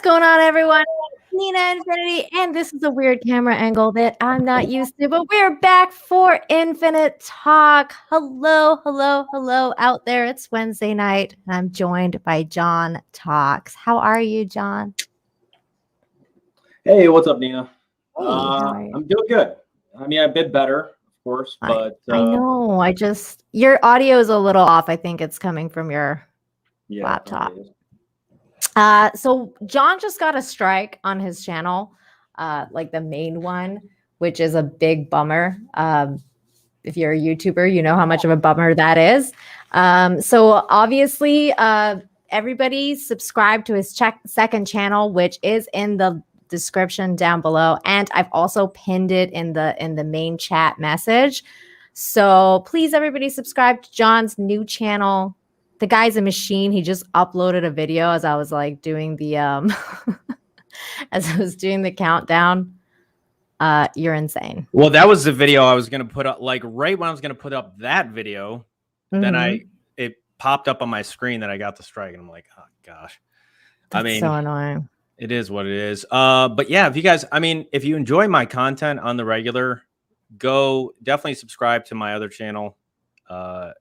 going on, everyone? Nina Infinity, and this is a weird camera angle that I'm not used to, but we're back for Infinite Talk. Hello out there. It's Wednesday night, and I'm joined by John Talks. How are you, John? Hey, what's up, Nina? Hey, how are you? I'm doing good. I mean, I've been better, of course, but I know. Your audio is a little off. I think it's coming from your laptop. So John just got a strike on his channel, like the main one, which is a big bummer. If you're a YouTuber, you know how much of a bummer that is. So obviously, everybody subscribe to his second channel, which is in the description down below, and I've also pinned it in the main chat message. So please, everybody, subscribe to John's new channel. The guy's a machine. He just uploaded a video as I was like doing the as I was doing the countdown. You're insane. Well, that was the video I was gonna put up. Like right when I was gonna put up that video, then it popped up on my screen that I got the strike, and I'm like, oh gosh. That's so annoying. It is what it is. But yeah, if you guys, if you enjoy my content on the regular, go definitely subscribe to my other channel.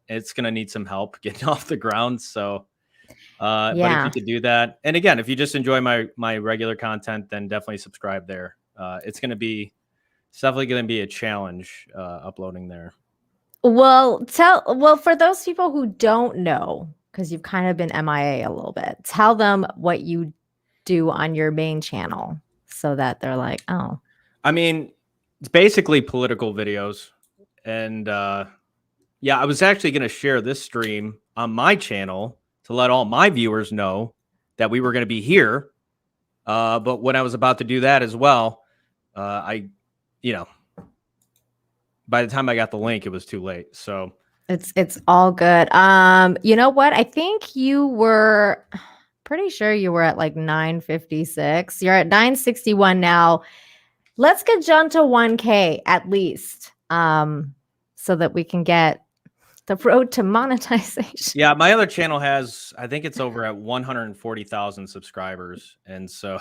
It's gonna need some help getting off the ground, so but if you could do that, and again, if you just enjoy my regular content, then definitely subscribe there. It's definitely gonna be a challenge uploading there. Well, for those people who don't know, because you've kind of been MIA a little bit, tell them what you do on your main channel so that they're like, oh. It's basically political videos, and yeah, I was actually going to share this stream on my channel to let all my viewers know that we were going to be here. But when I was about to do that as well, by the time I got the link, it was too late. So it's all good. You know what? I think you were pretty sure you were at like 956. You're at 961 now. Let's get John to 1K at least. So that we can get the road to monetization. Yeah, my other channel has, I think it's over at 140,000 subscribers, and so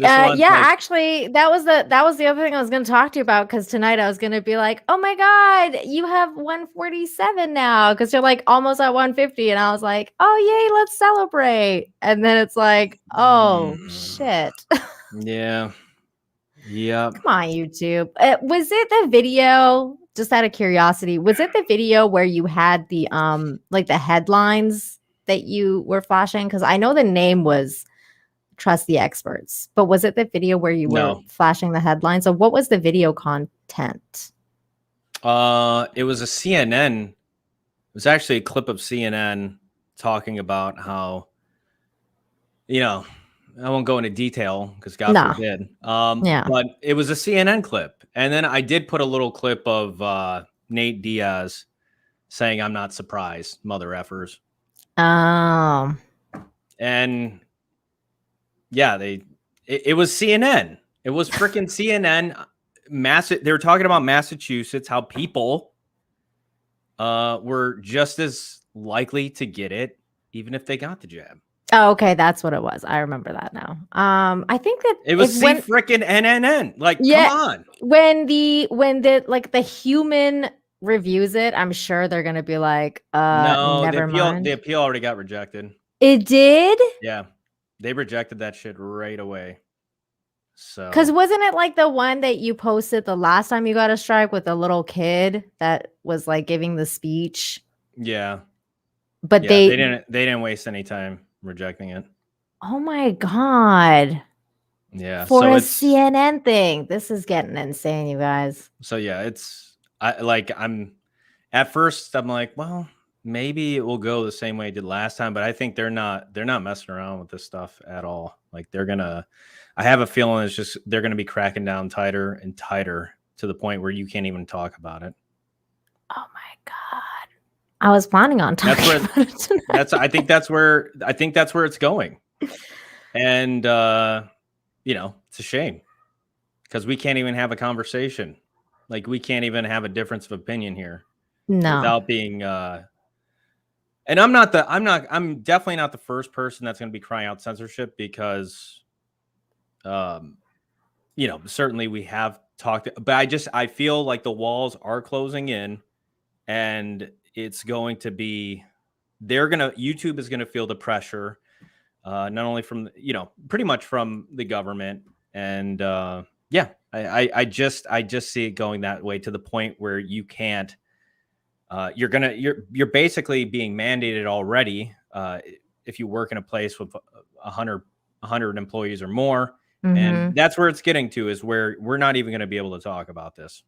actually, that was the other thing I was going to talk to you about, because tonight I was going to be like, oh my god, you have 147 now, because you're like almost at 150, and I was like, oh yay, let's celebrate, and then it's like, oh shit. Yeah. Come on, YouTube. Was it the video? Just out of curiosity, was it the video where you had the like the headlines that you were flashing? Because I know the name was Trust the Experts, but was it the video where you were flashing the headlines? So what was the video content? It was a CNN. It was actually a clip of CNN talking about how, I won't go into detail because God forbid. But it was a CNN clip. And then I did put a little clip of Nate Diaz saying, I'm not surprised, mother effers. Oh. And yeah, it was CNN. It was freaking CNN. They were talking about Massachusetts, how people were just as likely to get it, even if they got the jab. Oh, okay, that's what it was. I remember that now. I think that it was freaking NNN. Like, come on. When the like the human reviews it, I'm sure they're gonna be like, no, never mind. The appeal already got rejected. It did? Yeah, they rejected that shit right away. So, because wasn't it like the one that you posted the last time you got a strike with a little kid that was like giving the speech? Yeah, but they didn't waste any time rejecting it. Oh my god. Yeah, for a CNN thing. This is getting insane, you guys. So yeah, I'm at first I'm like, well, maybe it will go the same way it did last time, but I think they're not messing around with this stuff at all. Like I have a feeling they're gonna be cracking down tighter and tighter to the point where you can't even talk about it. Oh my god. I was planning on talking about it tonight. I think that's where it's going. And it's a shame because we can't even have a conversation. Like, we can't even have a difference of opinion here without being and I'm definitely not the first person that's going to be crying out censorship, because You know, certainly we have talked, but I feel like the walls are closing in, and it's going to be, YouTube is going to feel the pressure, not only from, you know, pretty much from the government. And yeah, I just see it going that way, to the point where you can't, you're basically being mandated already. If you work in a place with 100 employees or more, and that's where it's getting to, is where we're not even going to be able to talk about this.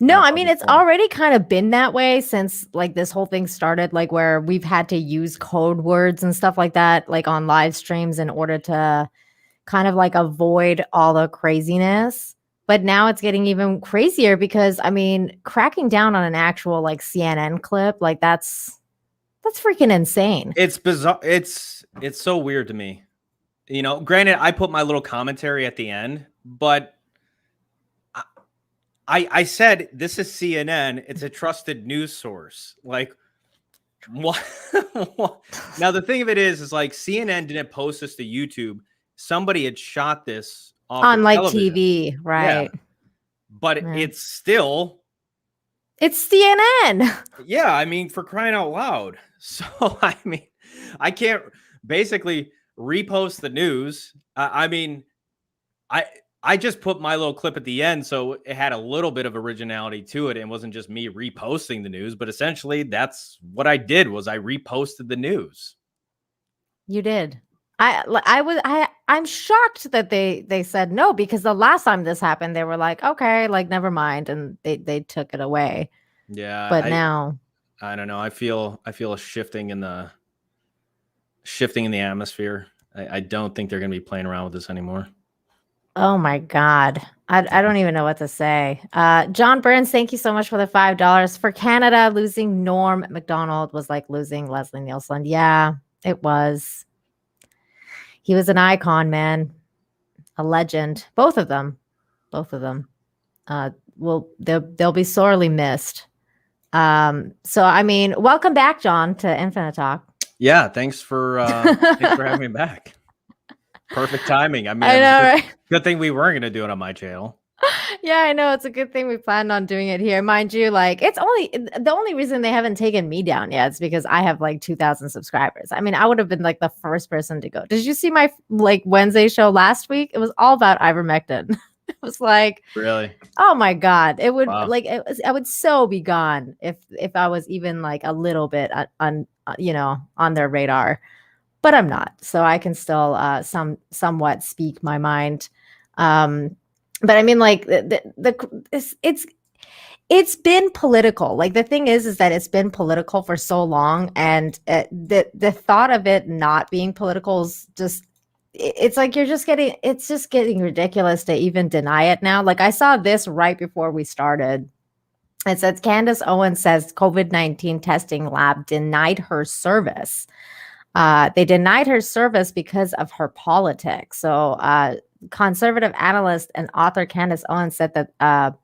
No, I mean, it's already kind of been that way since like this whole thing started, like where we've had to use code words and stuff like that, like on live streams, in order to kind of like avoid all the craziness. But now it's getting even crazier because, I mean, cracking down on an actual like CNN clip, like that's freaking insane. It's bizarre. It's so weird to me. You know, granted, I put my little commentary at the end, but I said, this is CNN. It's a trusted news source. Like, what? Now, the thing of it is like, CNN didn't post this to YouTube. Somebody had shot this on like TV, right? Yeah. But it's still, it's CNN. Yeah, I mean, for crying out loud. So, I mean, I can't basically repost the news. I mean, I just put my little clip at the end, so it had a little bit of originality to it, and wasn't just me reposting the news. But essentially, that's what I did, was I reposted the news. You did. I'm shocked that they said no, because the last time this happened, they were like, okay, like never mind, and they took it away. Yeah, but now I don't know. I feel a shifting in the atmosphere. I don't think they're going to be playing around with this anymore. Oh my God. I don't even know what to say. John Burns, thank you so much for the $5. For Canada, losing Norm Macdonald was like losing Leslie Nielsen. Yeah, it was. He was an icon, man. A legend. Both of them. They'll be sorely missed. So I mean, welcome back, John, to Infinite Talk. Yeah, thanks for having me back. Perfect timing. I mean, I know, right? Good thing we weren't going to do it on my channel. Yeah, I know. It's a good thing we planned on doing it here. Mind you, like, it's the only reason they haven't taken me down yet is because I have like 2,000 subscribers. I mean, I would have been like the first person to go. Did you see my like Wednesday show last week? It was all about ivermectin. It was like, really? Oh my God. It would I would so be gone if I was even like a little bit on their radar. But I'm not, so I can still somewhat speak my mind. But I mean, like it's been political. Like the thing is that it's been political for so long, and the thought of it not being political is just, it's like it's just getting ridiculous to even deny it now. Like I saw this right before we started. It says Candace Owens says COVID-19 testing lab denied her service. They denied her service because of her politics. So conservative analyst and author Candace Owens said that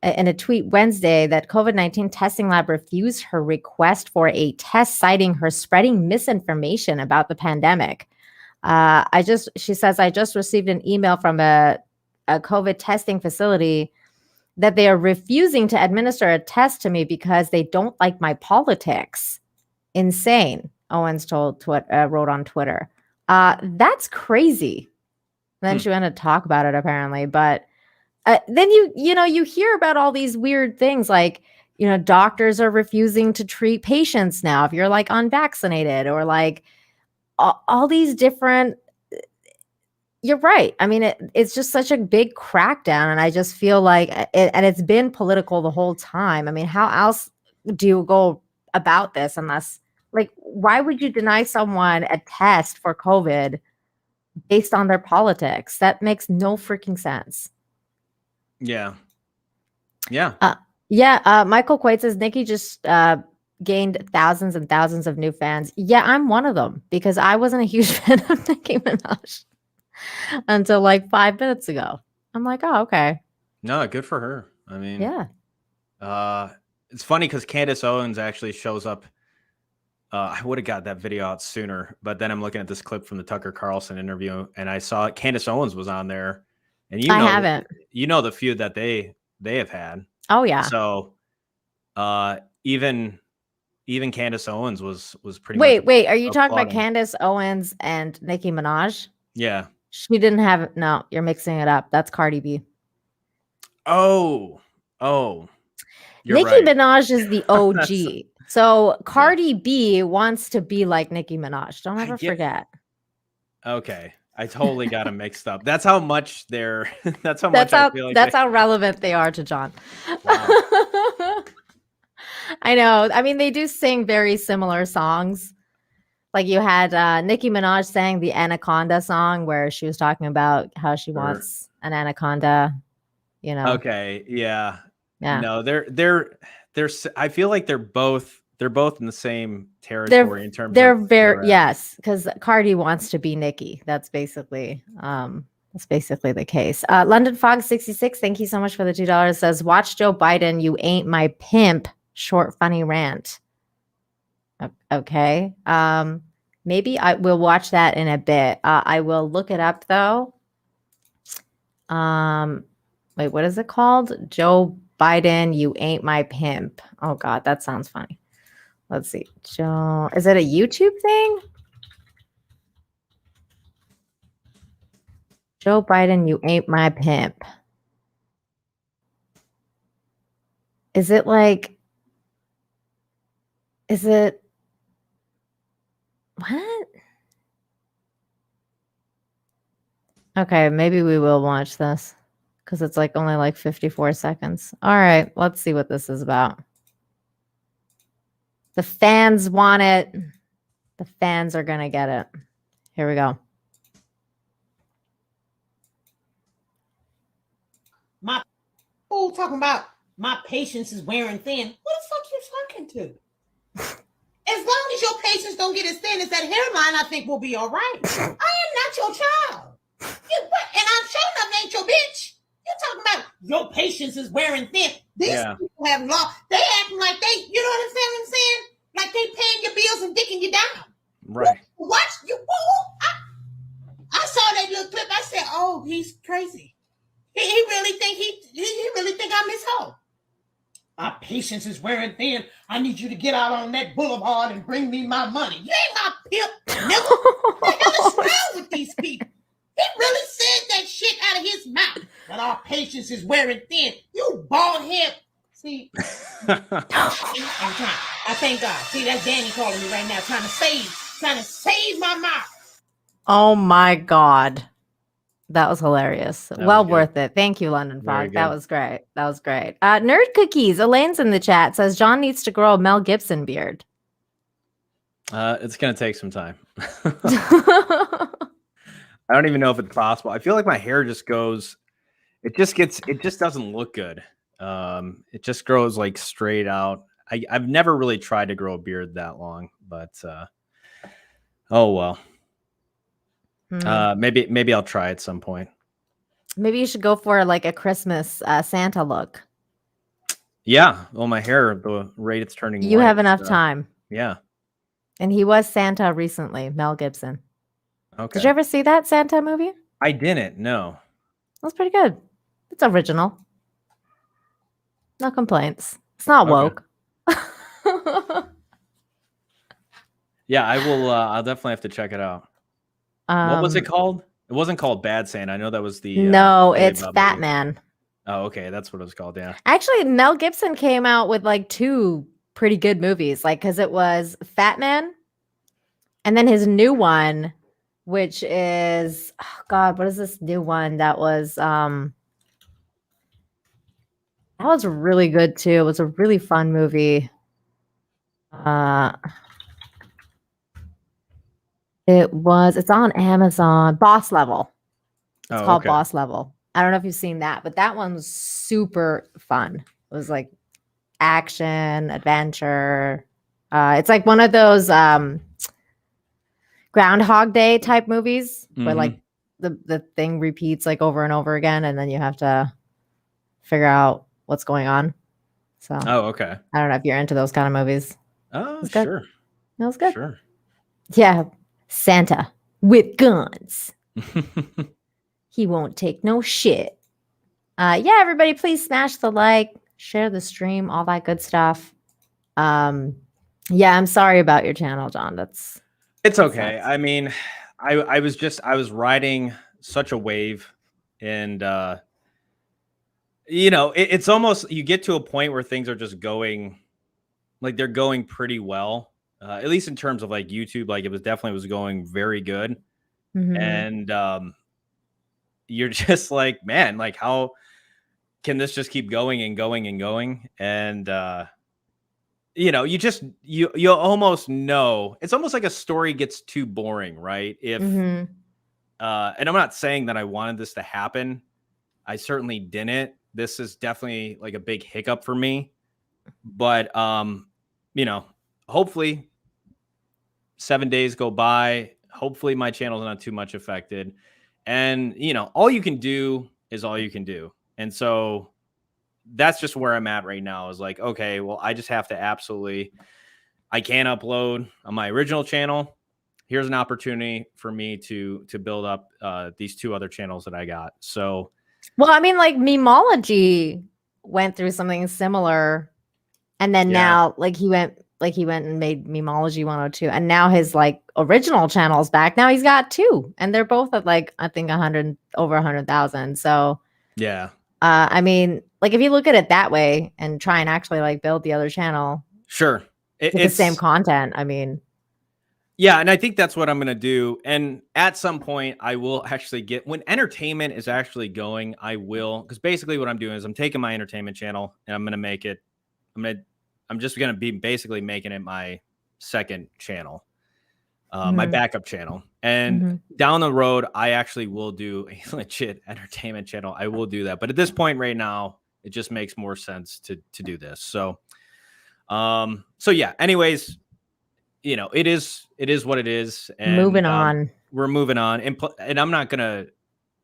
in a tweet Wednesday that COVID-19 testing lab refused her request for a test, citing her spreading misinformation about the pandemic. She says, I just received an email from a COVID testing facility that they are refusing to administer a test to me because they don't like my politics. Insane. Owens wrote on Twitter. That's crazy. Then she went to talk about it apparently, but then you hear about all these weird things like, doctors are refusing to treat patients now if you're like unvaccinated, or like all these different. You're right. I mean, it's just such a big crackdown, and I just feel like and it's been political the whole time. I mean, how else do you go about this unless, like, why would you deny someone a test for COVID based on their politics? That makes no freaking sense. Yeah. Michael Quaid says Nicki just gained thousands and thousands of new fans. Yeah, I'm one of them, because I wasn't a huge fan of Nicki Minaj until like 5 minutes ago. I'm like, oh, okay. No, good for her. I mean, yeah. It's funny because Candace Owens actually shows up I would have got that video out sooner, but then I'm looking at this clip from the Tucker Carlson interview, and I saw Candace Owens was on there, and I haven't. The feud that they have had. Oh yeah. So, even Candace Owens was pretty much. Wait. Are you talking about Candace Owens and Nicki Minaj? Yeah. She didn't have. No, you're mixing it up. That's Cardi B. Oh. Nicki Minaj is the OG. So Cardi B wants to be like Nicki Minaj. Don't ever forget. Okay. I totally got them mixed up. That's how much they're that's how relevant they are to John. Wow. I know. I mean, they do sing very similar songs. Like you had Nicki Minaj sang the Anaconda song where she was talking about how she wants an anaconda, Okay, yeah. No, they're I feel like they're both in the same territory in terms of yes, because Cardi wants to be Nicki. That's basically the case. London Fog 66, thank you so much for the $2. Says, watch Joe Biden, you ain't my pimp, short funny rant. Okay. Maybe I will watch that in a bit. I will look it up though. Wait, what is it called? Joe Biden, you ain't my pimp. Oh God, that sounds funny. Let's see. Joe, is it a YouTube thing? Joe Biden, you ain't my pimp. Is it what? Okay, maybe we will watch this because it's only 54 seconds. All right, let's see what this is about. The fans want it. The fans are going to get it. Here we go. My fool talking about my patience is wearing thin. What the fuck you talking to? As long as your patience don't get as thin as that hairline, I think we'll be all right. I am not your child. And I'm showing up ain't your bitch. You're talking about your patience is wearing thin. These people have law. They acting like they, you know what I'm saying? Like they paying your bills and dicking you down. Right. Watch you. I saw that little clip. I said, "Oh, he's crazy. He really think I'm his hoe." My patience is wearing thin. I need you to get out on that boulevard and bring me my money. You ain't my pimp, nigga. What the hell is wrong with these people? He really said that shit out of his mouth. That our patience is wearing thin. You bald head. See, I'm trying. I thank God. See, that's Danny calling me right now, trying to save my mouth. Oh my God. That was hilarious. Well worth it. Thank you, London Fog. That was great. Nerd Cookies. Elaine's in the chat. Says John needs to grow a Mel Gibson beard. It's going to take some time. I don't even know if it's possible. I feel like my hair just goes, it just doesn't look good. It just grows straight out. I've never really tried to grow a beard that long, but oh well. Maybe I'll try at some point. Maybe you should go for a Christmas Santa look. Yeah. Well, my hair, the rate it's turning you white, have enough time. Yeah. And he was Santa recently, Mel Gibson. Okay. Did you ever see that Santa movie? I didn't. No. That's pretty good. It's original. No complaints. It's not woke. Yeah, I will. I'll definitely have to check it out. What was it called? It wasn't called Bad Santa. I know that was the. No, it's Fat Man. Oh, okay. That's what it was called. Yeah. Actually, Mel Gibson came out with 2 pretty good movies, because it was Fat Man, and then his new one, which is, oh God, what is this new one? That was really good too. It was a really fun movie. It's on Amazon. Boss Level. It's called Boss Level. I don't know if you've seen that, but that one was super fun. It was action, adventure. It's one of those Groundhog Day type movies where the thing repeats over and over again, and then you have to figure out what's going on. So okay. I don't know if you're into those kind of movies. Oh, sure. That was good. Sure. Yeah. Santa with guns. He won't take no shit. Yeah, everybody, please smash the like, share the stream, all that good stuff. Yeah, I'm sorry about your channel, John. It's okay. I mean, I was riding such a wave, and you know, it's almost, you get to a point where things are just going, like they're going pretty well, at least in terms of like YouTube. Like it was definitely going very good, and you're just like, man, like how can this just keep going and going and going? And you know, you almost know, it's almost like a story gets too boring, right? If and I'm not saying that I wanted this to happen. I certainly didn't. This is definitely like a big hiccup for me. But you know, hopefully 7 days go by. Hopefully my channel's not too much affected. And you know, all you can do is all you can do. And so that's just where I'm at right now, is like, okay, well, I just have to I can't upload on my original channel. Here's an opportunity for me to build up these 2 other channels that I got. So, well, I mean, like Memology went through something similar, and then now like he went and made Memology 102, and now his like original channel's back. Now he's got 2, and they're both at like, I think over 100,000. So yeah. I mean, like if you look at it that way and try and actually like build the other channel, sure, it's the same content. I mean, yeah, and I think that's what I'm going to do. And at some point I will actually when entertainment is actually going, I will, because basically what I'm doing is I'm taking my entertainment channel and I'm going to make it, I'm just going to be basically making it my second channel, my backup channel. And down the road, I actually will do a legit entertainment channel. I will do that. But at this point right now, it just makes more sense to do this. So, so yeah, anyways, you know, it is what it is. And moving on, we're moving on. And I'm not going to,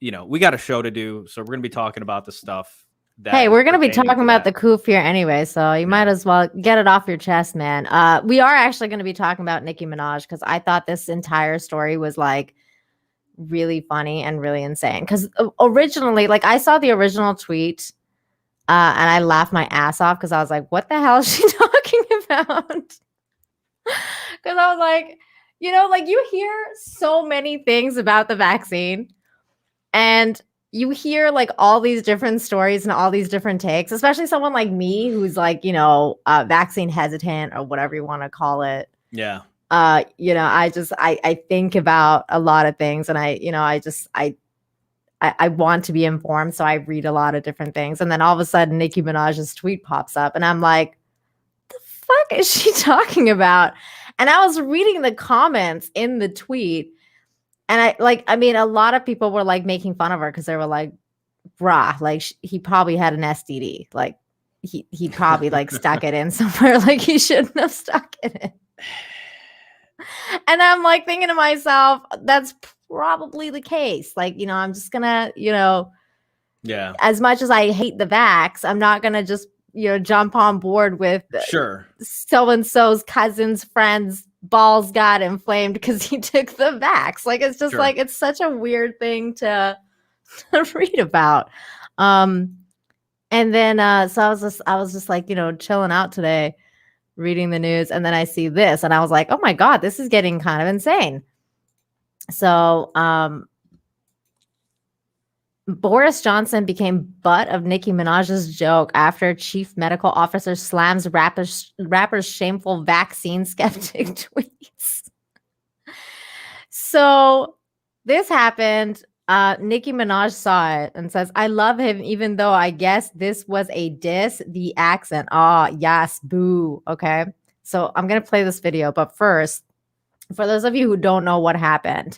you know, we got a show to do. So we're going to be talking about the stuff. Hey, we're going to be talking about the coup here anyway, so you might as well get it off your chest, man. We are actually going to be talking about Nicki Minaj, because I thought this entire story was like really funny and really insane. Because originally, like I saw the original tweet and I laughed my ass off, because I was like, what the hell is she talking about? Because I was like, you know, like you hear so many things about the vaccine, and you hear like all these different stories and all these different takes, especially someone like me who's like, you know, vaccine hesitant or whatever you want to call it. Yeah. You know, I think about a lot of things, and I want to be informed. So I read a lot of different things. And then all of a sudden Nicki Minaj's tweet pops up and I'm like, the fuck is she talking about? And I was reading the comments in the tweet, and I mean, a lot of people were like making fun of her, because they were like, brah, like he probably had an STD. Like he probably like stuck it in somewhere like he shouldn't have stuck it in. And I'm like thinking to myself, that's probably the case. Like, you know, I'm just gonna, you know, yeah, as much as I hate the vax, I'm not gonna just, you know, jump on board with so-and-so's cousin's friend's balls got inflamed because he took the vax. Like, it's just like, it's such a weird thing to read about. And then so I was just like, you know, chilling out today, reading the news, and then I see this and I was like, oh my God, this is getting kind of insane. So Borris Johnson became butt of Nicki Minaj's joke after chief medical officer slams rapper's shameful vaccine skeptic tweets. So this happened. Nicki Minaj saw it and says, I love him, even though I guess this was a diss. The accent. Oh, yes, boo. Okay. So I'm going to play this video. But first, for those of you who don't know what happened,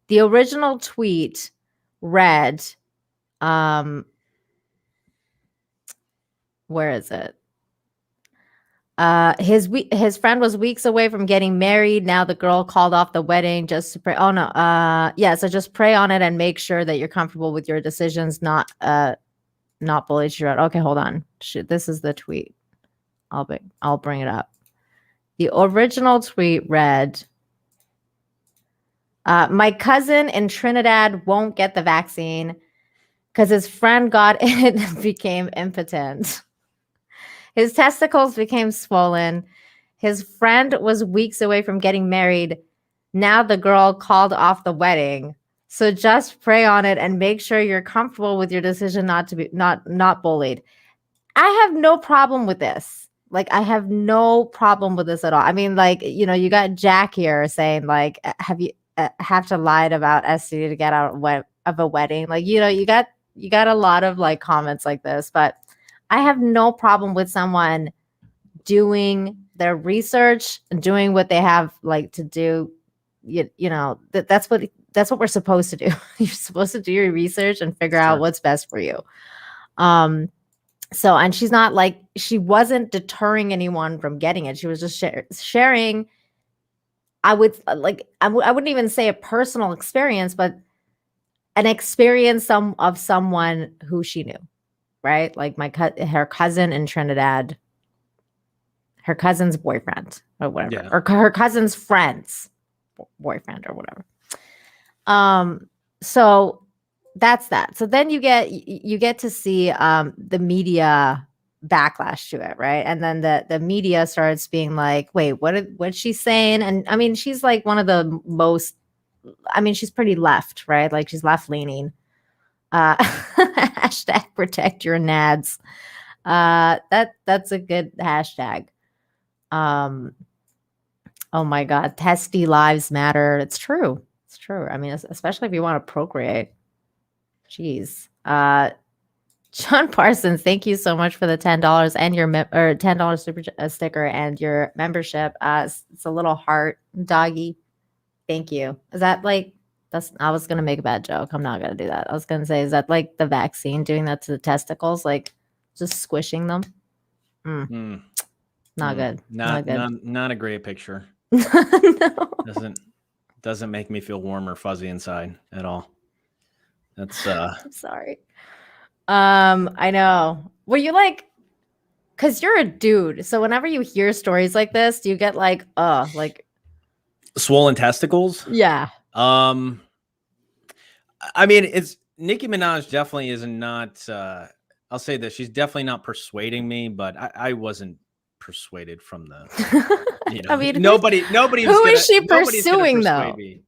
the original tweet read, where is it? His friend was weeks away from getting married. Now the girl called off the wedding just to pray. Oh no. Yeah. So just pray on it and make sure that you're comfortable with your decisions. Not bullied you out. Okay, hold on. Shit, this is the tweet. I'll bring it up. The original tweet read, my cousin in Trinidad won't get the vaccine because his friend got it and became impotent. His testicles became swollen. His friend was weeks away from getting married. Now the girl called off the wedding. So just pray on it and make sure you're comfortable with your decision not to be not bullied. I have no problem with this. Like, I have no problem with this at all. I mean, like, you know, you got Jack here saying, like, have to lie about STD to get out of a wedding. Like, you know, you got a lot of like comments like this, but I have no problem with someone doing their research and doing what they have like to do. You know, that's what we're supposed to do. You're supposed to do your research and figure out what's best for you. So, and she's not like, she wasn't deterring anyone from getting it. She was just sharing. I wouldn't even say a personal experience, but an experience of someone who she knew, right? Like her cousin in Trinidad, her cousin's boyfriend or whatever, or her cousin's friend's boyfriend or whatever. So that's that. So then you get to see the media backlash to it, right? And then the media starts being like, wait, what's she saying? And I mean, she's like one of the most, I mean, she's pretty left, right? Like, she's left leaning. Hashtag protect your nads. That's a good hashtag. Oh my God, testy lives matter. It's true. It's true. I mean, especially if you want to procreate. Jeez. John Parsons, thank you so much for the $10 and your $10 super sticker and your membership. It's a little heart doggy. Thank you. Is that like, I was gonna make a bad joke. I'm not gonna do that. I was gonna say, is that like the vaccine doing that to the testicles, like just squishing them? Not good. Not good. Not a great picture. No. Doesn't make me feel warm or fuzzy inside at all. That's I'm sorry. I know. Were you like, because you're a dude, so whenever you hear stories like this, do you get like swollen testicles? Yeah. I mean, it's Nicki Minaj definitely is not. I'll say this: she's definitely not persuading me, but I wasn't persuaded from the. You know, I mean, nobody. Who is she pursuing though? Me.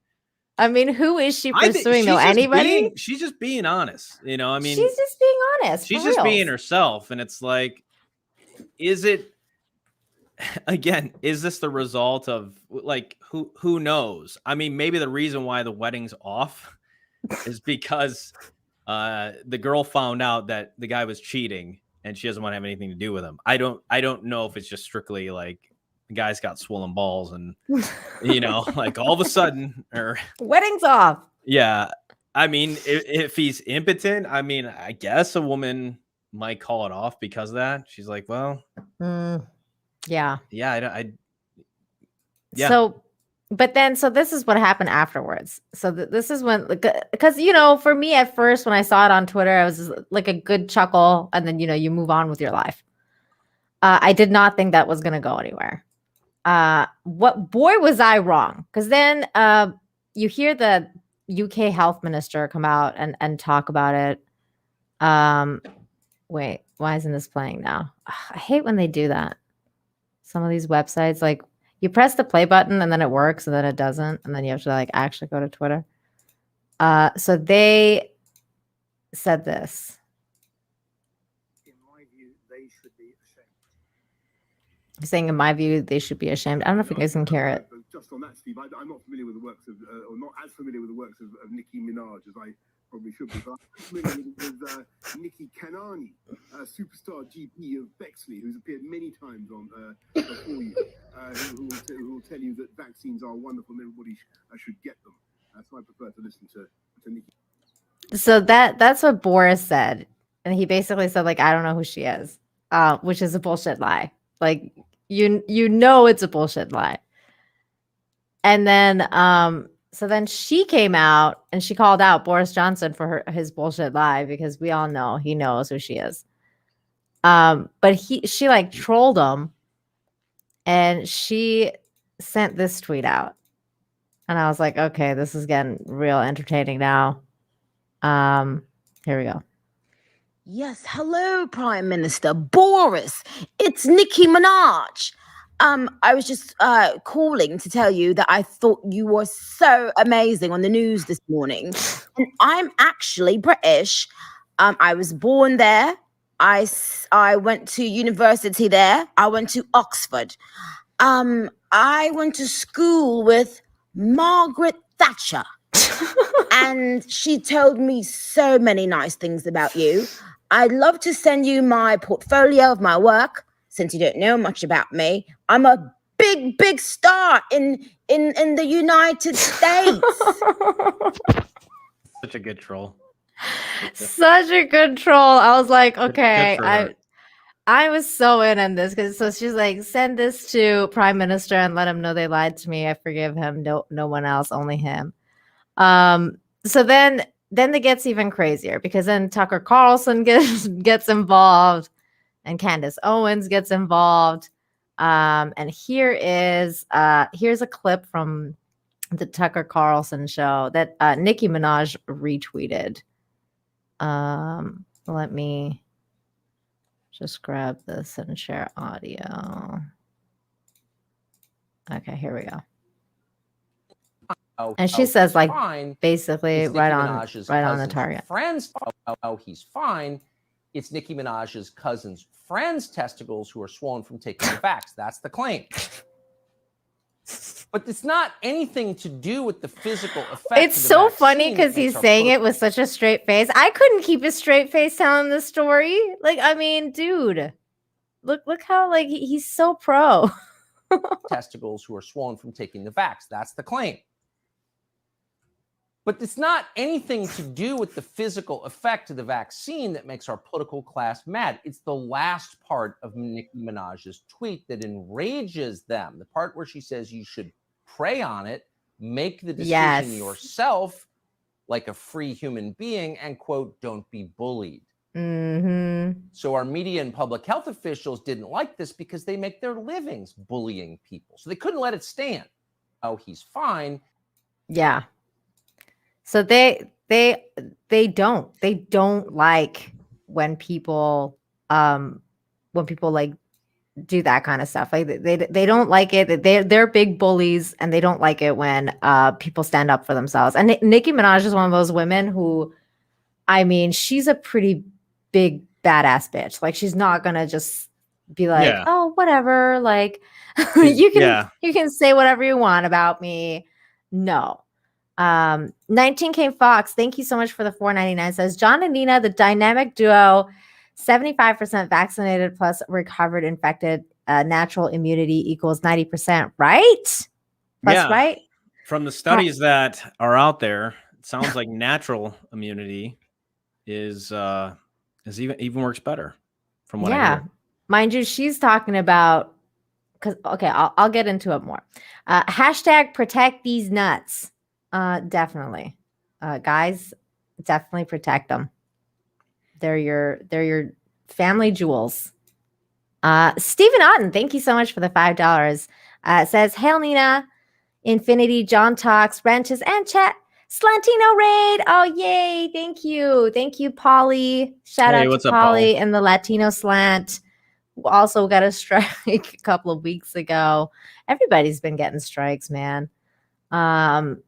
I mean, who is she pursuing though? Anybody? She's just being honest. You know, I mean, she's just being honest. She's just being herself, and it's like, is it? Again, is this the result of like who knows? I mean, maybe the reason why the wedding's off is because the girl found out that the guy was cheating and she doesn't want to have anything to do with him. I don't know if it's just strictly like the guy's got swollen balls and you know, like all of a sudden or wedding's off. Yeah. I mean, if he's impotent, I mean, I guess a woman might call it off because of that. She's like, well, yeah. Yeah. So, but then, so this is what happened afterwards. So this is when, because, you know, for me at first, when I saw it on Twitter, I was like a good chuckle. And then, you know, you move on with your life. I did not think that was going to go anywhere. Boy, was I wrong. Because then you hear the UK health minister come out and talk about it. Wait, why isn't this playing now? I hate when they do that. Some of these websites, like you press the play button and then it works and then it doesn't. And then you have to like actually go to Twitter. So they said this. In my view, they should be ashamed. Saying, in my view, they should be ashamed. I don't know if you guys can hear it. Just on that, Steve, I'm not familiar with the works of, or not as familiar with the works of Nicki Minaj as I probably should be. But I'm familiar with Nikki Kanani, superstar GP of Bexley, who's appeared many times on before you, who will tell you that vaccines are wonderful and everybody should get them. So I prefer to listen to Nikki. So that's what Borris said. And he basically said, like, I don't know who she is, which is a bullshit lie. Like, you know it's a bullshit lie. And then so then she came out and she called out Borris Johnson for his bullshit lie, because we all know he knows who she is. But she like trolled him and she sent this tweet out. And I was like, okay, this is getting real entertaining now. Here we go. Yes, hello, Prime Minister Boris. It's Nicki Minaj. I was just calling to tell you that I thought you were so amazing on the news this morning. And I'm actually British. I was born there. I went to university there. I went to Oxford. I went to school with Margaret Thatcher. And she told me so many nice things about you. I'd love to send you my portfolio of my work, since you don't know much about me. I'm a big star in the United States. Such a good troll. Such a good troll. I was like, okay, I was so in this because so she's like, send this to Prime Minister and let him know they lied to me. I forgive him. No one else, only him. So then it gets even crazier because then Tucker Carlson gets involved and Candace Owens gets involved. And here's a clip from the Tucker Carlson show that Nicki Minaj retweeted. Let me just grab this and share audio. Okay, here we go. And she says, like, fine. Basically, it's right on the target. Friends, he's fine. It's Nicki Minaj's cousin's friend's testicles who are swollen from taking the vax. That's the claim. But it's not anything to do with the physical effect. It's so funny because he's saying it with such a straight face. I couldn't keep a straight face telling the story. Like, I mean, dude, look how like he's so pro. Testicles who are swollen from taking the vax. That's the claim. But it's not anything to do with the physical effect of the vaccine that makes our political class mad. It's the last part of Nicki Minaj's tweet that enrages them. The part where she says you should pray on it, make the decision yourself like a free human being, and quote, don't be bullied. Mm-hmm. So our media and public health officials didn't like this because they make their livings bullying people. So they couldn't let it stand. Oh, he's fine. Yeah. So they don't like when people like do that kind of stuff. Like they don't like it. They're big bullies and they don't like it when people stand up for themselves. And Nicki Minaj is one of those women who, I mean, she's a pretty big badass bitch. Like she's not gonna just be like, oh, whatever. Like you can say whatever you want about me. No. 19K Fox, thank you so much for the $4.99. Says John and Nina, the dynamic duo, 75% vaccinated plus recovered infected, natural immunity equals 90%, right? That's right. From the studies that are out there, it sounds like natural immunity is even works better. From what I hear. Mind you, she's talking about because I'll get into it more. Hashtag protect these nuts. Definitely. Guys, definitely protect them. They're your family jewels. Stephen Otten, thank you so much for the $5. Says, Hail Nina, Infinity, John Talks, Ranches, and Chat. Slantino Raid. Oh, yay. Thank you. Thank you, Polly. Shout out to Polly and the Latino Slant. Also got a strike a couple of weeks ago. Everybody's been getting strikes, man.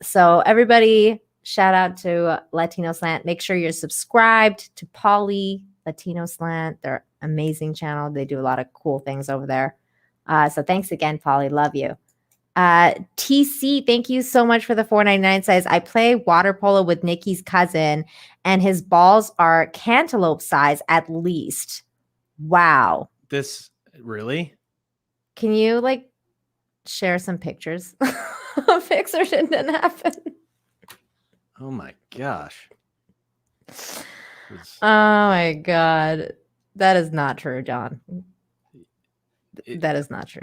So everybody, shout out to Latino Slant. Make sure you're subscribed to Polly Latino Slant. They're an amazing channel. They do a lot of cool things over there. So thanks again, Polly. Love you. TC, thank you so much for the $4.99. Says, I play water polo with Nikki's cousin and his balls are cantaloupe size at least. Wow. This really? Can you like share some pictures? Fix or didn't happen. Oh my gosh. Oh my god. That is not true, John. That is not true.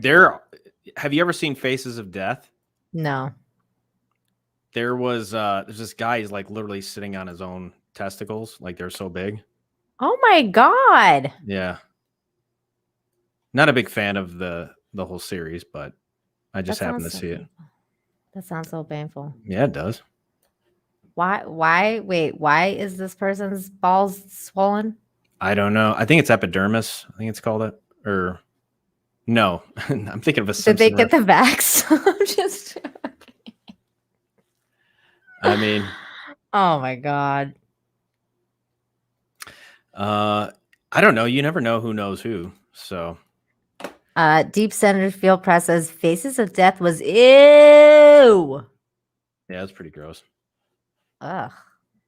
Have you ever seen Faces of Death? No. There's this guy, he's like literally sitting on his own testicles, like they're so big. Oh my god. Yeah. Not a big fan of the the whole series, but I just happened to see it. That sounds so painful. Yeah, it does. Why is this person's balls swollen? I don't know. I think it's epidermis. I think it's called it. Or no, I'm thinking of a Did they Simpson get the vax? I'm just I mean, oh my God. I don't know. You never know who knows who. So Deep Center Field Press says Faces of Death was ew. yeah, that's pretty gross. Ugh.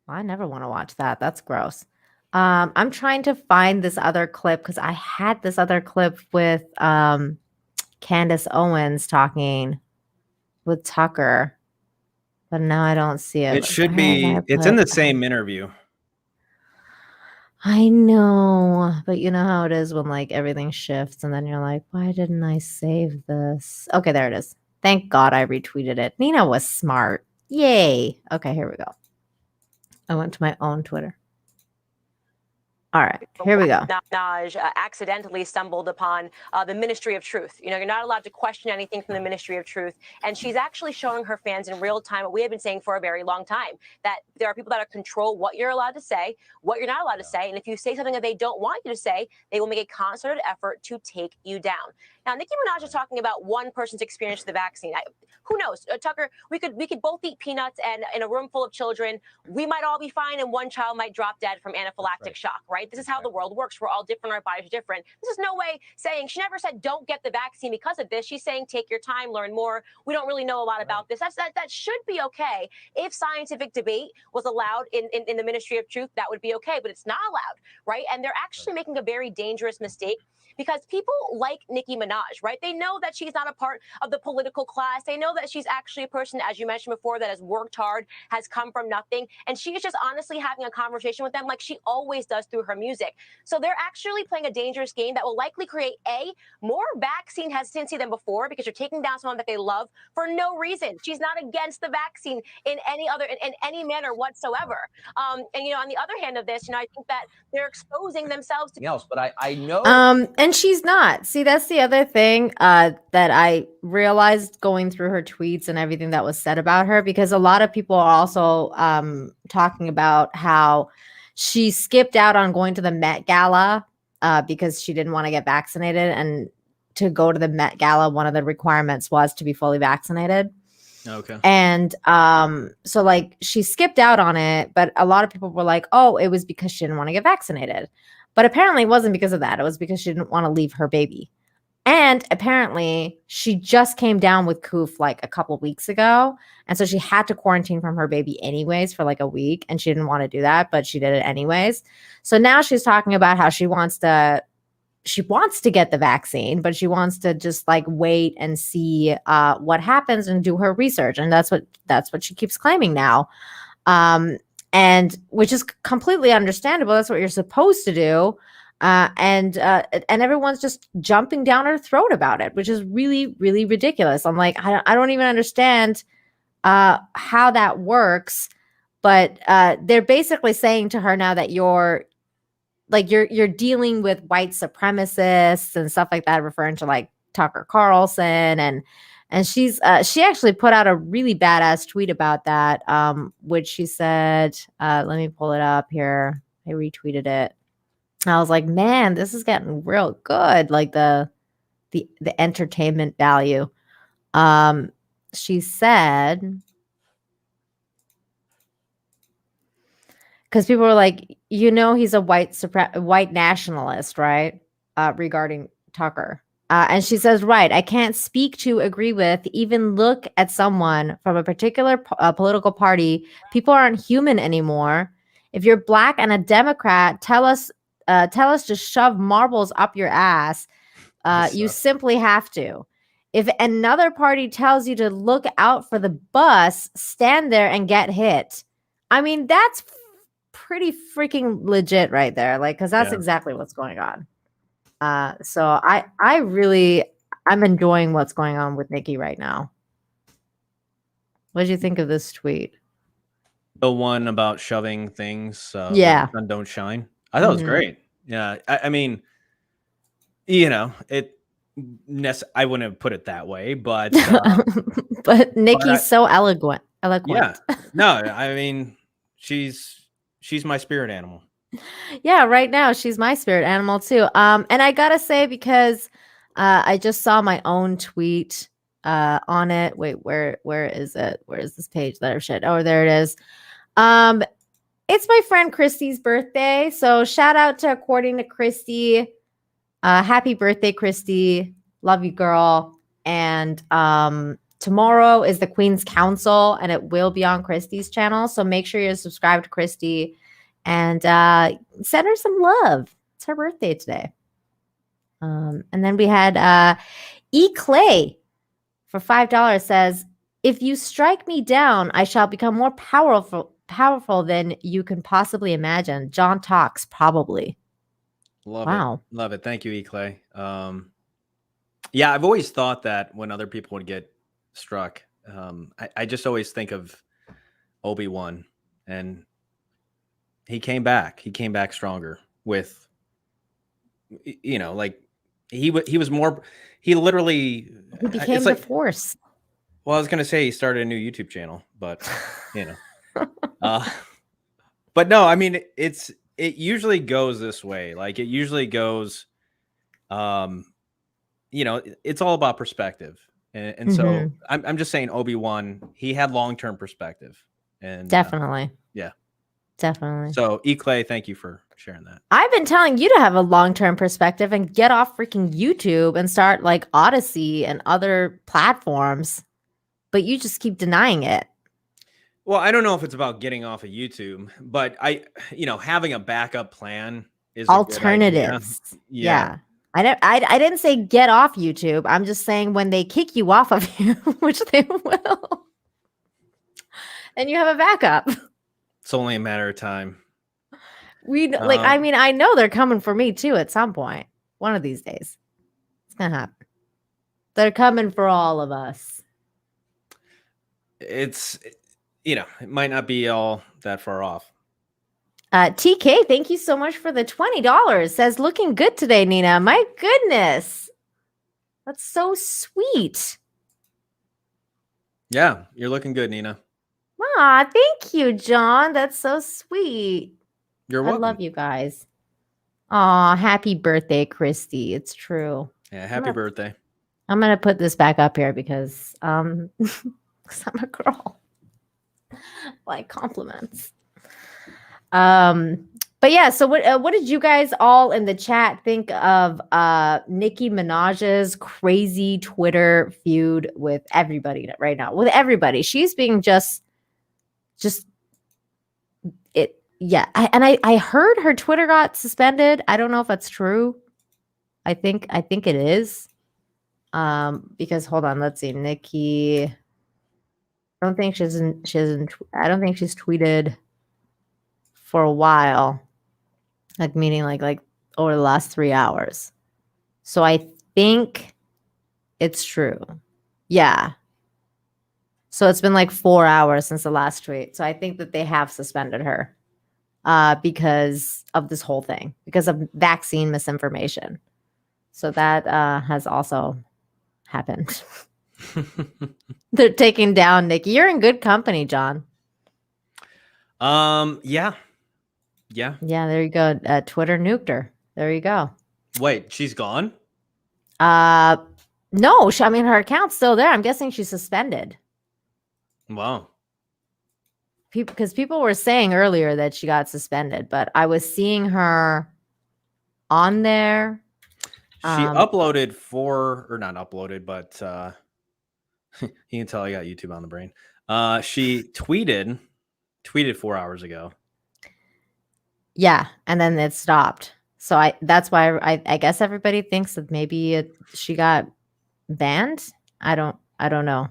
I never want to watch that. That's gross. I'm trying to find this other clip because I had this other clip with Candace Owens talking with Tucker, but now I don't see it. It should be. It's in the same interview. I know, but you know how it is when like everything shifts and then you're like, why didn't I save this? Okay, there it is. Thank God I retweeted it. Nina was smart. Yay. Okay, here we go. I went to my own Twitter. All right, here we go. Minaj accidentally stumbled upon the Ministry of Truth. You know, you're not allowed to question anything from the Ministry of Truth. And she's actually showing her fans in real time what we have been saying for a very long time, that there are people that control what you're allowed to say, what you're not allowed to say. And if you say something that they don't want you to say, they will make a concerted effort to take you down. Now, Nicki Minaj is talking about one person's experience with the vaccine. Who knows? Tucker, we could both eat peanuts, and in a room full of children, we might all be fine, and one child might drop dead from anaphylactic shock, right? This is how the world works. We're all different. Our bodies are different. This is no way saying, she never said don't get the vaccine because of this. She's saying take your time, learn more. We don't really know a lot about this. That should be okay. If scientific debate was allowed in the Ministry of Truth, that would be okay, but it's not allowed, right? And they're actually making a very dangerous mistake, because people like Nicki Minaj, right? They know that she's not a part of the political class. They know that she's actually a person, as you mentioned before, that has worked hard, has come from nothing. And she is just honestly having a conversation with them like she always does through her music. So they're actually playing a dangerous game that will likely create, more vaccine hesitancy than before, because you're taking down someone that they love for no reason. She's not against the vaccine in any manner whatsoever. And, you know, on the other hand of this, you know, I think that they're exposing themselves to else, but I know. And she's not. See, that's the other thing that I realized going through her tweets and everything that was said about her, because a lot of people are also talking about how she skipped out on going to the Met Gala because she didn't want to get vaccinated. And to go to the Met Gala, one of the requirements was to be fully vaccinated. Okay. And so like she skipped out on it, but a lot of people were like, oh, it was because she didn't want to get vaccinated. But apparently it wasn't because of that. It was because she didn't want to leave her baby. And apparently she just came down with coof like a couple weeks ago. And so she had to quarantine from her baby anyways for like a week. And she didn't want to do that, but she did it anyways. So now she's talking about how she wants to get the vaccine, but she wants to just like wait and see what happens and do her research. And that's what she keeps claiming now. And which is completely understandable. That's what you're supposed to do. And everyone's just jumping down her throat about it, which is really, really ridiculous. I'm like, I don't even understand how that works. But they're basically saying to her now that you're dealing with white supremacists and stuff like that, referring to like Tucker Carlson, and she actually put out a really badass tweet about that, which she said, let me pull it up here. I retweeted it. I was like, man, this is getting real good. Like the entertainment value. She said, because people were like, you know, he's a white nationalist, right? Regarding Tucker. And she says, right, I can't speak to, agree with, even look at someone from a particular political party. People aren't human anymore. If you're Black and a Democrat, tell us to shove marbles up your ass. You simply have to. If another party tells you to look out for the bus, stand there and get hit. I mean, that's pretty freaking legit right there. Like, because that's exactly what's going on. So I'm enjoying what's going on with Nicki right now. What did you think of this tweet? The one about shoving things. Yeah. Sun don't shine. I thought it was great. Yeah. I mean, you know, I wouldn't have put it that way, but but Nikki's so eloquent. Yeah. No, I mean, she's my spirit animal. Yeah, right now she's my spirit animal too. And I gotta say, because I just saw my own tweet on it. Wait, where is it? Where is this page that I've shared? Oh, there it is. It's my friend Christy's birthday. So shout out to According to Christy. Happy birthday, Christy. Love you, girl. And tomorrow is the Queen's Council, and it will be on Christy's channel. So make sure you're subscribed to Christy and send her some love. It's her birthday today. And then we had E. Clay for $5 says, if you strike me down, I shall become more powerful than you can possibly imagine. John talks, probably. Love it. Thank you, E. Clay. Yeah, I've always thought that when other people would get struck, I just always think of Obi-Wan, and he came back. He came back stronger with, like he was more. He literally became the Force. Well, I was gonna say he started a new YouTube channel, but but no, I mean it usually goes this way. Like it usually goes, it's all about perspective. And so I'm just saying Obi-Wan, he had long-term perspective. And definitely. Yeah. Definitely. So E. Clay, thank you for sharing that. I've been telling you to have a long-term perspective and get off freaking YouTube and start like Odyssey and other platforms, but you just keep denying it. Well, I don't know if it's about getting off of YouTube, but having a backup plan is alternatives. Yeah. I didn't say get off YouTube. I'm just saying when they kick you off of you, which they will, then you have a backup. It's only a matter of time. I know they're coming for me too at some point. One of these days. It's gonna happen. They're coming for all of us. It might not be all that far off. TK, thank you so much for the $20. Says, looking good today, Nina. My goodness. That's so sweet. Yeah, you're looking good, Nina. Aw, thank you, John. That's so sweet. You're welcome. I love you guys. Aw, happy birthday, Christy. It's true. Yeah, happy birthday. I'm going to put this back up here because I'm a girl. Like compliments. But yeah, so what did you guys all in the chat think of Nicki Minaj's crazy Twitter feud with everybody right now? With everybody. She's being just it. Yeah. I heard her Twitter got suspended. I don't know if that's true. I think it is. Because hold on, let's see. Nicki, I don't think she's tweeted for a while, like meaning like over the last 3 hours. So I think it's true. Yeah. So it's been like 4 hours since the last tweet. So I think that they have suspended her because of this whole thing, because of vaccine misinformation. So that has also happened. They're taking down Nicki. You're in good company, John. Yeah. There you go. Twitter nuked her. There you go. Wait, she's gone? No. Her account's still there. I'm guessing she's suspended. Wow. Because people were saying earlier that she got suspended, but I was seeing her on there. She uploaded not uploaded, but you can tell I got YouTube on the brain. She tweeted 4 hours ago. Yeah, and then it stopped. So that's why I guess everybody thinks that maybe she got banned. I don't know.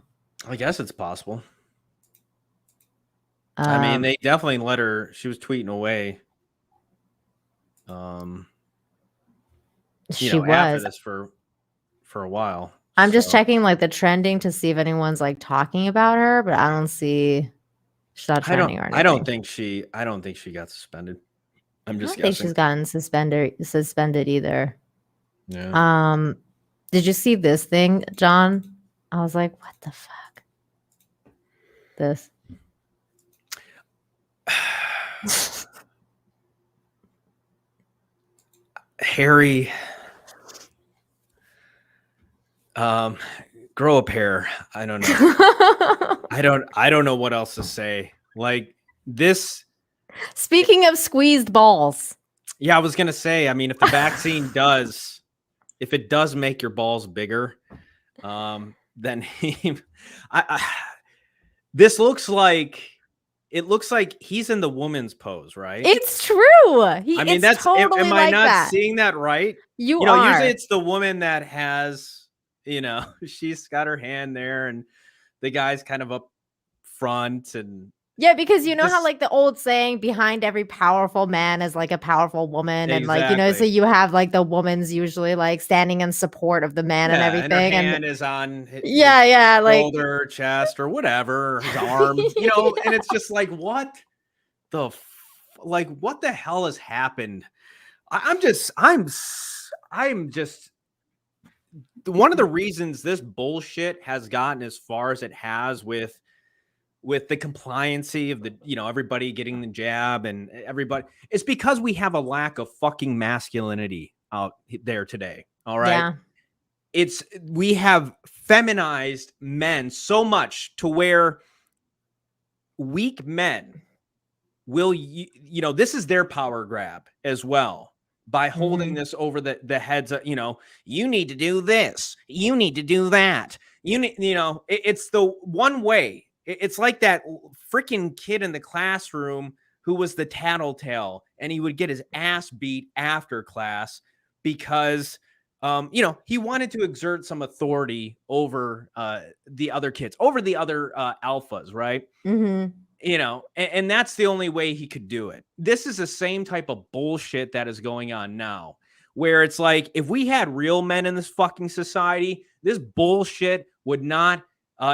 I guess it's possible. I mean, they definitely let her. She was tweeting away. She was after this for a while. I'm just checking like the trending to see if anyone's like talking about her, but I don't see. She's not trending or anything. I don't think she got suspended. I'm just guessing. I don't think she's gotten suspended either. Yeah. Did you see this thing, John? I was like, what the fuck? This. Harry, grow a pair. I don't know. I don't know what else to say. Like this. Speaking of squeezed balls. Yeah, I was gonna say, I mean, if the vaccine does make your balls bigger, then this looks like he's in the woman's pose, right? It's true. I mean, that's totally am I like not that. seeing that right? You know, are. Usually it's the woman that has, she's got her hand there and the guy's kind of up front and yeah, because you know how like the old saying, behind every powerful man is like a powerful woman. Exactly. And like, so you have like the woman's usually like standing in support of the man and everything. And her hand is on his shoulder, like chest or whatever, his arm, and it's just like, what the hell has happened? I'm just one of the reasons this bullshit has gotten as far as it has with the compliancy of the, everybody getting the jab and everybody, it's because we have a lack of fucking masculinity out there today. All right. Yeah. We have feminized men so much to where weak men will, this is their power grab as well by holding this over the heads of, you need to do this, you need to do that. It's the one way. It's like that freaking kid in the classroom who was the tattletale and he would get his ass beat after class because, he wanted to exert some authority over the other kids, over the other alphas, right? And that's the only way he could do it. This is the same type of bullshit that is going on now, where it's like, if we had real men in this fucking society, this bullshit would not,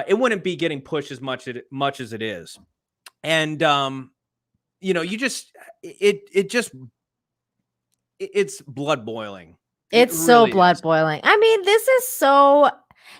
it wouldn't be getting pushed as much as it is. And, it's blood boiling. It's so blood boiling. I mean, this is so,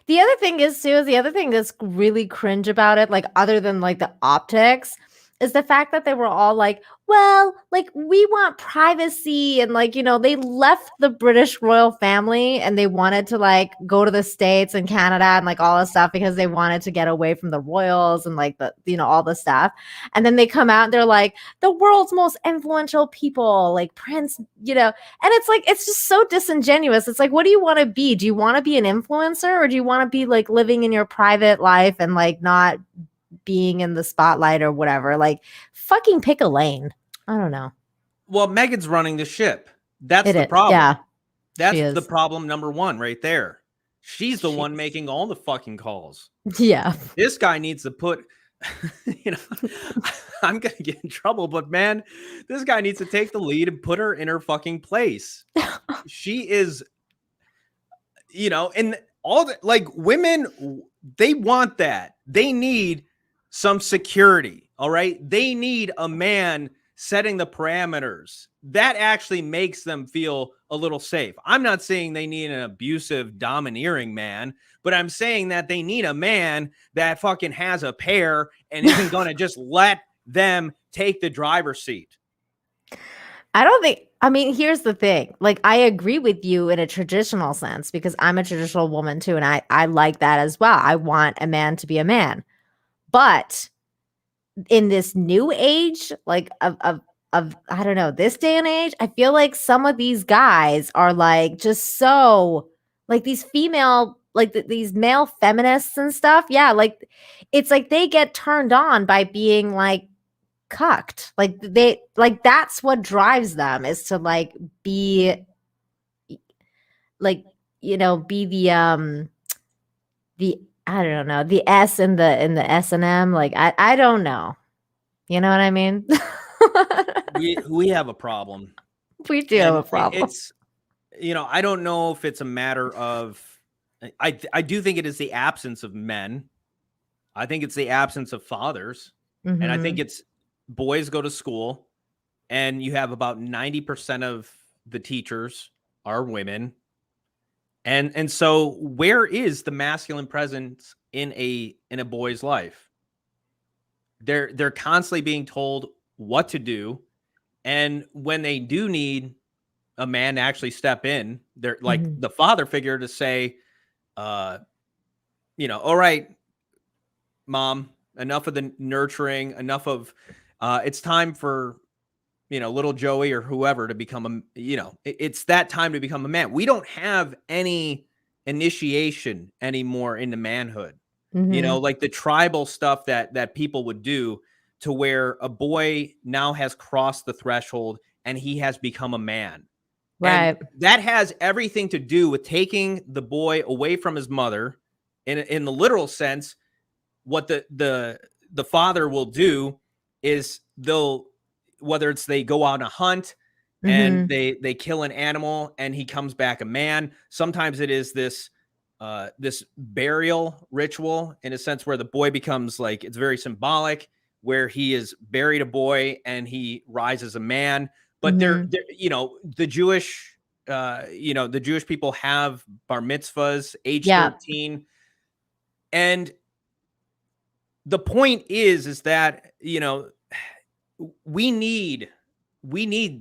the other thing is too, the other thing that's really cringe about it, like other than like the optics, is the fact that they were all like, well, like we want privacy. And like, they left the British royal family and they wanted to like go to the States and Canada and like all this stuff because they wanted to get away from the royals and like the, all the stuff. And then they come out and they're like the world's most influential people, like Prince, and it's like, it's just so disingenuous. It's like, what do you want to be? Do you want to be an influencer or do you want to be like living in your private life and like not being in the spotlight or whatever? Like fucking pick a lane. I don't know. Well, Meghan's running the ship. That's the problem. Yeah. That's the problem number one right there. She's the one making all the fucking calls. Yeah. This guy needs to put, I'm going to get in trouble, but man, this guy needs to take the lead and put her in her fucking place. She is, and all the, like women, they want that. They need some security. All right. They need a man setting the parameters. That actually makes them feel a little safe. I'm not saying they need an abusive, domineering man, but I'm saying that they need a man that fucking has a pair and isn't going to just let them take the driver's seat. I mean, here's the thing. Like, I agree with you in a traditional sense because I'm a traditional woman too. And I like that as well. I want a man to be a man. But in this new age, like of I don't know, this day and age, I feel like some of these guys are like just so like these female, like these male feminists and stuff. Yeah, like it's like they get turned on by being like cucked. Like they like that's what drives them is to like be like be the I don't know, the S in the S&M. Like I don't know. You know what I mean? we have a problem. We do have a problem. It's I don't know if it's a matter of I do think it is the absence of men. I think it's the absence of fathers. And I think it's boys go to school and you have about 90% of the teachers are women. And so where is the masculine presence in a boy's life? They're constantly being told what to do, and when they do need a man to actually step in, they're like the father figure to say, all right, mom, enough of the nurturing, enough of it's time for little Joey or whoever to become it's that time to become a man. We don't have any initiation anymore into manhood. Like the tribal stuff that people would do, to where a boy now has crossed the threshold and he has become a man. Right. And that has everything to do with taking the boy away from his mother. In the literal sense, what the father will do is whether it's they go on a hunt and they kill an animal and he comes back a man. Sometimes it is this burial ritual, in a sense, where the boy becomes like, it's very symbolic, where he is buried a boy and he rises a man. But they're the Jewish people have bar mitzvahs age 13. And the point is that, we need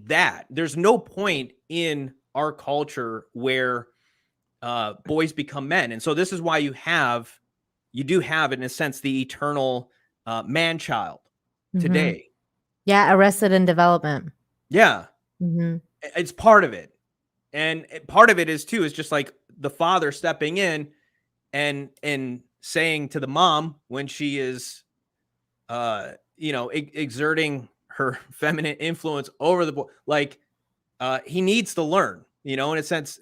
that. There's no point in our culture where boys become men. And so this is why you do have, in a sense, the eternal man child today. Yeah. Arrested in Development. Yeah. It's part of it. And part of it is just like the father stepping in and saying to the mom when she is, exerting her feminine influence over the boy, like he needs to learn, in a sense,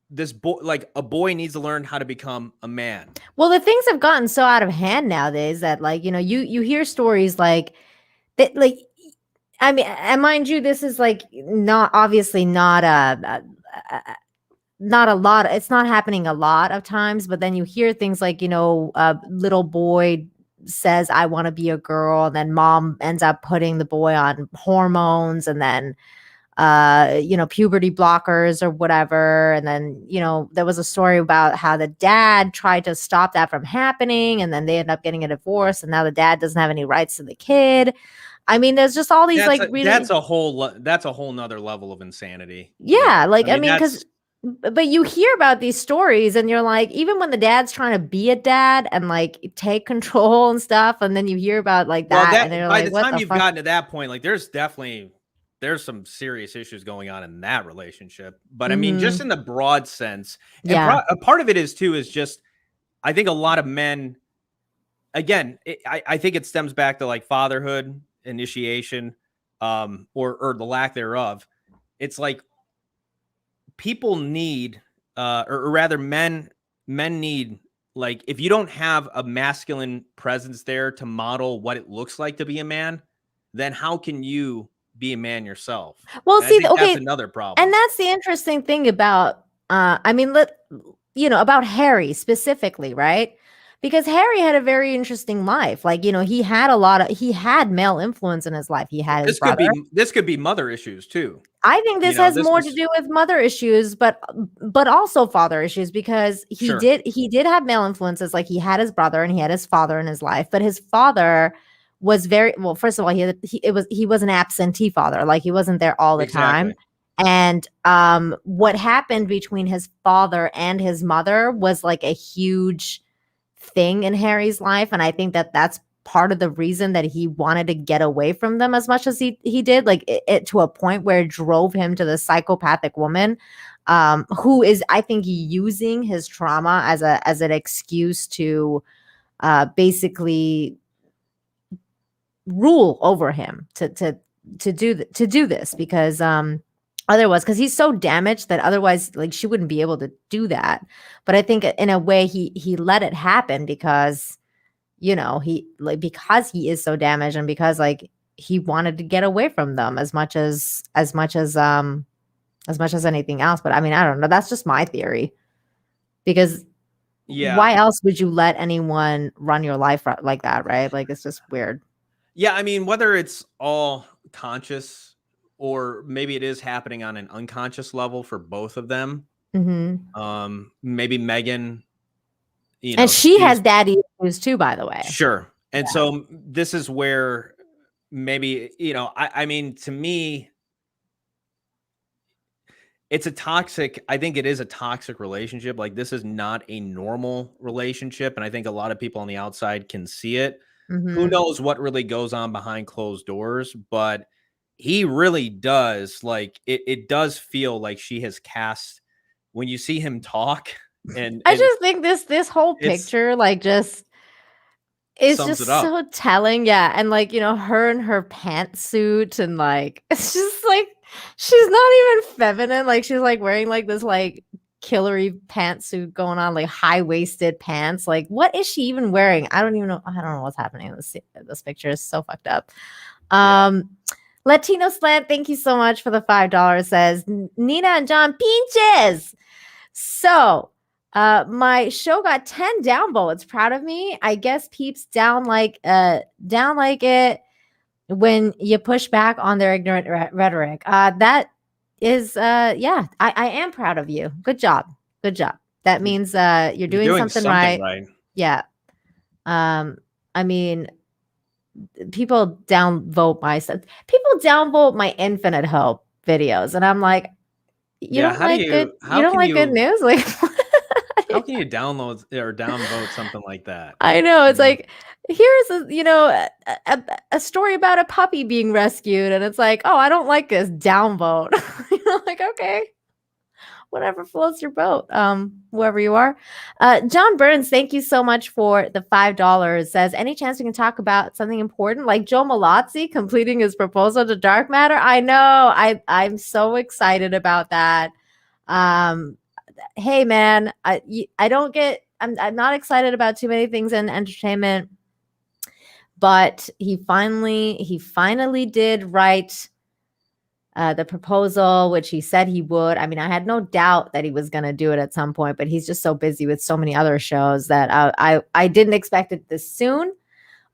this boy, like a boy needs to learn how to become a man. Well, the things have gotten so out of hand nowadays that, like, you hear stories like that, like, I mean, and mind you, this is like not obviously not not a lot. It's not happening a lot of times, but then you hear things like, a little boy says, I want to be a girl. And then mom ends up putting the boy on hormones and then, puberty blockers or whatever. And then, there was a story about how the dad tried to stop that from happening. And then they end up getting a divorce. And now the dad doesn't have any rights to the kid. I mean, there's just all these that's a whole nother level of insanity. Yeah. Like, I mean, because but you hear about these stories and you're like, even when the dad's trying to be a dad and like take control and stuff, and then you hear about like that, and by the time you've gotten to that point, like there's some serious issues going on in that relationship. But I mean, just in the broad sense, and a part of it is just, I think a lot of men, again, I think it stems back to like fatherhood initiation, or the lack thereof. It's like people need, or rather men need, like, if you don't have a masculine presence there to model what it looks like to be a man, then how can you be a man yourself? Well, see, okay, that's another problem. And that's the interesting thing about, about Harry specifically, right? Because Harry had a very interesting life. Like, he had male influence in his life. He had his brother. This could be mother issues too. I think this has more to do with mother issues, but also father issues, because he did have male influences. Like, he had his brother and he had his father in his life, but his father was first of all, he was an absentee father. Like, he wasn't there all the time. And what happened between his father and his mother was like a huge thing in Harry's life. And I think that that's part of the reason that he wanted to get away from them as much as he did, like it to a point where it drove him to the psychopathic woman, who is, I think, using his trauma as an excuse to basically rule over him, to do this, because otherwise, because he's so damaged that otherwise, like, she wouldn't be able to do that. But I think in a way he let it happen because, because he is so damaged, and because, like, he wanted to get away from them as much as anything else. But I mean, I don't know. That's just my theory. Because why else would you let anyone run your life like that, right? Like, it's just weird. Yeah, I mean, whether it's all conscious or maybe it is happening on an unconscious level for both of them, Maybe Megan, and she has daddy issues too, by the way. Sure. And so this is where maybe, I mean, to me, it's I think it is a toxic relationship. Like, this is not a normal relationship. And I think a lot of people on the outside can see it. Who knows what really goes on behind closed doors, but he really does. Like, it does feel like she has cast, when you see him talk. And I just think this whole picture, like, just is just so telling. Yeah. And like, her in her pantsuit, and like, it's just like, she's not even feminine. Like, she's like wearing like this like killery pantsuit going on, like high-waisted pants. Like, what is she even wearing? I don't know what's happening in this picture. Is so fucked up. Latino Slant, thank you so much for the $5. Says Nina and John Pinches. So my show got 10 downvotes. Proud of me. I guess peeps down like it when you push back on their ignorant rhetoric. That is I am proud of you. Good job. That means you're doing something right. Yeah. I mean, people downvote my stuff. People downvote my Infinite Hope videos, and I'm like, you don't like good news? Like, how can you download or downvote something like that? I know. It's like, here's a story about a puppy being rescued, and it's like, oh, I don't like this, downvote. Like, okay, whatever floats your boat, whoever you are. John Burns, thank you so much for the $5. Says, any chance we can talk about something important, like Joe Malazzi completing his proposal to dark matter? I know. I'm so excited about that. Hey man, I'm not excited about too many things in entertainment, but he finally did write the proposal, which he said he would. I mean, I had no doubt that he was going to do it at some point, but he's just so busy with so many other shows that I didn't expect it this soon.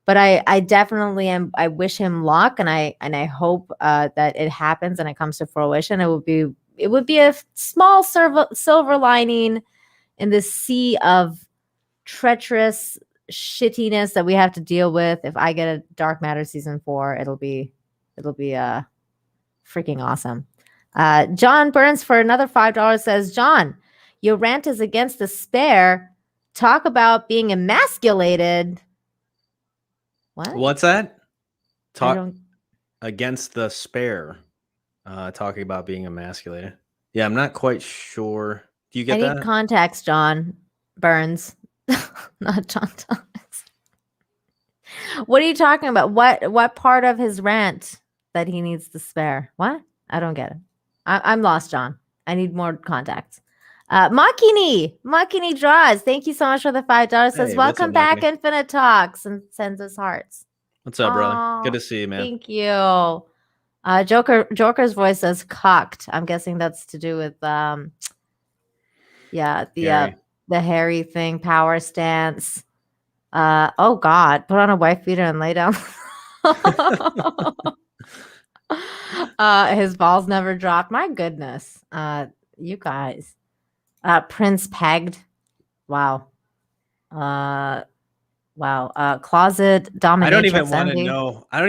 But I definitely am. I wish him luck, and I hope that it happens and it comes to fruition. It would be a small silver lining in the sea of treacherous shittiness that we have to deal with. If I get a Dark Matter season 4, it'll be freaking awesome. John Burns for another $5 says, John, your rant is against the spare. Talk about being emasculated. What's that? Talk against the spare. Talking about being emasculated. Yeah, I'm not quite sure. Do you get that? I need context, John Burns, not John Thomas. What are you talking about? What part of his rant that he needs to spare? What? I don't get it. I'm lost, John. I need more context. Makini Draws, thank you so much for the $5. Says, welcome back, Infinite Talks, and sends us hearts. What's up, brother? Good to see you, man. Thank you. Joker's voice says cocked. I'm guessing that's to do with the hairy thing, power stance. Oh God, put on a wife beater and lay down. His balls never dropped. My goodness. You guys. Prince pegged. Wow. Closet dominatrix. I don't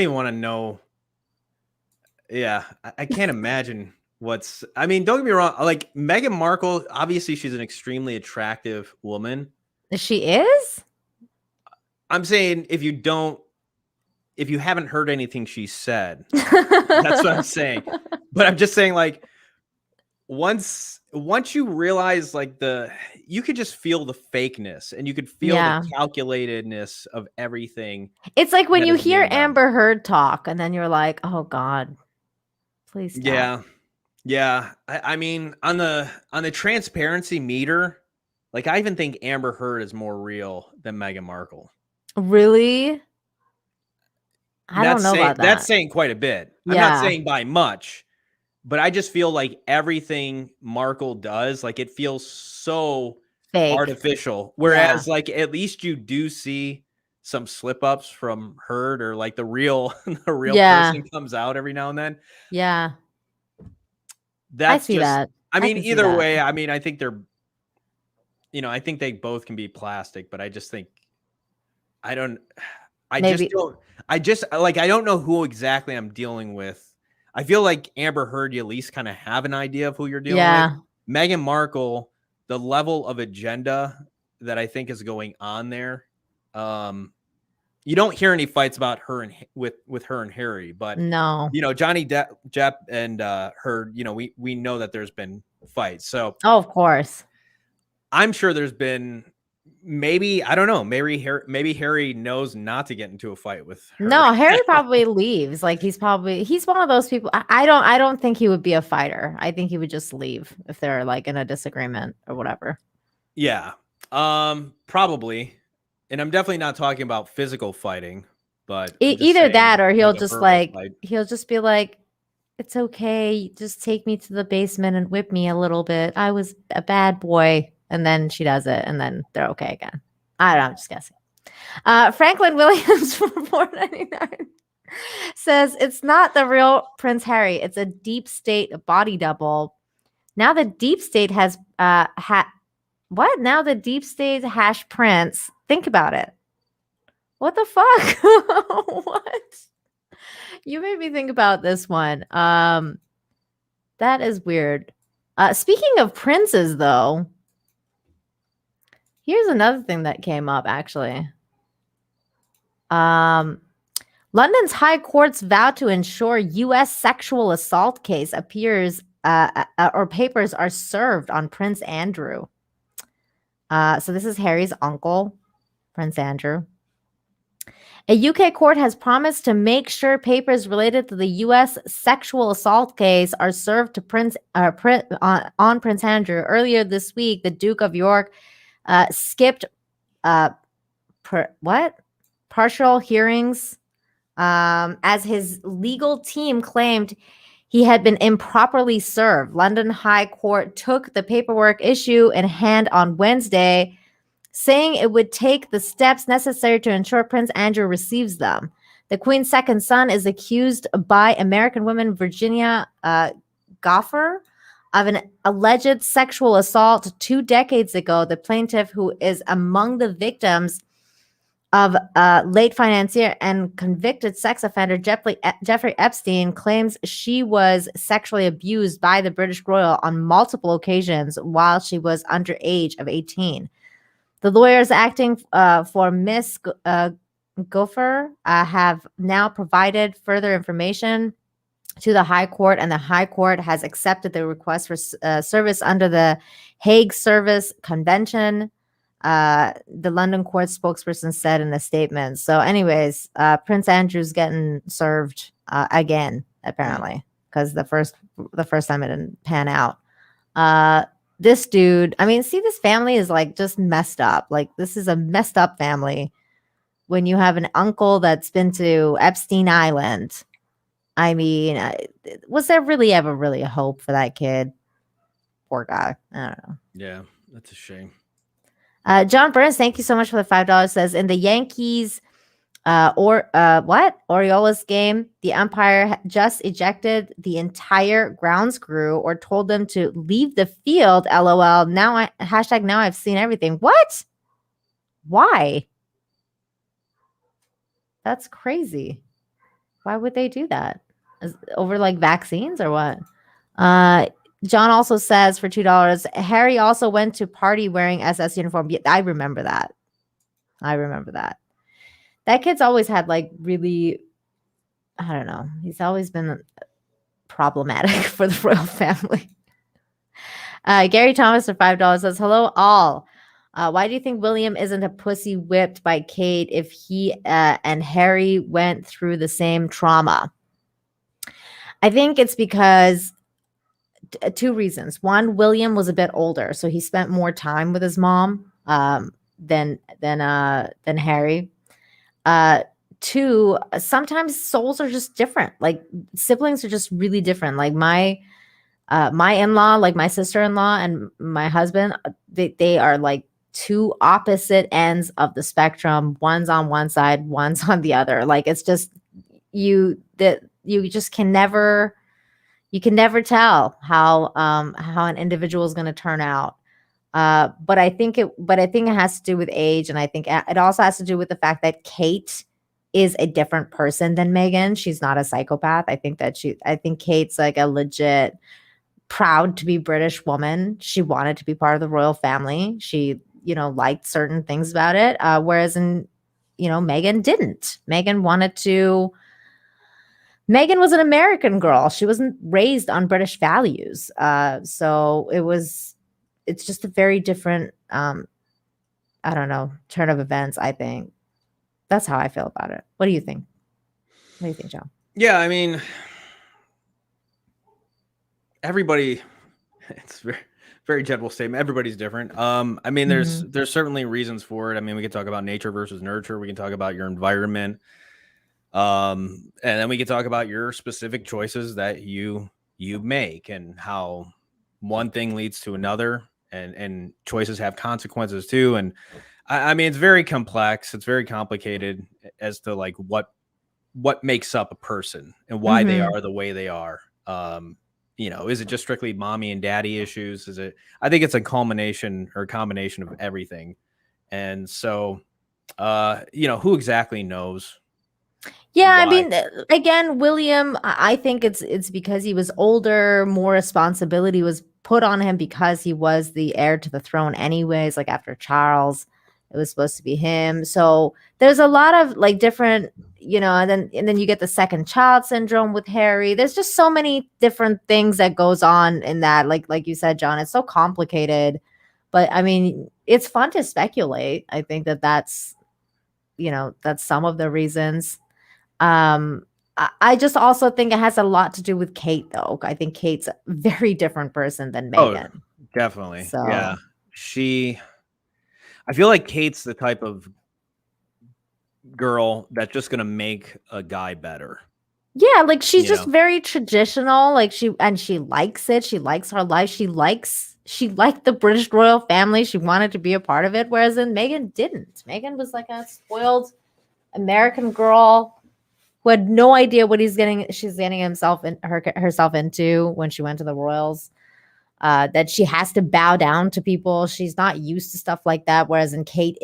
even want to know. Yeah, I can't imagine I mean, don't get me wrong. Like, Meghan Markle, obviously she's an extremely attractive woman. She is? I'm saying if you haven't heard anything she said, that's what I'm saying. But I'm just saying, like, once you realize, like, you could just feel the fakeness, and you could feel the calculatedness of everything. It's like when you hear Amber Heard talk, and then you're like, oh God, please stop. Yeah. I mean, on the transparency meter, like, I even think Amber Heard is more real than Meghan Markle. Really? I don't know about that. That's saying quite a bit. I'm not saying by much, but I just feel like everything Markle does, like, it feels so fake, artificial. Whereas, like, at least you do see some slip ups from Heard, or like the real person comes out every now and then. Yeah. I see that. I mean, can see either that. way, I mean, I think they're, I think they both can be plastic, but I just think, I don't know who exactly I'm dealing with. I feel like Amber Heard, you at least kind of have an idea of who you're dealing with. Meghan Markle, the level of agenda that I think is going on there. You don't hear any fights about her and with her and Harry, but no, Johnny Depp and Heard, we know that there's been fights. So of course, I'm sure there's been, maybe, I don't know, maybe Harry knows not to get into a fight with her. No, Harry probably leaves. Like he's one of those people. I don't think he would be a fighter. I think he would just leave if they're like in a disagreement or whatever. Yeah. Probably. And I'm definitely not talking about physical fighting, but either that or he'll just fight. He'll just be like, it's okay, just take me to the basement and whip me a little bit. I was a bad boy. And then she does it, and then they're okay again. I don't know, I'm just guessing. Franklin Williams from $4.99 says it's not the real Prince Harry. It's a deep state body double. Now the deep state has what? Now the deep state hash Prince. Think about it. What the fuck? What? You made me think about this one. That is weird. Speaking of princes, though, here's another thing that came up, actually. London's High Court's vow to ensure U.S. sexual assault case appears or papers are served on Prince Andrew. So this is Harry's uncle, Prince Andrew. A UK court has promised to make sure papers related to the U.S. sexual assault case are served to on Prince Andrew. Earlier this week, the Duke of York skipped partial hearings as his legal team claimed he had been improperly served. London High Court took the paperwork issue in hand on Wednesday, saying it would take the steps necessary to ensure Prince Andrew receives them. The Queen's second son is accused by American woman Virginia Goffer of an alleged sexual assault 2 decades ago. The plaintiff, who is among the victims of late financier and convicted sex offender Jeffrey Epstein, claims she was sexually abused by the British royal on multiple occasions while she was under age of 18. The lawyers acting for Miss Gopher have now provided further information to the High Court, and the High Court has accepted the request for service under the Hague Service Convention. The London court spokesperson said in a statement. So anyways, Prince Andrew's getting served again, apparently, because the first time it didn't pan out. This dude, I mean, see, this family is like just messed up. Like, this is a messed up family when you have an uncle that's been to Epstein Island. I mean, was there really ever really a hope for that kid? Poor guy. I don't know. Yeah, that's a shame. John Burns, thank you so much for the $5. Says in the Yankees Orioles game, the umpire just ejected the entire grounds crew or told them to leave the field. LOL. Now I've seen everything. What? Why? That's crazy. Why would they do that? Over like vaccines or what? John also says for $2, Harry also went to party wearing SS uniform. Yeah, I remember that. That kid's always had like really, I don't know. He's always been problematic for the royal family. Gary Thomas for $5 says, hello all. Why do you think William isn't a pussy whipped by Kate if he and Harry went through the same trauma? I think it's because 2 reasons. One, William was a bit older, so he spent more time with his mom than Harry. 2, sometimes souls are just different. Like siblings are just really different. Like my in-law, like my sister-in-law and my husband, they are like 2 opposite ends of the spectrum. One's on one side, one's on the other. Like it's just you just can never You can never tell how an individual is going to turn out. But I think it has to do with age, and I think it also has to do with the fact that Kate is a different person than Meghan. She's not a psychopath. I think Kate's like a legit proud to be British woman. She wanted to be part of the royal family. She, liked certain things about it. Whereas Meghan didn't. Meghan was an American girl. She wasn't raised on British values. So it's just a very different, I don't know, turn of events, I think. That's how I feel about it. What do you think? What do you think, John? Yeah, I mean, everybody, it's very, very general statement. Everybody's different. I mean, there's certainly reasons for it. I mean, we can talk about nature versus nurture. We can talk about your environment. And then we can talk about your specific choices that you make and how one thing leads to another, and choices have consequences too. And I mean, it's very complex. It's very complicated as to like what makes up a person and why they are the way they are. Is it just strictly mommy and daddy issues? I think it's a combination of everything. And so, who exactly knows? Yeah, why? I mean, again, William, I think it's because he was older, more responsibility was put on him because he was the heir to the throne anyways, like after Charles. It was supposed to be him. So there's a lot of like different, and then you get the second child syndrome with Harry. There's just so many different things that goes on in that. Like you said, John, it's so complicated. But I mean, it's fun to speculate. I think that's some of the reasons. I just also think it has a lot to do with Kate, though. I think Kate's a very different person than Meghan. Oh, definitely. So. Yeah. I feel like Kate's the type of girl that's just going to make a guy better. Yeah, like she's just very traditional. Like she likes it. She likes her life. She liked the British royal family. She wanted to be a part of it. Whereas Meghan didn't. Meghan was like a spoiled American girl who had no idea what she's getting herself into when she went to the royals. That she has to bow down to people. She's not used to stuff like that. Whereas Kate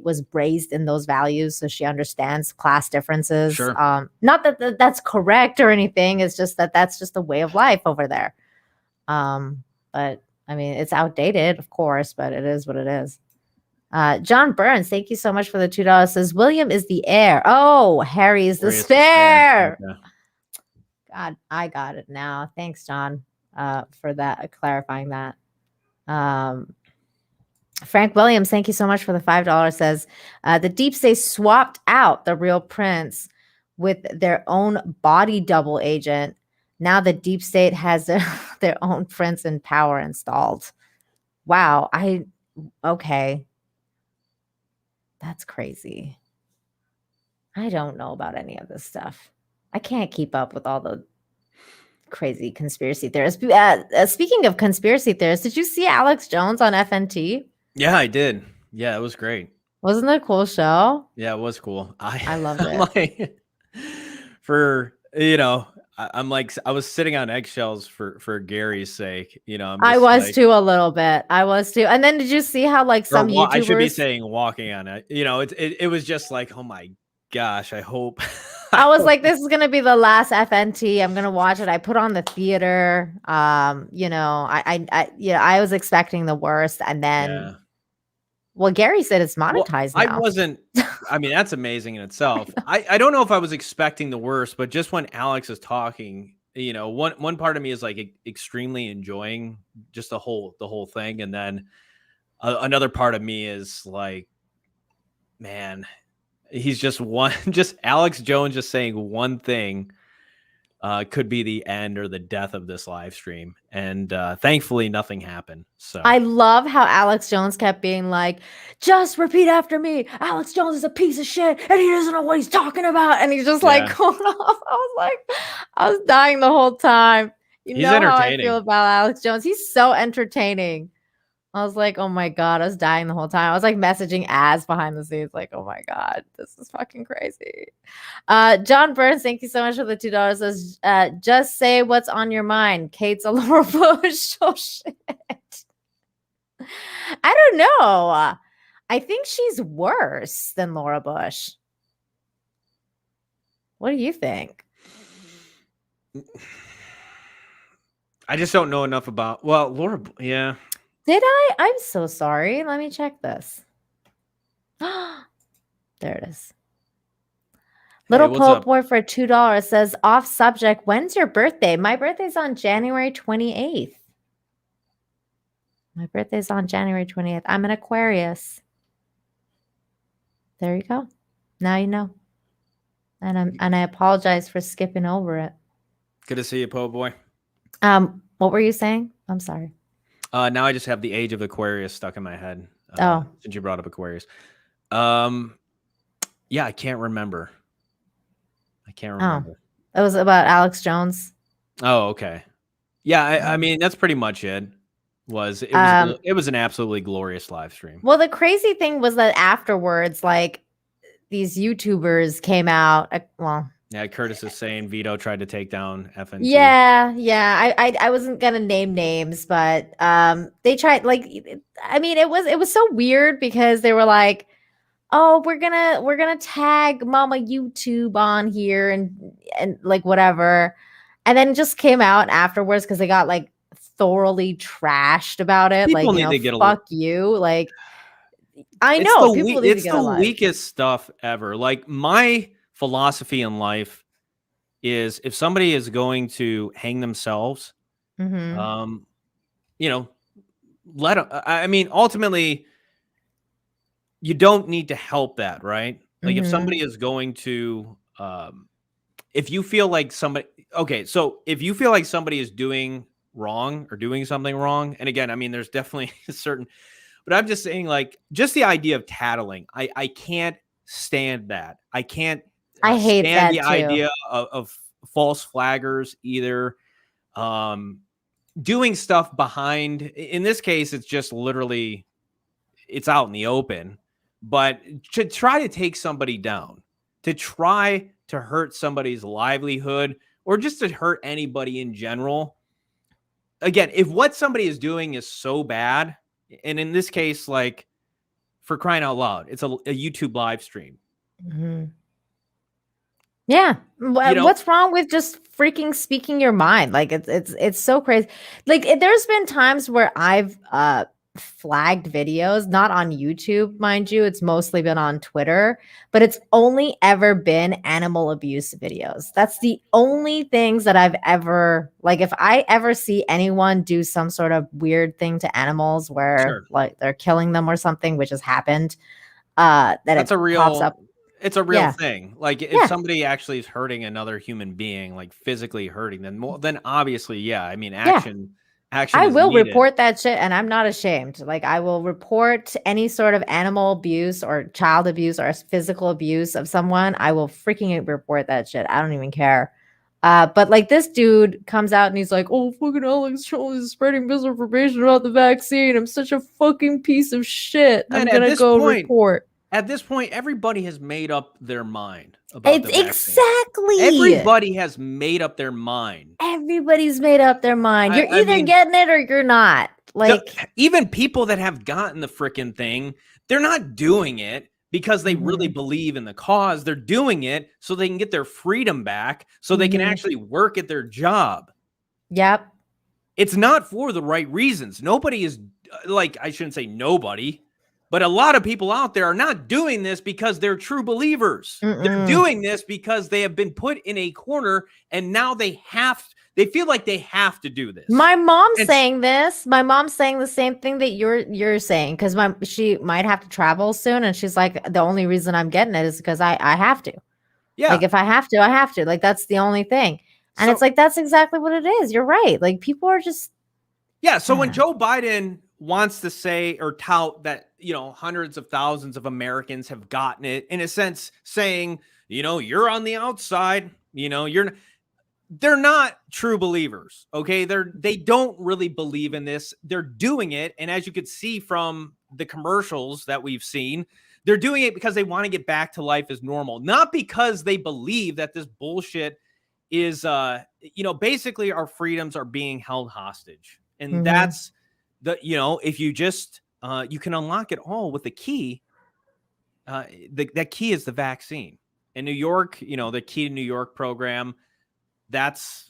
was raised in those values, so she understands class differences. Sure. Not that that's correct or anything. It's just that's just the way of life over there. But I mean, it's outdated, of course, but it is what it is. John Burns, thank you so much for the $2. Says William is the heir. Oh, Harry is the spare. Okay. God, I got it now. Thanks, John. For that, clarifying that. Frank Williams, thank you so much for the $5. Says the deep state swapped out the real prince with their own body double agent. Now the deep state has their own prince in power installed. Wow. Okay. That's crazy. I don't know about any of this stuff. I can't keep up with all the crazy conspiracy theorists. Speaking of conspiracy theorists, did you see Alex Jones on FNT? Yeah, I did. Yeah, it was great. Wasn't it a cool show? Yeah, it was cool. I loved it. I'm like, I was sitting on eggshells for Gary's sake. I was too a little bit. I was too. And then did you see how like some YouTubers? I should be saying walking on it. It was just like, oh my gosh, I hope. I was like, this is gonna be the last FNT. I'm gonna watch it. I put on the theater. I was expecting the worst, and then, well, Gary said it's monetized now. I wasn't. I mean, that's amazing in itself. I don't know if I was expecting the worst, but just when Alex is talking, one part of me is like extremely enjoying just the whole thing, and then another part of me is like, man. He's just Alex Jones just saying one thing could be the end or the death of this live stream. And thankfully nothing happened. So I love how Alex Jones kept being like, just repeat after me. Alex Jones is a piece of shit and he doesn't know what he's talking about. And he's just like going off. I was dying the whole time. He's know how I feel about Alex Jones. He's so entertaining. I was like, oh my God, I was dying the whole time. I was like messaging Az behind the scenes, like, oh my God, this is fucking crazy. John Burns, thank you so much for the $2. Says, just say what's on your mind. Kate's a Laura Bush. Oh shit. I don't know. I think she's worse than Laura Bush. What do you think? I just don't know enough about. Well, Laura, yeah. Did I? I'm so sorry. Let me check this. There it is. Little what's Pope up? Boy for $2 says, off subject, when's your birthday? My birthday's on January 28th. My birthday's on January 28th. I'm an Aquarius. There you go. Now you know. And I apologize for skipping over it. Good to see you, Pope Boy. What were you saying? I'm sorry. Now I just have the age of Aquarius stuck in my head. Since you brought up Aquarius. Yeah, I can't remember. It was about Alex Jones. Oh, okay. Yeah, I mean that's pretty much it. It was an absolutely glorious live stream. Well, the crazy thing was that afterwards, like these YouTubers came out. Yeah, Curtis is saying Vito tried to take down FNT. Yeah. I wasn't gonna name names, but they tried. Like, I mean, it was so weird because they were like, "Oh, we're gonna tag Mama YouTube on here and like whatever," and then it just came out afterwards because they got like thoroughly trashed about it. People like, need to get fuck you. Like, I know people need to get a life. It's the weakest stuff ever. Like, my philosophy in life is if somebody is going to hang themselves, let them. I mean, ultimately, you don't need to help that, right? Like, if somebody is going to, if you feel like somebody, if you feel like somebody is doing wrong or doing something wrong, and again, I mean, there's definitely a certain, but I'm just saying, like, just the idea of tattling, I can't stand that. I can't. I hate stand that the too. idea of false flaggers either. Doing stuff behind. In this case, it's just literally, it's out in the open. But to try to take somebody down, to try to hurt somebody's livelihood, or just to hurt anybody in general. Again, if what somebody is doing is so bad, and in this case, like, for crying out loud, it's a YouTube live stream. Yeah. What's wrong with just freaking speaking your mind? Like, it's so crazy. Like, there's been times where I've flagged videos, not on YouTube, mind you. It's mostly been on Twitter, but it's only ever been animal abuse videos. That's the only things that I've ever, like, if I ever see anyone do some sort of weird thing to animals where like they're killing them or something, which has happened, that's a real pops up. It's a real thing. Like, if somebody actually is hurting another human being, like physically hurting them, well, then obviously, yeah. I mean, action. I will report that shit, and I'm not ashamed. Like, I will report any sort of animal abuse or child abuse or physical abuse of someone. I will freaking report that shit. I don't even care. But like, this dude comes out and he's like, "Oh, fucking Alex Jones is spreading misinformation about the vaccine. I'm such a fucking piece of shit. I'm gonna go report." At this point, everybody has made up their mind about the vaccine. Exactly. Everybody has made up their mind. Everybody's made up their mind. You're either getting it or you're not. Like, even people that have gotten the freaking thing, they're not doing it because they really believe in the cause. They're doing it so they can get their freedom back, so they can actually work at their job. Yep. It's not for the right reasons. Nobody is, like, I shouldn't say nobody, but a lot of people out there are not doing this because they're true believers. They're doing this because they have been put in a corner, and now they feel like they have to do this. My mom's saying this. My mom's saying the same thing that you're saying, because she might have to travel soon, and she's like, the only reason I'm getting it is because I have to. Yeah. Like, if I have to, I have to. Like, that's the only thing. And it's like, that's exactly what it is. You're right. Like, people are just. Yeah. So when Joe Biden wants to say or tout that, hundreds of thousands of Americans have gotten it, in a sense saying, you're on the outside, you're they're not true believers. Okay. They don't really believe in this. They're doing it. And as you could see from the commercials that we've seen, they're doing it because they want to get back to life as normal, not because they believe that this bullshit is, basically our freedoms are being held hostage. And that's if you just, you can unlock it all with the key. That key is the vaccine. In New York, the Key to New York program,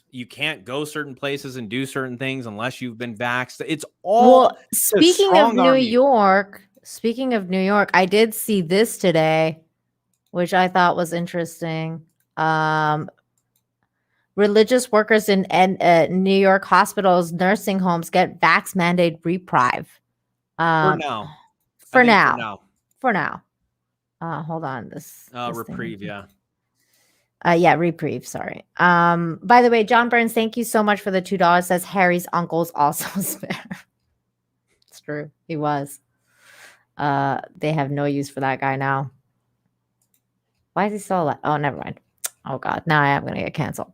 you can't go certain places and do certain things unless you've been vaxxed. It's all speaking of New York, I did see this today, which I thought was interesting. Religious workers in New York hospitals, nursing homes get vax mandate reprieve. For now. Hold on. This reprieve, thing. Reprieve. Sorry. By the way, John Burns, thank you so much for the $2. Says Harry's uncle's also spare. It's true. He was. They have no use for that guy now. Why is he still alive? Oh, never mind. Oh God, now I am going to get canceled.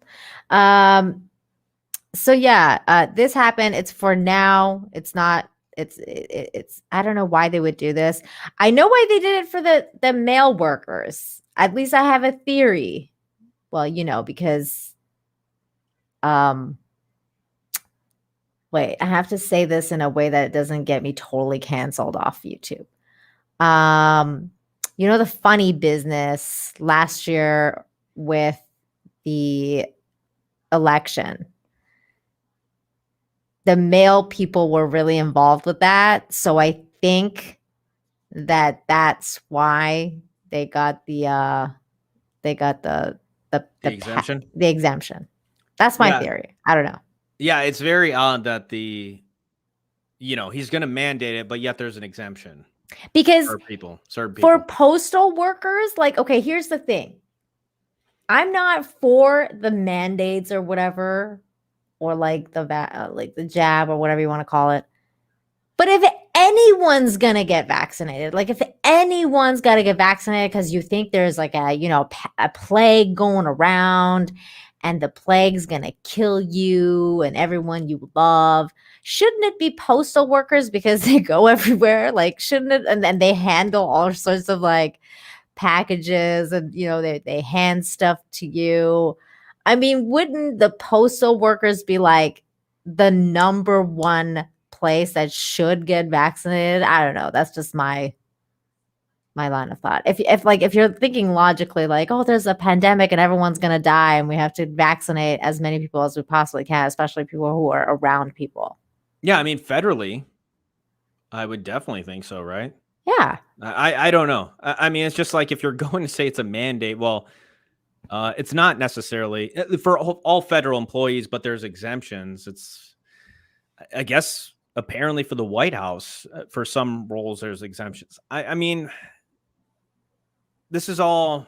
So yeah, this happened. It's for now. It's not. It's. I don't know why they would do this. I know why they did it for the male workers. At least I have a theory. Well, because. Wait, I have to say this in a way that it doesn't get me totally canceled off YouTube. The funny business last year with the election, the male people were really involved with that. So I think that's why they got the exemption. The exemption. That's my theory. I don't know. Yeah, it's very odd that he's going to mandate it, but yet there's an exemption. Because certain people. For postal workers, okay, here's the thing. I'm not for the mandates or whatever, or the jab or whatever you want to call it. But if anyone's going to get vaccinated, if anyone's got to get vaccinated because you think there's a plague going around and the plague's going to kill you and everyone you love, shouldn't it be postal workers because they go everywhere? Shouldn't it? And then they handle all sorts of packages and, they hand stuff to you. I mean, wouldn't the postal workers be the number one place that should get vaccinated? I don't know. That's just my line of thought. If you're thinking logically, there's a pandemic and everyone's going to die and we have to vaccinate as many people as we possibly can, especially people who are around people. Yeah. I mean, federally, I would definitely think so. Right. Yeah. I don't know. I mean, it's just if you're going to say it's a mandate, well, it's not necessarily for all federal employees, but there's exemptions. It's, I guess, apparently for the White House, for some roles, there's exemptions. I mean, this is all,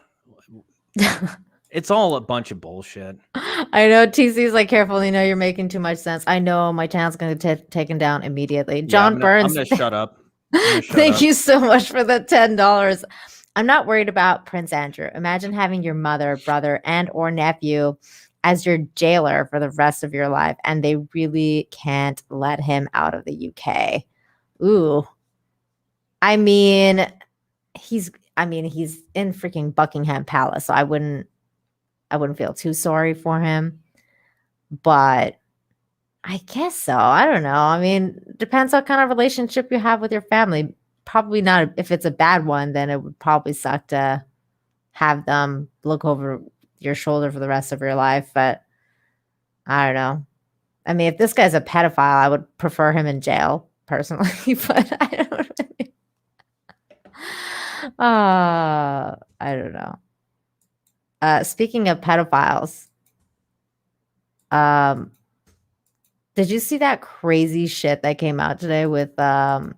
it's all a bunch of bullshit. I know. TC's careful. You're making too much sense. I know my channel's going to get taken down immediately. John Burns. I'm going to shut up. Thank you so much for the $10. I'm not worried about Prince Andrew. Imagine having your mother, brother, and or nephew as your jailer for the rest of your life, and they really can't let him out of the UK. Ooh. I mean, he's in freaking Buckingham Palace, so I wouldn't feel too sorry for him. But I guess so. I don't know. I mean, depends what kind of relationship you have with your family. Probably not. If it's a bad one, then it would probably suck to have them look over your shoulder for the rest of your life. But I don't know. I mean, if this guy's a pedophile, I would prefer him in jail personally. But I don't know. I don't know. Speaking of pedophiles, did you see that crazy shit that came out today with the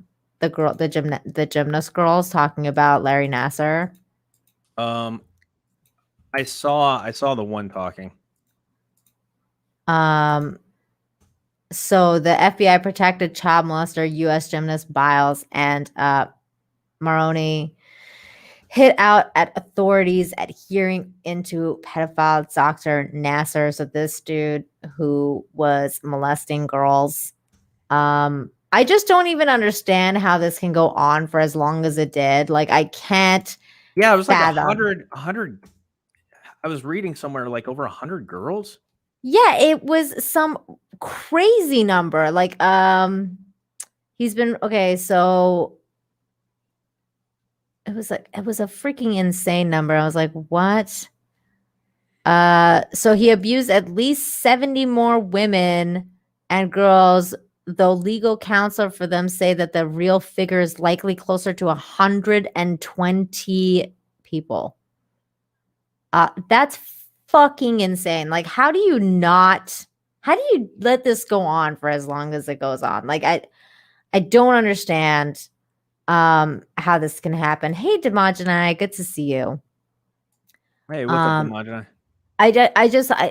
gymnast girls talking about Larry Nassar? I saw the one talking. So the FBI protected child molester U.S. gymnast Biles and Maroney hit out at authorities adhering into pedophile Dr. Nasser. So this dude who was molesting girls. I just don't even understand how this can go on for as long as it did. Like, I can't. Yeah, it was like fathom. 100. I was reading somewhere like over 100 girls. Yeah, it was some crazy number. Like, he's been okay. So it was a freaking insane number. I was like, what? So he abused at least 70 more women and girls, though legal counsel for them say that the real figure is likely closer to 120 people. That's fucking insane. Like, how do you let this go on for as long as it goes on? Like, I don't understand how this can happen. Hey, Demogeni, good to see you. Hey, what's up, Demogeni?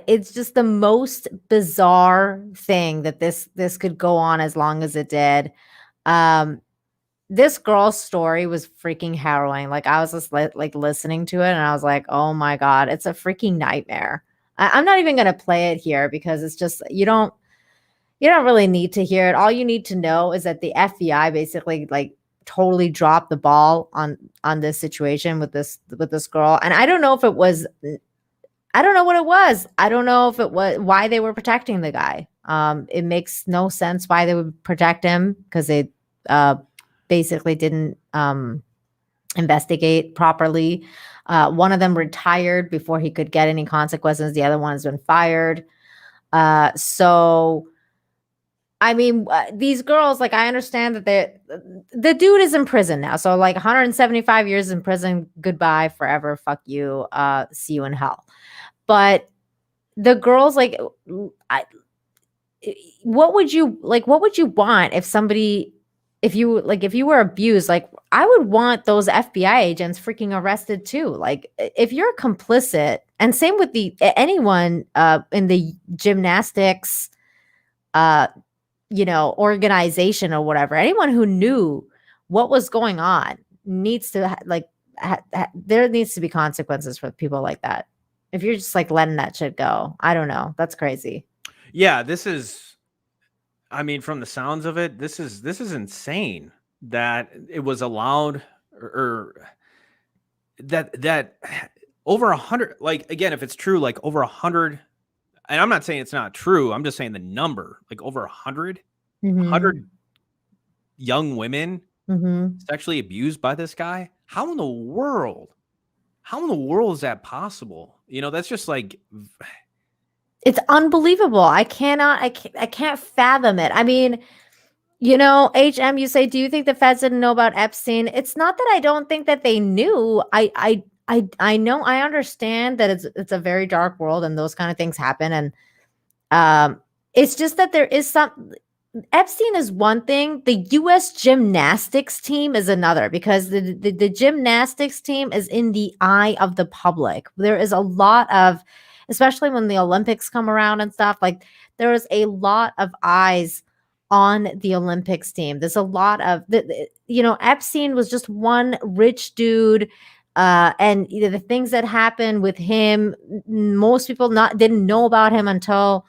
It's just the most bizarre thing that this could go on as long as it did. This girl's story was freaking harrowing. Like, I was just like listening to it and I was like, oh my God, it's a freaking nightmare. I'm not even going to play it here because it's just, you don't really need to hear it. All you need to know is that the FBI basically like totally dropped the ball on this situation with this girl. And I don't know if it was, I don't know what it was. I don't know if it was why they were protecting the guy. It makes no sense why they would protect him because they basically didn't investigate properly. One of them retired before he could get any consequences. The other one has been fired. So, I mean, these girls, like, I understand that the dude is in prison now. So, like, 175 years in prison. Goodbye forever. Fuck you. See you in hell. But the girls, like, what would you want if you were abused? Like, I would want those FBI agents freaking arrested too. Like, if you're complicit, and same with anyone in the gymnastics, organization or whatever, anyone who knew what was going on needs to there needs to be consequences for people like that. If you're just like letting that shit go, I don't know. That's crazy. Yeah, this is, I mean, from the sounds of it, this is insane that it was allowed or that over 100, like, again, if it's true, like over 100, and I'm not saying it's not true. I'm just saying the number, like over 100 young women sexually abused by this guy. How in the world is that possible? That's just like, it's unbelievable. I can't fathom it. I mean, HM, you say, do you think the feds didn't know about Epstein? It's not that I don't think that they knew. I know, I understand that it's a very dark world and those kind of things happen. And it's just that there is Epstein is one thing. The U.S. gymnastics team is another, because the gymnastics team is in the eye of the public. There is a lot of, especially when the Olympics come around and stuff, like, there is a lot of eyes on the Olympics team. There's a lot of, Epstein was just one rich dude. And the things that happened with him, most people didn't know about him until,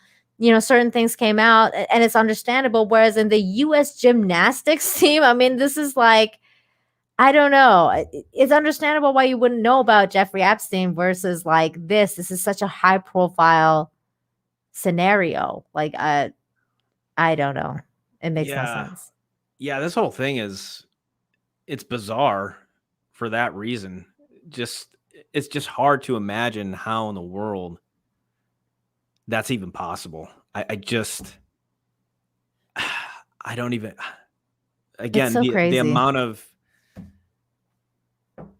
certain things came out, and it's understandable. Whereas in the U.S. gymnastics team, I mean, this is like, I don't know. It's understandable why you wouldn't know about Jeffrey Epstein versus like this. This is such a high profile scenario. Like, I don't know. It makes no sense. Yeah, this whole thing it's bizarre for that reason. It's just hard to imagine how in the world that's even possible. I don't even, again, so the amount of,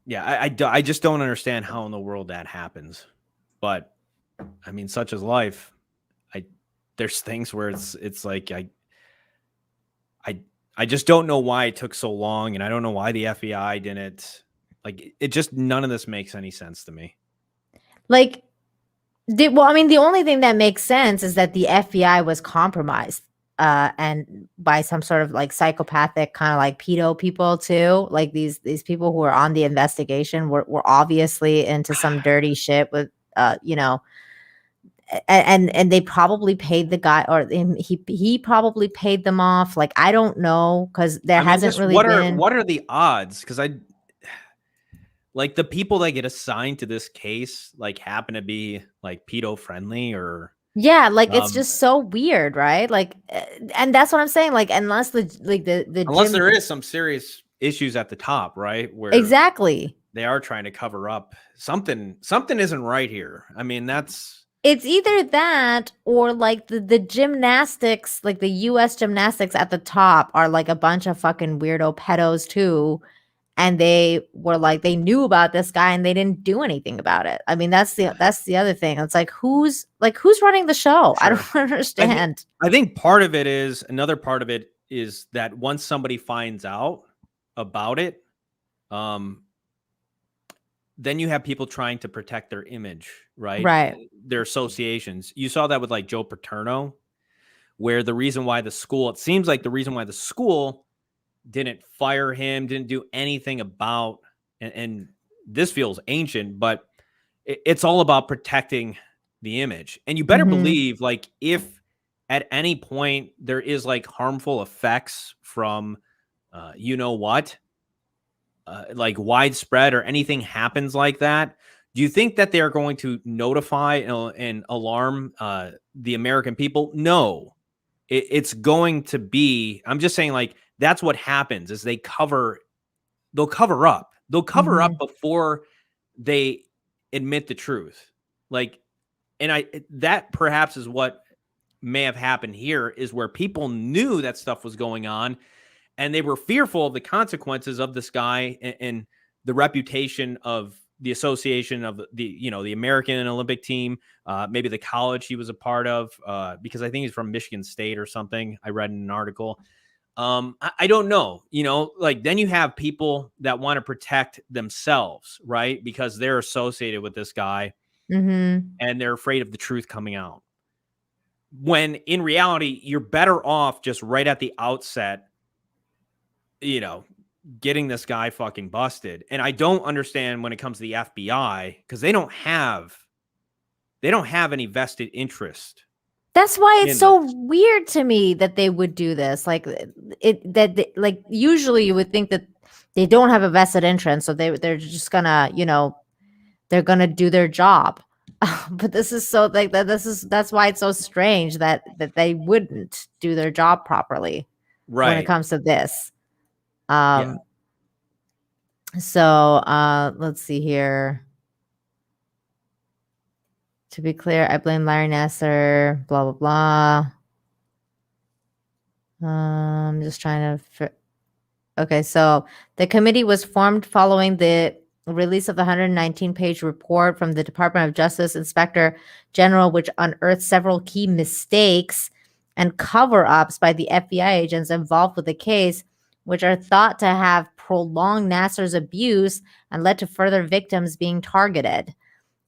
I just don't understand how in the world that happens. But I mean, such is life. There's things where it's like, I just don't know why it took so long, and I don't know why the FBI didn't. Like, it just, none of this makes any sense to me. Like, the only thing that makes sense is that the FBI was compromised. and by some sort of like psychopathic kind of like pedo people too. Like these people who are on the investigation were obviously into some dirty shit with you know, and they probably paid the guy, or he probably paid them off. Like I don't know, because there hasn't really been. What are the odds? Because like the people that get assigned to this case like happen to be like pedo friendly or. Yeah, like it's just so weird, right? Like, and that's what I'm saying. Like, unless unless there is some serious issues at the top, right? Where exactly they are trying to cover up something isn't right here. I mean, it's either that or like the gymnastics, like the U.S. gymnastics at the top are like a bunch of fucking weirdo pedos too. And they were like, they knew about this guy and they didn't do anything about it. I mean, that's the other thing. It's like, who's running the show? Sure. I don't understand. I think another part of it is that once somebody finds out about it, then you have people trying to protect their image, right? Right. Their associations. You saw that with like Joe Paterno, where it seems like the reason why the school didn't fire him, didn't do anything about, and this feels ancient, but it's all about protecting the image. And you better believe, like, if at any point there is like harmful effects from, you know what, like widespread or anything happens like that, do you think that they're going to notify and alarm the American people? No, it's going to be, I'm just saying, like, that's what happens is they'll cover up before they admit the truth. Like, and that perhaps is what may have happened here, is where people knew that stuff was going on and they were fearful of the consequences of this guy and the reputation of the association of the American Olympic team, maybe the college he was a part of, because I think he's from Michigan State or something. I read in an article. I don't know, like then you have people that want to protect themselves, right? Because they're associated with this guy and they're afraid of the truth coming out. When in reality, you're better off just right at the outset, getting this guy fucking busted. And I don't understand when it comes to the FBI, because they don't have any vested interest. That's why it's so weird to me that they would do this. Like like usually you would think that they don't have a vested interest, so they're just gonna, they're gonna do their job. But this is so like that's why it's so strange that they wouldn't do their job properly, right, when it comes to this. So let's see here. To be clear, I blame Larry Nassar, blah, blah, blah. I'm just trying to... Okay, so the committee was formed following the release of the 119-page report from the Department of Justice Inspector General, which unearthed several key mistakes and cover-ups by the FBI agents involved with the case, which are thought to have prolonged Nassar's abuse and led to further victims being targeted.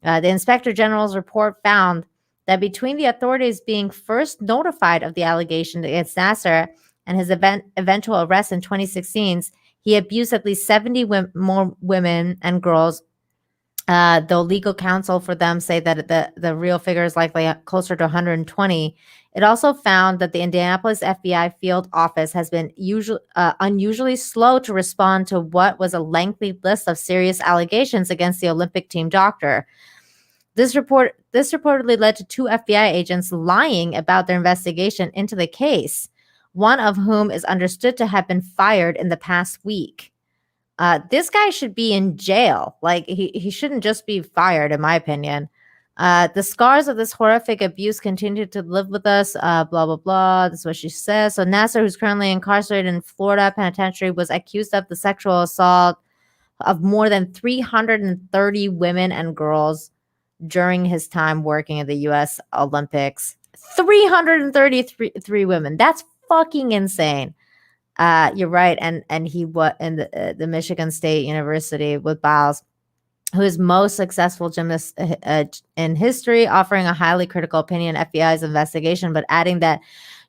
The Inspector General's report found that between the authorities being first notified of the allegation against Nassar and his eventual arrest in 2016, he abused at least 70 more women and girls, though legal counsel for them say that the real figure is likely closer to 120. It also found that the Indianapolis FBI field office has been unusually slow to respond to what was a lengthy list of serious allegations against the Olympic team doctor. This reportedly led to 2 FBI agents lying about their investigation into the case, one of whom is understood to have been fired in the past week. This guy should be in jail. Like, he shouldn't just be fired, in my opinion. The scars of this horrific abuse continue to live with us, blah, blah, blah. That's what she says. So Nassar, who's currently incarcerated in Florida Penitentiary, was accused of the sexual assault of more than 330 women and girls during his time working at the U.S. Olympics. 333 women. That's fucking insane. You're right. And he was in the Michigan State University with Biles, who is most successful gymnast in history, offering a highly critical opinion on FBI's investigation, but adding that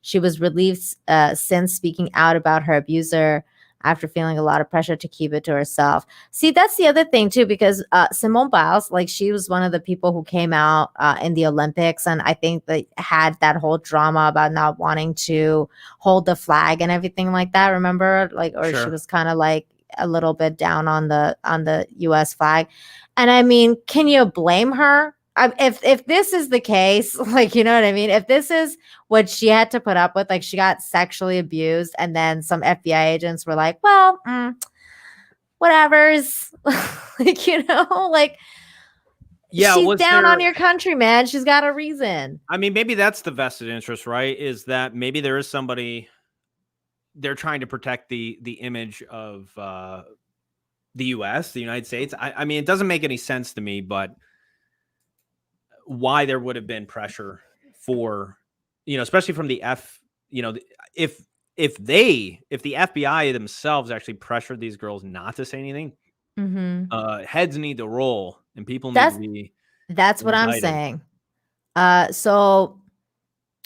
She was relieved since speaking out about her abuser after feeling a lot of pressure to keep it to herself. See, that's the other thing too, because Simone Biles, like she was one of the people who came out in the Olympics, and I think they had that whole drama about not wanting to hold the flag and everything like that. Remember, like, or she was kind of like a little bit down on the U.S. flag. And I mean, can you blame her? If this is the case, like, you know what I mean? If this is what she had to put up with, like she got sexually abused and then some FBI agents were like, well, whatever's like, you know, like, yeah, she's down on your country, man. She's got a reason. I mean, maybe that's the vested interest, right? Is that maybe there is somebody they're trying to protect the image of the U.S., the United States. I mean, it doesn't make any sense to me, but why there would have been pressure for, you know, especially from the if the FBI themselves actually pressured these girls not to say anything, heads need to roll and people need to be. That's what I'm saying. So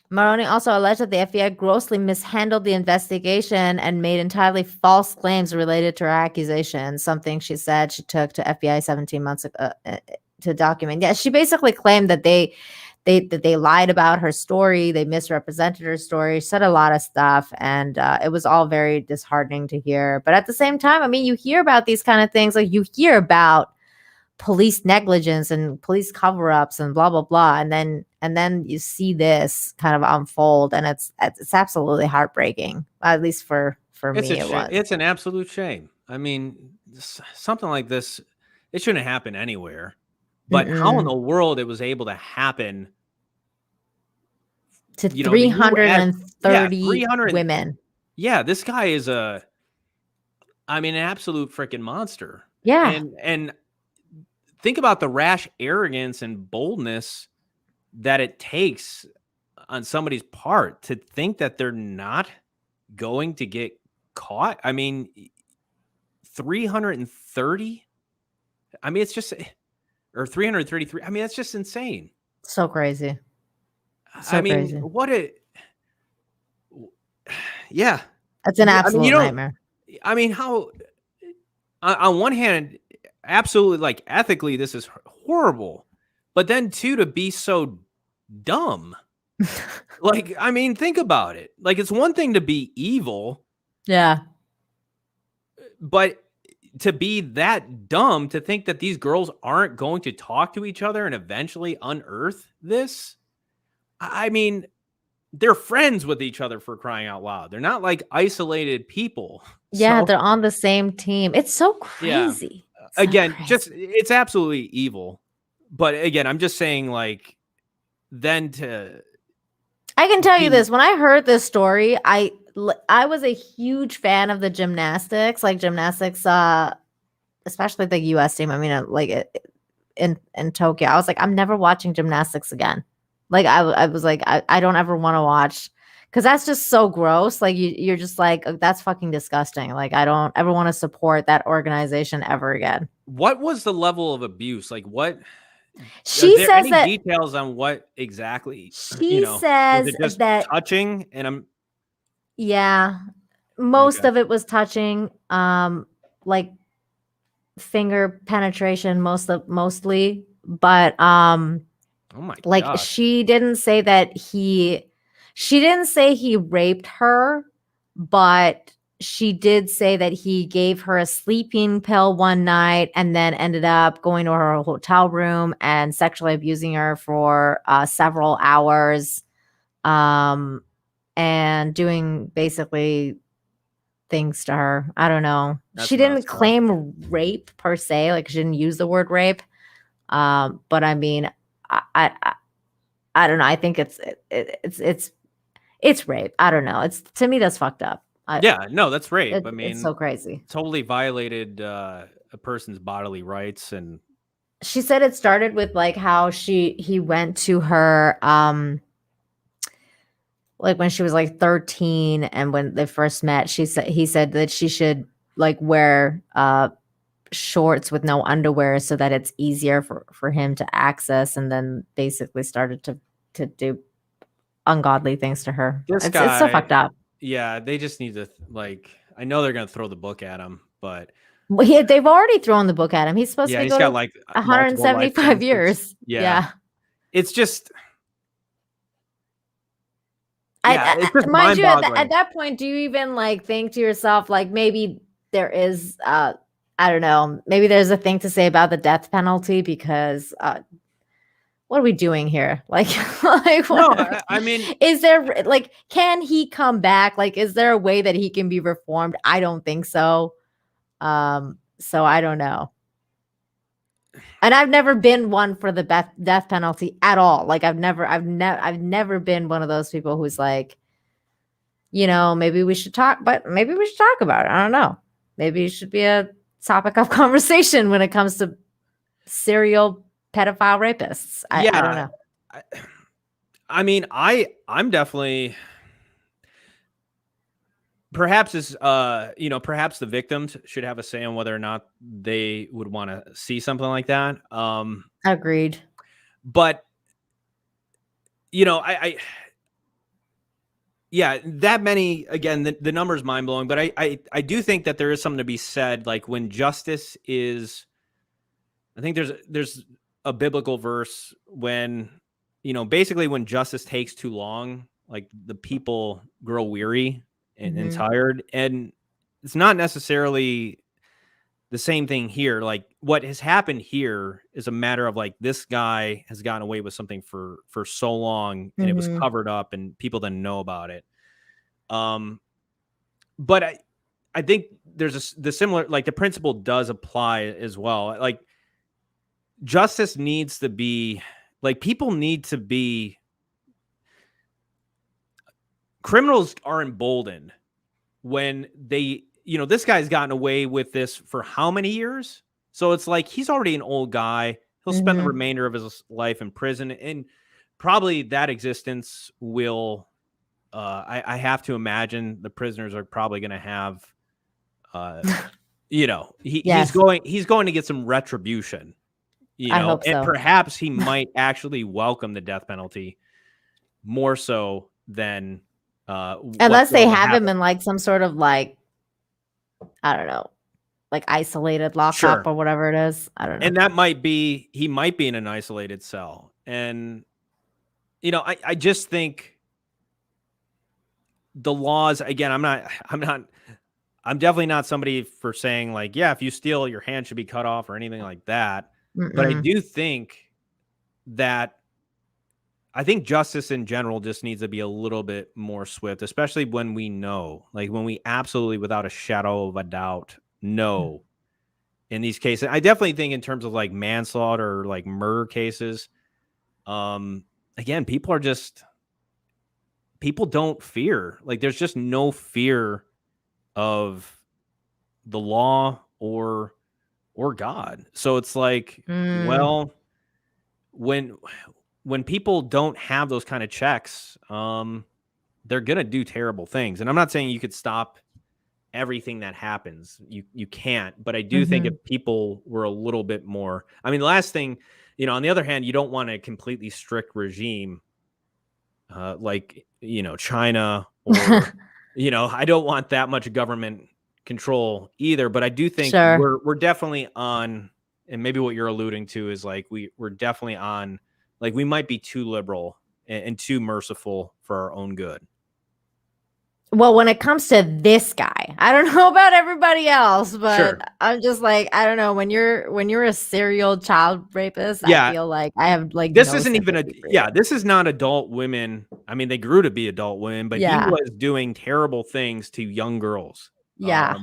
Maroney also alleged that the FBI grossly mishandled the investigation and made entirely false claims related to her accusation, something she said she took to FBI 17 months ago to document. Yeah, she basically claimed that they lied about her story, they misrepresented her story, said a lot of stuff, and it was all very disheartening to hear. But at the same time, I mean, you hear about these kind of things, like you hear about police negligence and police cover-ups and blah blah blah, and then you see this kind of unfold, and it's absolutely heartbreaking. At least for me, it was. It's an absolute shame. I mean, something like this, it shouldn't happen anywhere. But how in the world it was able to happen to 330 women? Yeah, this guy is an absolute freaking monster. Yeah. And think about the rash arrogance and boldness that it takes on somebody's part to think that they're not going to get caught. I mean, 330? I mean, it's just... Or 333. I mean, that's just insane. So crazy. Crazy. Yeah. That's an absolute nightmare. I mean, how, on one hand, absolutely, like, ethically, this is horrible. But then, too, to be so dumb. Like, I mean, think about it. Like, it's one thing to be evil. Yeah. But to be that dumb to think that these girls aren't going to talk to each other and eventually unearth this. I mean, they're friends with each other, for crying out loud. They're not like isolated people. Yeah, so, they're on the same team. It's so crazy. Yeah. Again, it's absolutely evil. But again, I'm just saying, like, then I can tell you this. When I heard this story, I was a huge fan of the gymnastics, especially the U.S. team. I mean, like in Tokyo, I was like, I'm never watching gymnastics again. Like I was like, I don't ever want to watch, because that's just so gross. Like you're just like, that's fucking disgusting. Like I don't ever want to support that organization ever again. What was the level of abuse? Like what? She says that details on what exactly. She says was it just that touching, and most of it was touching, like finger penetration, mostly, but oh my like gosh. she didn't say he raped her, but she did say that he gave her a sleeping pill one night and then ended up going to her hotel room and sexually abusing her for several hours, and doing basically things to her. I don't know. She didn't claim rape per se, like she didn't use the word rape. But I mean, I don't know. I think it's rape. I don't know. To me, that's fucked up. That's rape. I mean, it's so crazy. Totally violated a person's bodily rights. And she said it started with like how he went to her, like when she was like 13, and when they first met, he said that she should like wear shorts with no underwear so that it's easier for him to access, and then basically started to do ungodly things to her. This It's so guy- fucked up. Yeah, they just need to I know they're gonna throw the book at him, but Well, they've already thrown the book at him. He's supposed yeah, to he's go got to like multiple life 175 sentences. years. Yeah. It's just I it's just mind you, at mind-boggling. that point, do you even like think to yourself, like maybe there is, I don't know, maybe there's a thing to say about the death penalty because what are we doing here? Like, like No, what, I mean, is there like, can he come back? Like, is there a way that he can be reformed? I don't think so. So I don't know. And I've never been one for the death penalty at all. Like I've never been one of those people who's like, you know, maybe we should talk about it. I don't know. Maybe it should be a topic of conversation when it comes to serial pedophile rapists. I don't know. I mean, I'm definitely perhaps is perhaps the victims should have a say on whether or not they would want to see something like that. Agreed. But that many, again, the number is mind blowing, but I do think that there is something to be said. Like when justice is, I think there's a biblical verse when, basically when justice takes too long, like the people grow weary and tired. And it's not necessarily the same thing here. Like what has happened here is a matter of like, this guy has gotten away with something for so long and it was covered up and people didn't know about it. But I think there's the similar, like the principle does apply as well. Like justice needs to be like, people need to be, criminals are emboldened when they, this guy's gotten away with this for how many years? So it's like, he's already an old guy. He'll spend the remainder of his life in prison, and probably that existence will, I have to imagine the prisoners are probably going to have, he's going to get some retribution, I hope so. and perhaps he might actually welcome the death penalty more so than, unless they have him in like some sort of like, I don't know, like isolated lockup or whatever it is. I don't know. And that he might be in an isolated cell. And, I just think the laws, again, I'm definitely not somebody for saying like, yeah, if you steal, your hand should be cut off or anything like that. But I do think that I think justice in general just needs to be a little bit more swift, especially when we know, like when we absolutely, without a shadow of a doubt, know in these cases. I definitely think in terms of like manslaughter or like murder cases, again, people don't fear. Like there's just no fear of the law or God. So it's like, well, when people don't have those kind of checks, they're going to do terrible things. And I'm not saying you could stop everything that happens. You can't, but I do think if people were a little bit more, I mean, the last thing, on the other hand, you don't want a completely strict regime, like, China or, I don't want that much government control either, but I do think we're definitely on, and maybe what you're alluding to is like, we're definitely on, like we might be too liberal and too merciful for our own good. Well, when it comes to this guy, I don't know about everybody else, but I'm just like, I don't know. When you're a serial child rapist, I feel like I have like this isn't even this is not adult women. I mean, they grew to be adult women, but he was doing terrible things to young girls. I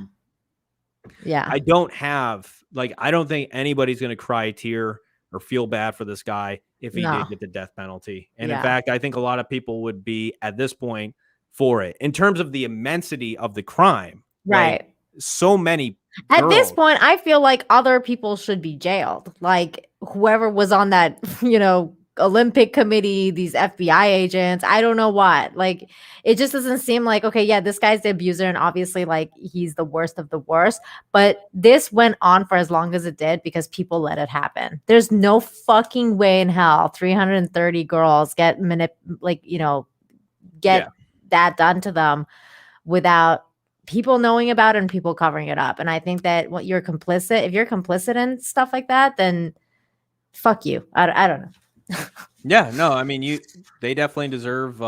don't think anybody's gonna cry a tear or feel bad for this guy if he did get the death penalty. And in fact, I think a lot of people would be at this point for it in terms of the immensity of the crime. Right. Like, so many at this point, I feel like other people should be jailed. Like whoever was on that, Olympic committee, these FBI agents, I don't know what. Like it just doesn't seem like, okay, yeah, this guy's the abuser and obviously like he's the worst of the worst, but this went on for as long as it did because people let it happen. There's no fucking way in hell 330 girls get get that done to them without people knowing about it and people covering it up. And I think that if you're complicit in stuff like that, then fuck you. I don't know. Yeah, no, I mean, they definitely deserve,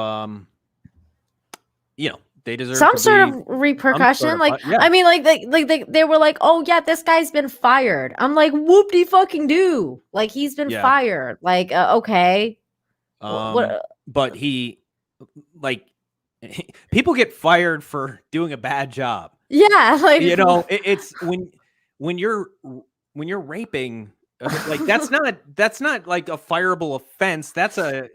they deserve some sort of repercussion. I mean, they were like, oh yeah, this guy's been fired. I'm like, whoop-de fucking do. Like, he's been fired. Like, okay. But he, like, people get fired for doing a bad job. Yeah, like, it's when you're raping, like, that's not like a fireable offense. That's a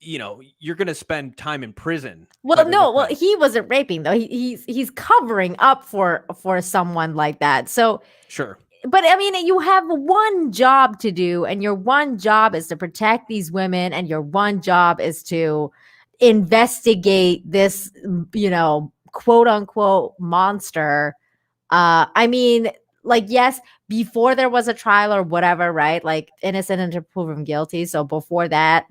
you're gonna spend time in prison. Well, he wasn't raping though. He's covering up for someone like that. So sure. But I mean, you have one job to do, and your one job is to protect these women, and your one job is to investigate this, quote unquote monster. I mean, like, yes, before there was a trial or whatever, right? Like, innocent until proven guilty. So before that,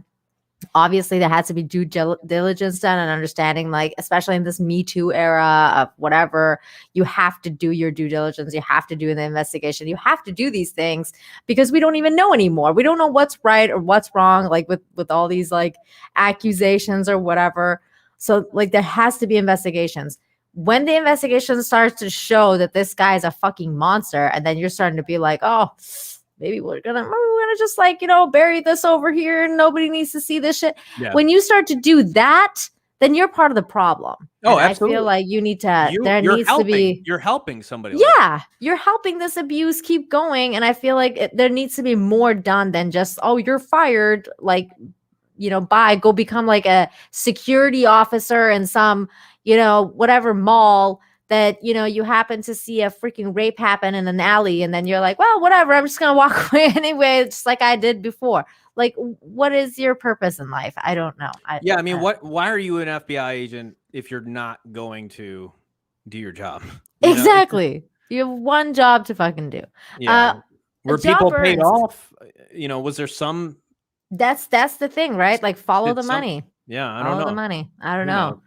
obviously there has to be due diligence done and understanding, like, especially in this Me Too era of whatever, you have to do your due diligence. You have to do the investigation. You have to do these things because we don't even know anymore. We don't know what's right or what's wrong, like with all these like accusations or whatever. So like there has to be investigations. When the investigation starts to show that this guy is a fucking monster, and then you're starting to be like, oh, maybe we're gonna just like, bury this over here and nobody needs to see this shit. Yeah. When you start to do that, then you're part of the problem. Oh, and absolutely. I feel like you need to, you're helping somebody. Yeah. You're helping this abuse keep going. And I feel like there needs to be more done than just, oh, you're fired. Like, go become like a security officer in some, whatever mall that, you happen to see a freaking rape happen in an alley. And then you're like, well, whatever, I'm just going to walk away anyway, just like I did before. Like, what is your purpose in life? I don't know. Why are you an FBI agent if you're not going to do your job? Exactly. You have one job to fucking do. Yeah. Were people paid off? Was there some? That's the thing, right? Like, follow the money. Yeah. I don't know. Follow the money. I don't know.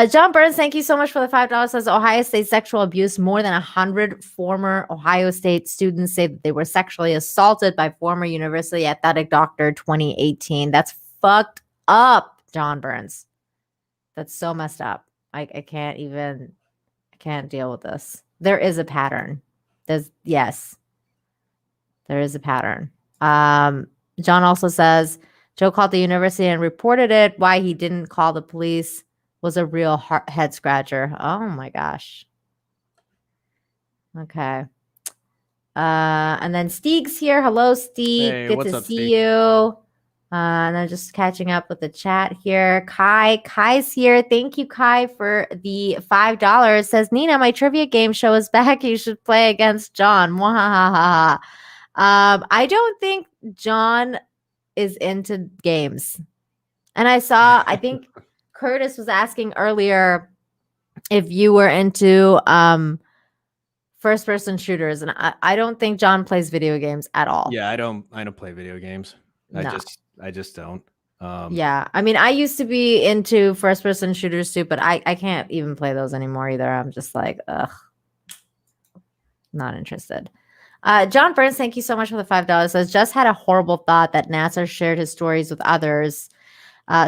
John Burns, thank you so much for the $5. Says Ohio State sexual abuse. More than 100 former Ohio State students say that they were sexually assaulted by former University athletic doctor 2018. That's fucked up, John Burns. That's so messed up. I can't deal with this. There is a pattern. There is a pattern. John also says Joe called the university and reported it. Why he didn't call the police was a real head scratcher. Oh my gosh. Okay. And then Steeg's here. Hello, Steeg. Hey, good to see you. And I'm just catching up with the chat here. Kai's here. Thank you, Kai, for the $5. Says Nina, my trivia game show is back. You should play against John. I don't think John is into games. And I think Curtis was asking earlier if you were into first person shooters, and I don't think John plays video games at all. Yeah, I don't play video games. No. I just don't. Yeah, I mean, I used to be into first person shooters too, but I can't even play those anymore either. I'm just like, ugh, not interested. John Burns, thank you so much for the $5. Says just had a horrible thought that Nasser shared his stories with others.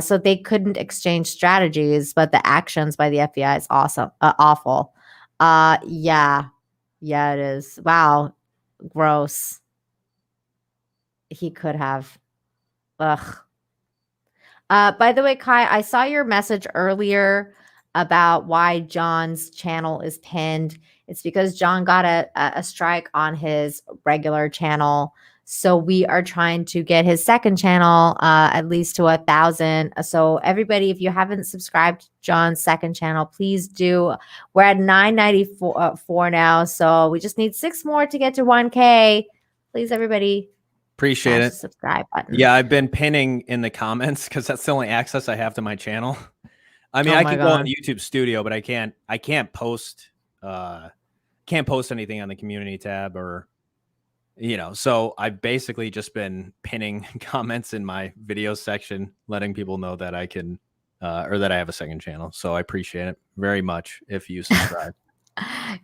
So they couldn't exchange strategies, but the actions by the FBI is awful. Yeah, it is. Wow, gross. He could have. Ugh. By the way, Kai, I saw your message earlier about why John's channel is pinned. It's because John got a strike on his regular channel. So we are trying to get his second channel at least to 1,000. So everybody, if you haven't subscribed to John's second channel, please do. We're at 994 now. So we just need 6 more to get to 1K. Please, everybody. Appreciate it. Subscribe button. Yeah, I've been pinning in the comments because that's the only access I have to my channel. I mean, I can go on YouTube Studio, but I can't post anything on the community tab or you know, so I've basically just been pinning comments in my video section, letting people know that I can, or that I have a second channel. So I appreciate it very much if you subscribe.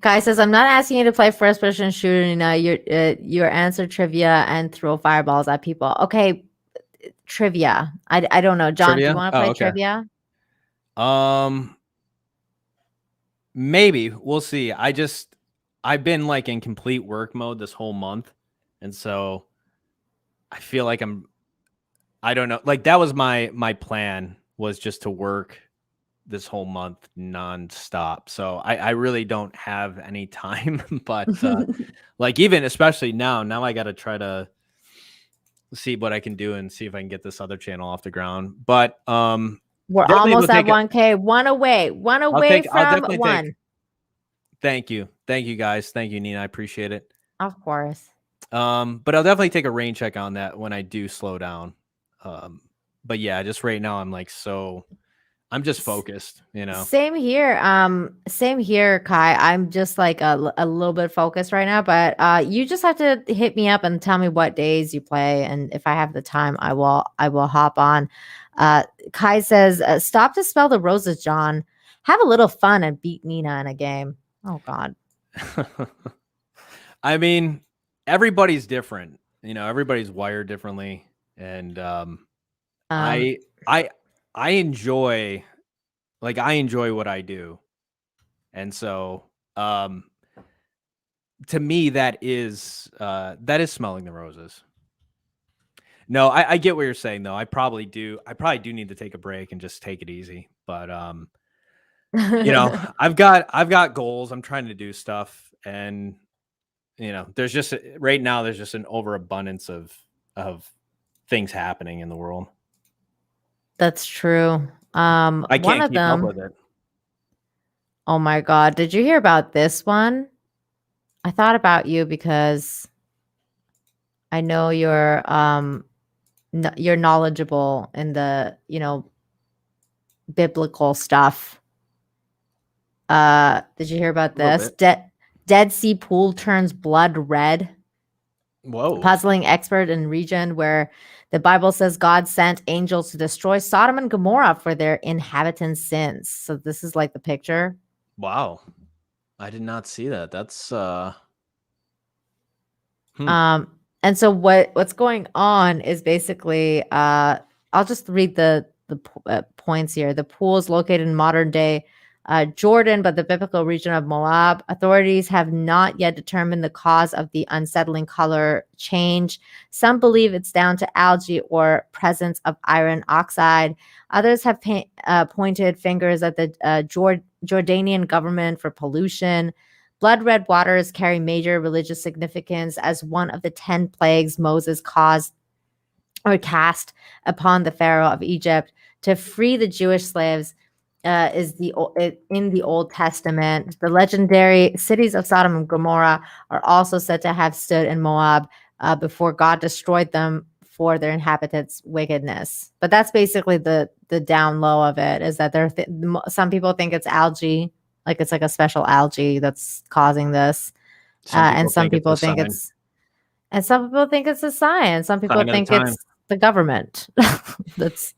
Kai says, I'm not asking you to play first person shooter. Your answer trivia and throw fireballs at people. Okay, trivia. I don't know. John, do you want to play trivia? Maybe. We'll see. I've been like in complete work mode this whole month. And so I feel like I don't know. Like that was my plan, was just to work this whole month nonstop. So I really don't have any time, but like even especially now I got to try to see what I can do and see if I can get this other channel off the ground. But we're almost at 1K, one away from one. Thank you guys. Thank you, Nina. I appreciate it. Of course. But I'll definitely take a rain check on that when I do slow down. But yeah, just right now I'm just focused, you know. Same here, Kai. I'm just like a little bit focused right now, but you just have to hit me up and tell me what days you play, and if I have the time, I will hop on. Kai says, stop to spell the roses, John. Have a little fun and beat Nina in a game. Oh God. I mean, everybody's different, you know, everybody's wired differently. And I enjoy what I do. And so to me, that is smelling the roses. No, I get what you're saying though. I probably do need to take a break and just take it easy. But you know, I've got goals. I'm trying to do stuff, and you know, right now there's just an overabundance of things happening in the world. That's true. I can't keep up with it. Oh my God. Did you hear about this one? I thought about you because I know you're knowledgeable in the, you know, biblical stuff. Did you hear about this? Dead Sea pool turns blood red. Whoa. Puzzling expert in region where the Bible says God sent angels to destroy Sodom and Gomorrah for their inhabitants' sins. So this is like the picture. Wow. I did not see that. That's and so what's going on is basically I'll just read the points here. The pool is located in modern day Jordan, but the biblical region of Moab. Authorities have not yet determined the cause of the unsettling color change. Some believe it's down to algae or presence of iron oxide. Others have pointed fingers at the Jordanian government for pollution. Blood red waters carry major religious significance as one of the 10 plagues Moses caused or cast upon the Pharaoh of Egypt to free the Jewish slaves. Is in the Old Testament. The legendary cities of Sodom and Gomorrah are also said to have stood in Moab before God destroyed them for their inhabitants' wickedness. But that's basically the down low of it, is that some people think it's algae, like it's like a special algae that's causing this, and some people think it's a sign. Some people think it's the government that's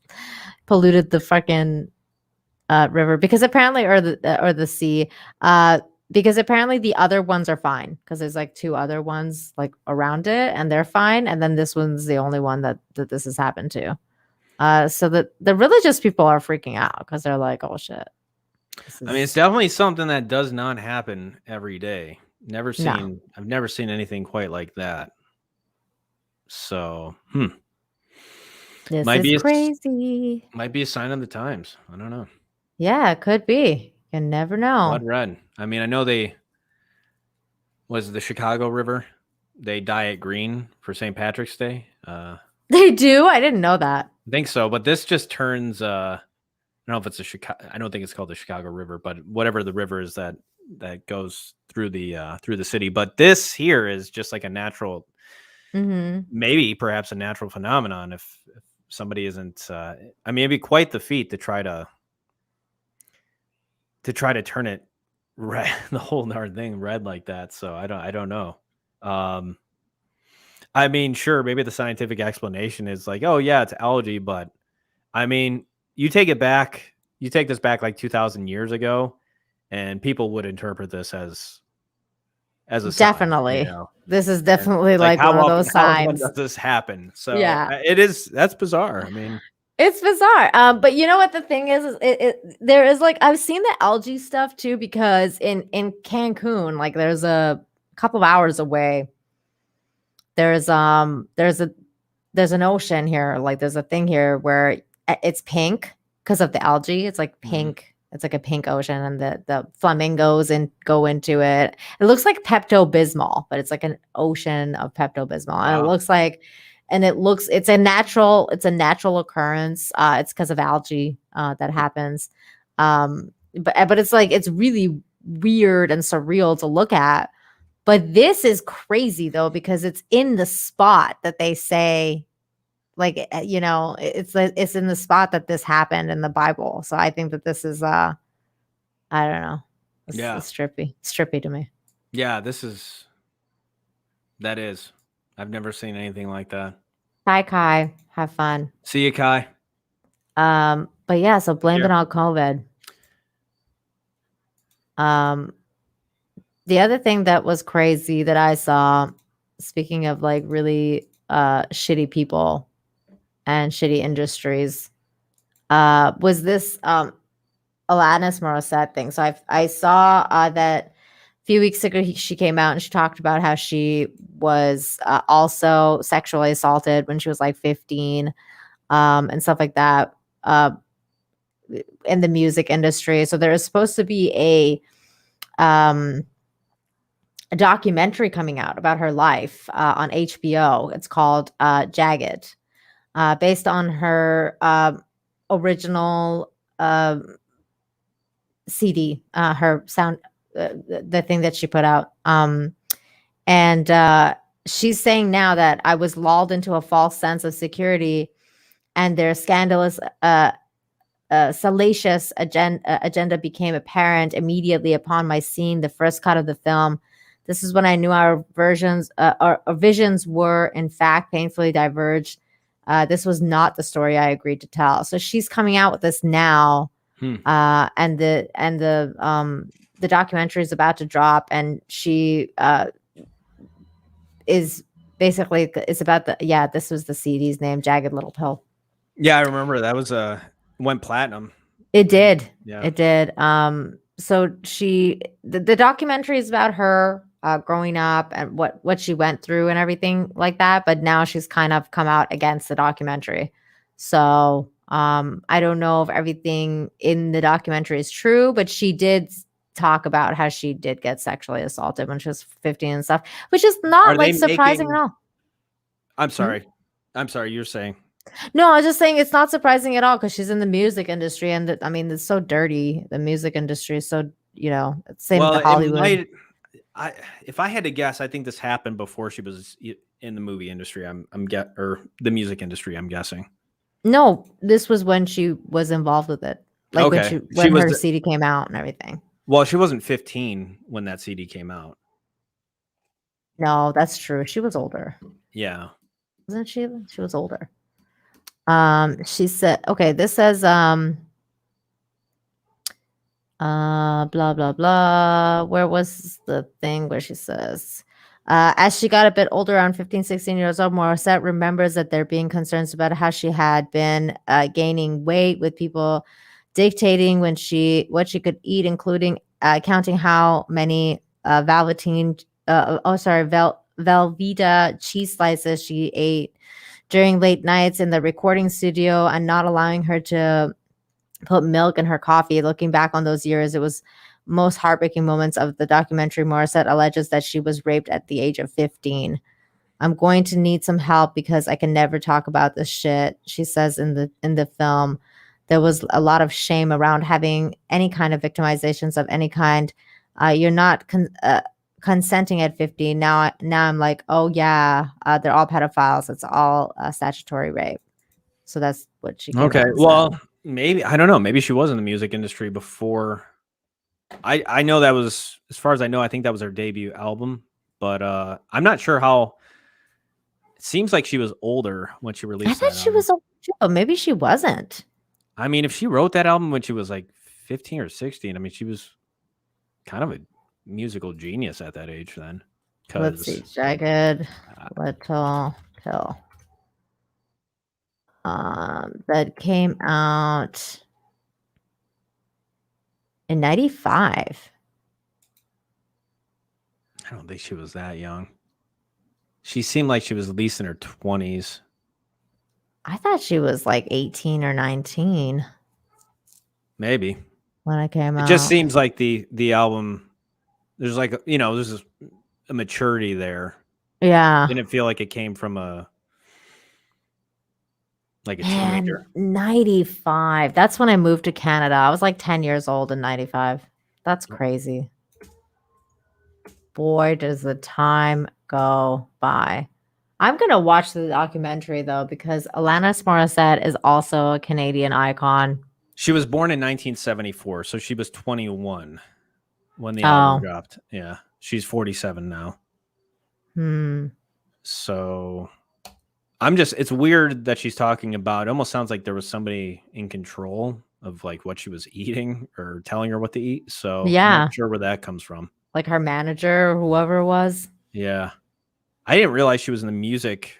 polluted the fucking river, because apparently, or the sea, because apparently the other ones are fine, because there's like 2 other ones like around it and they're fine, and then this one's the only one that this has happened to. So that the religious people are freaking out because they're like, oh shit. I mean, it's definitely something that does not happen every day. I've never seen anything quite like that. So this is crazy. Might be a sign of the times. I don't know. Yeah, it could be. You never know. Blood red. I mean, I know was the Chicago River. They dye it green for St. Patrick's Day. They do? I didn't know that. I think so, but this just turns. I don't know if it's I don't think it's called the Chicago River, but whatever the river is that goes through the city. But this here is just like a natural, maybe perhaps a natural phenomenon. If somebody isn't, I mean, it'd be quite the feat to try to turn it red, the whole darn thing red like that. So I don't know. I mean, sure, maybe the scientific explanation is like, oh yeah, it's algae, but I mean, you take this back like 2,000 years ago, and people would interpret this as a sign, Definitely. you know? This is definitely like how one of often, those how often signs. does this happen? So Yeah. that's bizarre. I mean, It's bizarre. But you know what the thing is there is like I've seen the algae stuff too, because in Cancun, like there's a couple of hours away, there's an ocean here, like there's a thing here where it's pink because of the algae. It's like pink. It's like a pink ocean, and the flamingos go into it. It looks like Pepto-Bismol, but it's like an ocean of Pepto-Bismol. Wow. And it's a natural occurrence. It's because of algae that happens. But it's like it's really weird and surreal to look at. But this is crazy though, because it's in the spot that they say, like, you know, it's in the spot that this happened in the Bible. So I think that this is I don't know. It's trippy to me. Yeah, that is. I've never seen anything like that. Hi, Kai. Have fun. See you, Kai. But yeah, so blame it on COVID. The other thing that was crazy that I saw, speaking of like really shitty people and shitty industries, was this Alanis Morissette thing. So I saw that a few weeks ago she came out and she talked about how she was also sexually assaulted when she was like 15 and stuff like that in the music industry. So there is supposed to be a documentary coming out about her life on HBO. It's called Jagged, based on her original CD, her sound, the thing that she put out. And she's saying now that I was lulled into a false sense of security, and their scandalous, salacious agenda became apparent immediately upon my seeing the first cut of the film. This is when I knew our visions were in fact painfully diverged. This was not the story I agreed to tell. So she's coming out with this now, and the documentary is about to drop, and she is basically, it's about this was the CD's name, Jagged Little Pill. Yeah, I remember that was went platinum. It did. Yeah, it did. So the documentary is about her growing up and what she went through and everything like that. But now she's kind of come out against the documentary. So I don't know if everything in the documentary is true, but she did talk about how she did get sexually assaulted when she was 15 and stuff, which is not like surprising at all. I'm sorry. I'm sorry. You're saying. No, I was just saying it's not surprising at all because she's in the music industry, and I mean it's so dirty. The music industry is so, you know, same with Hollywood. If I had to guess, I think this happened before she was in the movie industry. Or the music industry. I'm guessing. No, this was when she was involved with it, like when her CD came out and everything. Well, she wasn't 15 when that CD came out. No, that's true. She was older. Yeah, wasn't she? She was older. She said, okay, this says, blah, blah, blah. Where was the thing where she says, as she got a bit older, around 15, 16 years old, Morissette remembers that there being concerns about how she had been gaining weight, with people dictating what she could eat, including counting how many Velveeta cheese slices she ate during late nights in the recording studio, and not allowing her to put milk in her coffee. Looking back on those years, it was most heartbreaking moments of the documentary. Morissette alleges that she was raped at the age of 15. I'm going to need some help because I can never talk about this shit, she says in the film. There was a lot of shame around having any kind of victimizations of any kind. You're not consenting at 15. Now I'm like, oh yeah, they're all pedophiles. It's all statutory rape. So that's what she. Okay, well, maybe, I don't know. Maybe she was in the music industry before. I know that was, as far as I know, I think that was her debut album. But I'm not sure how seems like she was older when she released I thought that she album. was older too. Maybe she wasn't. I mean, if she wrote that album when she was like 15 or 16, I mean, she was kind of a musical genius at that age then. Let's see. Jagged Little Pill. That came out in 95. I don't think she was that young. She seemed like she was at least in her 20s. I thought she was like 18 or 19 Maybe. when it came out. It just seems like the album, there's like, there's a maturity there. Yeah. Didn't feel like it came from a teenager. 95. That's when I moved to Canada. I was like 10 years old in 95. That's crazy. Boy, does the time go by. I'm going to watch the documentary, though, because Alanis Morissette is also a Canadian icon. She was born in 1974, so she was 21 when the album dropped. Yeah, she's 47 now. So it's weird that she's talking about, it almost sounds like there was somebody in control of like what she was eating or telling her what to eat. So yeah, I'm not sure where that comes from. Like her manager or whoever it was. Yeah. I didn't realize she was in the music.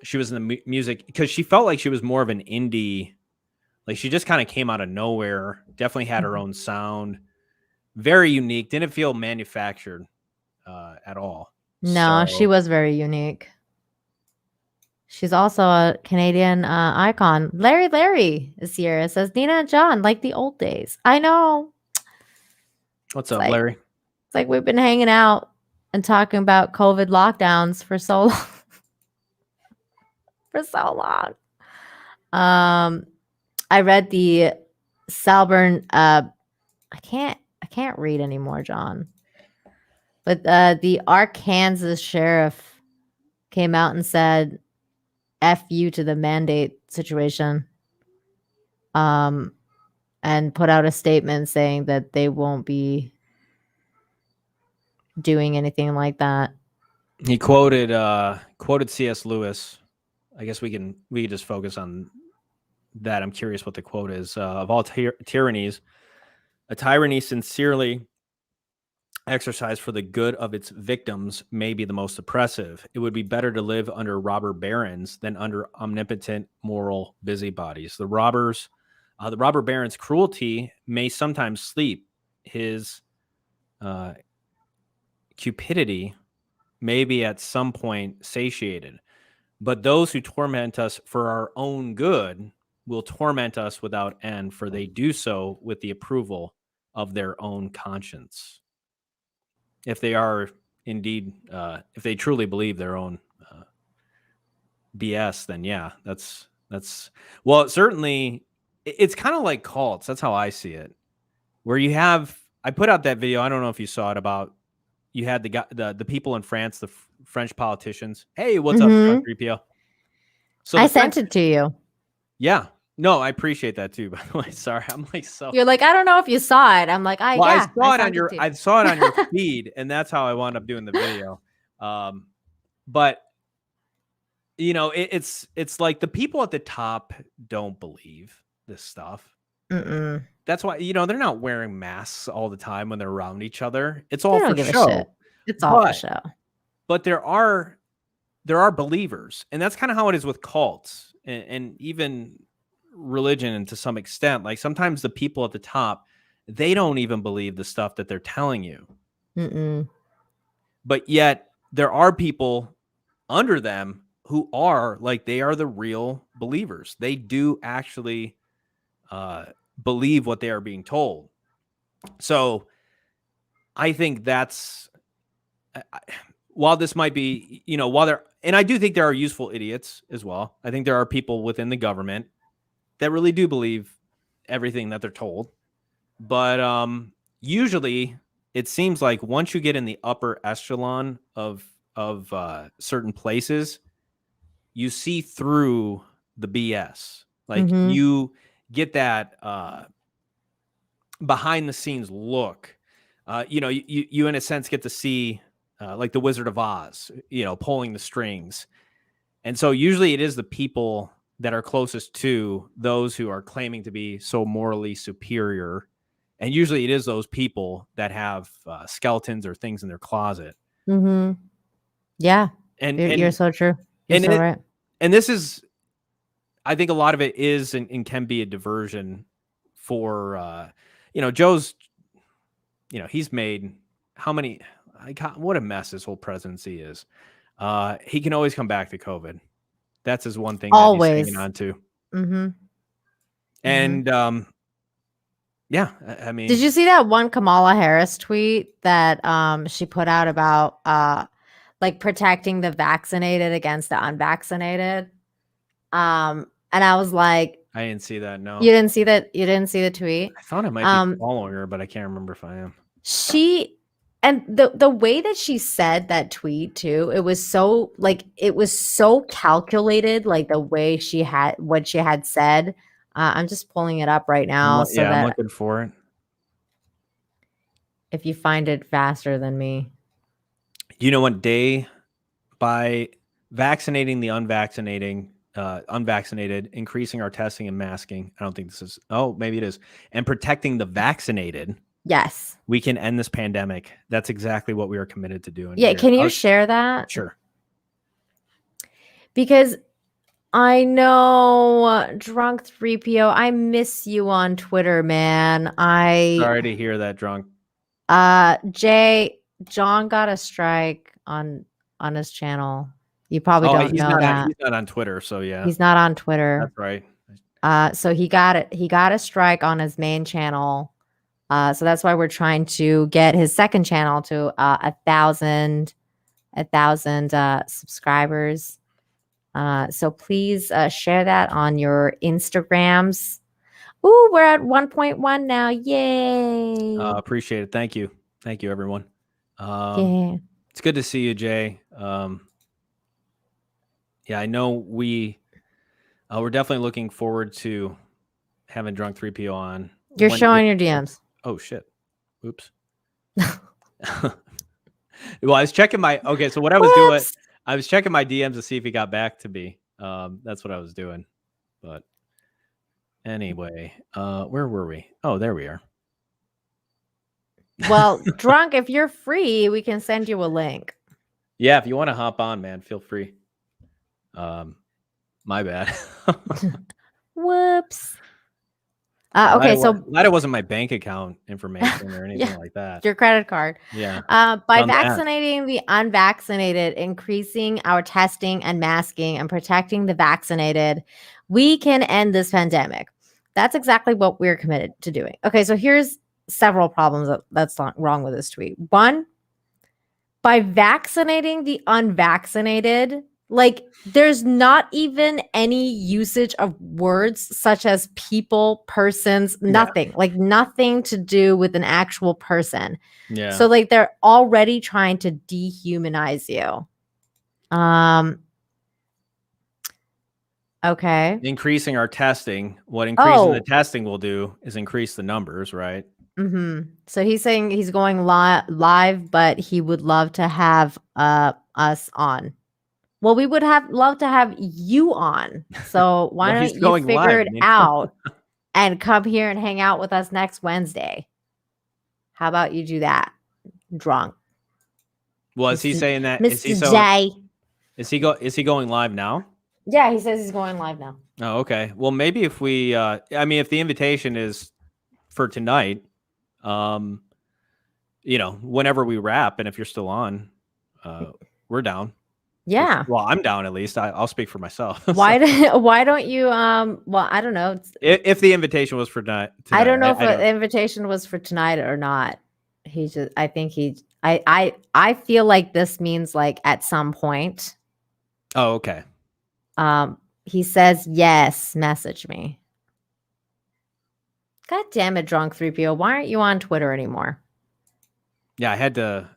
She was in the music because she felt like she was more of an indie. Like she just kind of came out of nowhere. Definitely had her own sound. Very unique. Didn't feel manufactured at all. No, she was very unique. She's also a Canadian icon. Larry is here. It says Nina and John like the old days. I know. What's up, Larry? It's like we've been hanging out and talking about COVID lockdowns for so long. I read the Salburn. I can't read anymore, John. But the Arkansas sheriff came out and said, "F you" to the mandate situation. And put out a statement saying that they won't be doing anything like that. He quoted C.S. Lewis. I guess we can just focus on that. I'm curious what the quote is. Of all tyrannies, a tyranny sincerely exercised for the good of its victims may be the most oppressive. It would be better to live under robber barons than under omnipotent moral busybodies. The robber baron's cruelty may sometimes sleep. His cupidity may be at some point satiated. But those who torment us for our own good will torment us without end, for they do so with the approval of their own conscience. If they are indeed, if they truly believe their own BS, then yeah, that's well, certainly it's kind of like cults. That's how I see it. Where you have, I put out that video. I don't know if you saw it, about you had the people in France, the French politicians. Hey, what's up, 3PO? So I sent it to you. Yeah. No, I appreciate that too, by the way. Sorry. I'm like, so you're like, I don't know if you saw it. I'm like, I saw it on your feed, and that's how I wound up doing the video. But it's like the people at the top don't believe this stuff. That's why, they're not wearing masks all the time when they're around each other. It's all for show. It's all for show. But there are believers, and that's kind of how it is with cults and even religion, and to some extent, like sometimes the people at the top, they don't even believe the stuff that they're telling you. But yet there are people under them who are like, they are the real believers. They do actually believe what they are being told. So I think that's, while this might be, and I do think there are useful idiots as well. I think there are people within the government that really do believe everything that they're told. But usually it seems like once you get in the upper echelon of certain places, you see through the BS. Like you get that behind the scenes look. You in a sense get to see like the Wizard of Oz, pulling the strings. And so usually it is the people that are closest to those who are claiming to be so morally superior. And usually it is those people that have skeletons or things in their closet. Mm-hmm. Yeah. And you're so true. You're so right. And this is, I think a lot of it is and can be a diversion for, Joe's, he's made how many, what a mess his whole presidency is. He can always come back to COVID. That's his one thing always. that he's hanging on to. Mm-hmm. And, yeah, I mean, did you see that one Kamala Harris tweet that she put out about like protecting the vaccinated against the unvaccinated? And I was like, I didn't see that. No, you didn't see that. You didn't see the tweet. I thought I might be following her, but I can't remember if I am. And the way that she said that tweet too, it was so calculated, like the way what she had said. I'm just pulling it up right now. I'm looking for it. If you find it faster than me. You know what? By vaccinating the unvaccinated, increasing our testing and masking. I don't think this is. Oh, maybe it is. And protecting the vaccinated. Yes. We can end this pandemic. That's exactly what we are committed to doing. Yeah. Here. Can you share that? Sure. Because I know Drunk 3PO, I miss you on Twitter, man. Sorry to hear that, Drunk. John got a strike on his channel. You probably don't know that. He's not on Twitter, so yeah. He's not on Twitter. That's right. So he got a strike on his main channel. So that's why we're trying to get his second channel to 1,000 subscribers. So please share that on your Instagrams. Ooh, we're at 1.1 now. Yay. Appreciate it. Thank you. Thank you, everyone. Yeah. It's good to see you, Jay. Yeah, I know we're definitely looking forward to having Drunk 3PO on. You're showing your DMs. Oh, shit. Oops. Well, I was checking so what I was doing, I was checking my DMs to see if he got back to me. That's what I was doing. But anyway, where were we? Oh, there we are. Well, Drunk, if you're free, we can send you a link. Yeah, if you want to hop on, man, feel free. My bad. Whoops. Okay, so glad it wasn't my bank account information or anything like that. Your credit card. Yeah. By vaccinating the unvaccinated, increasing our testing and masking, and protecting the vaccinated, we can end this pandemic. That's exactly what we're committed to doing. Okay, so here's several problems that's not wrong with this tweet. One, by vaccinating the unvaccinated, like there's not even any usage of words such as people, persons, nothing, like nothing to do with an actual person. Yeah. So like they're already trying to dehumanize you. Okay. Increasing our testing. What increasing the testing will do is increase the numbers, right? Mm-hmm. So he's saying he's going live, but he would love to have us on. Well, we would love to have you on. So why don't you figure it out and come here and hang out with us next Wednesday? How about you do that, Drunk? Well, is he saying that? Mr. J. Is he going live now? Yeah, he says he's going live now. Oh, okay. Well, maybe if we, if the invitation is for tonight, whenever we wrap, and if you're still on, we're down. Yeah. Well, I'm down at least. I'll speak for myself. Why don't you? Well, I don't know. If the invitation was for tonight, I don't know if the invitation was for tonight or not. I feel like this means like at some point. Oh, okay. He says yes. Message me. God damn it, Drunk 3PO. Why aren't you on Twitter anymore? Yeah, I had to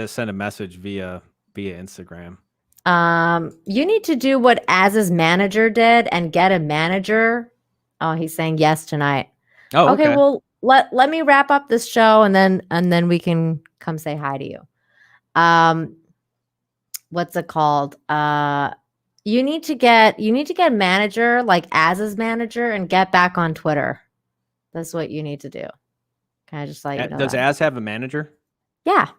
send a message via Instagram. You need to do what Az's manager did and get a manager. Oh, he's saying yes tonight. Oh, okay. Well, let me wrap up this show and then we can come say hi to you. what's it called? You need to get a manager, like as his manager, and get back on Twitter. That's what you need to do. Can I just let you know? Does that? Az have a manager? Yeah.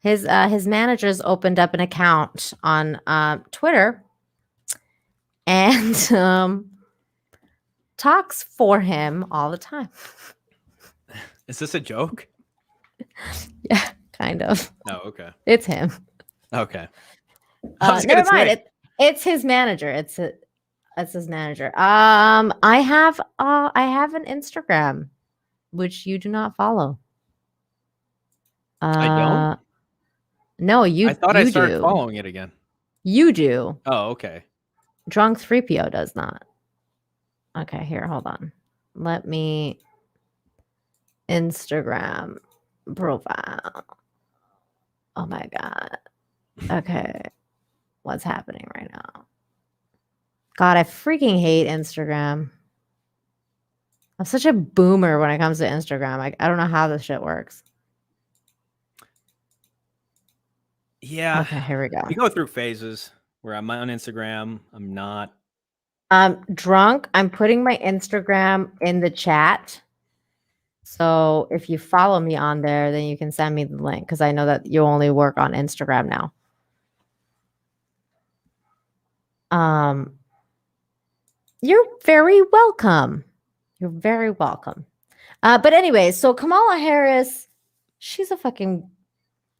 His managers opened up an account on Twitter and talks for him all the time. Is this a joke? Yeah, kind of. No, okay. It's him. Okay. Never mind. It's his manager. It's his manager. I have an Instagram, which you do not follow. I don't. No, you. I thought you I started do. following it again. You do. Oh, okay. Drunk 3PO does not. Okay, here, hold on. Let me Instagram profile. Oh my God. Okay. What's happening right now? God, I freaking hate Instagram. I'm such a boomer when it comes to Instagram. I don't know how this shit works. Yeah. Okay, here we go. We go through phases where I'm on Instagram. I'm not. Drunk. I'm putting my Instagram in the chat. So if you follow me on there, then you can send me the link because I know that you only work on Instagram now. You're very welcome. You're very welcome. But anyway, so Kamala Harris, she's a fucking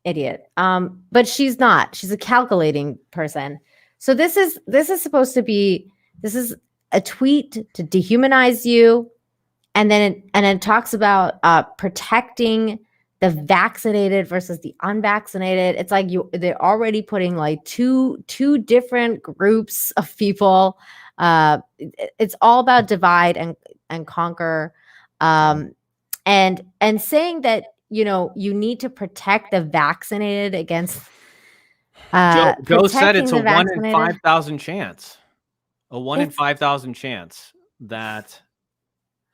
idiot. But she's not. She's a calculating person. So this is supposed to be, this is a tweet to dehumanize you, and then it talks about protecting the vaccinated versus the unvaccinated. It's like they're already putting like two different groups of people. It's all about divide and conquer, and saying that you need to protect the vaccinated against. Joe said it's a 1 in 5,000 chance. A 1 in 5,000 chance that,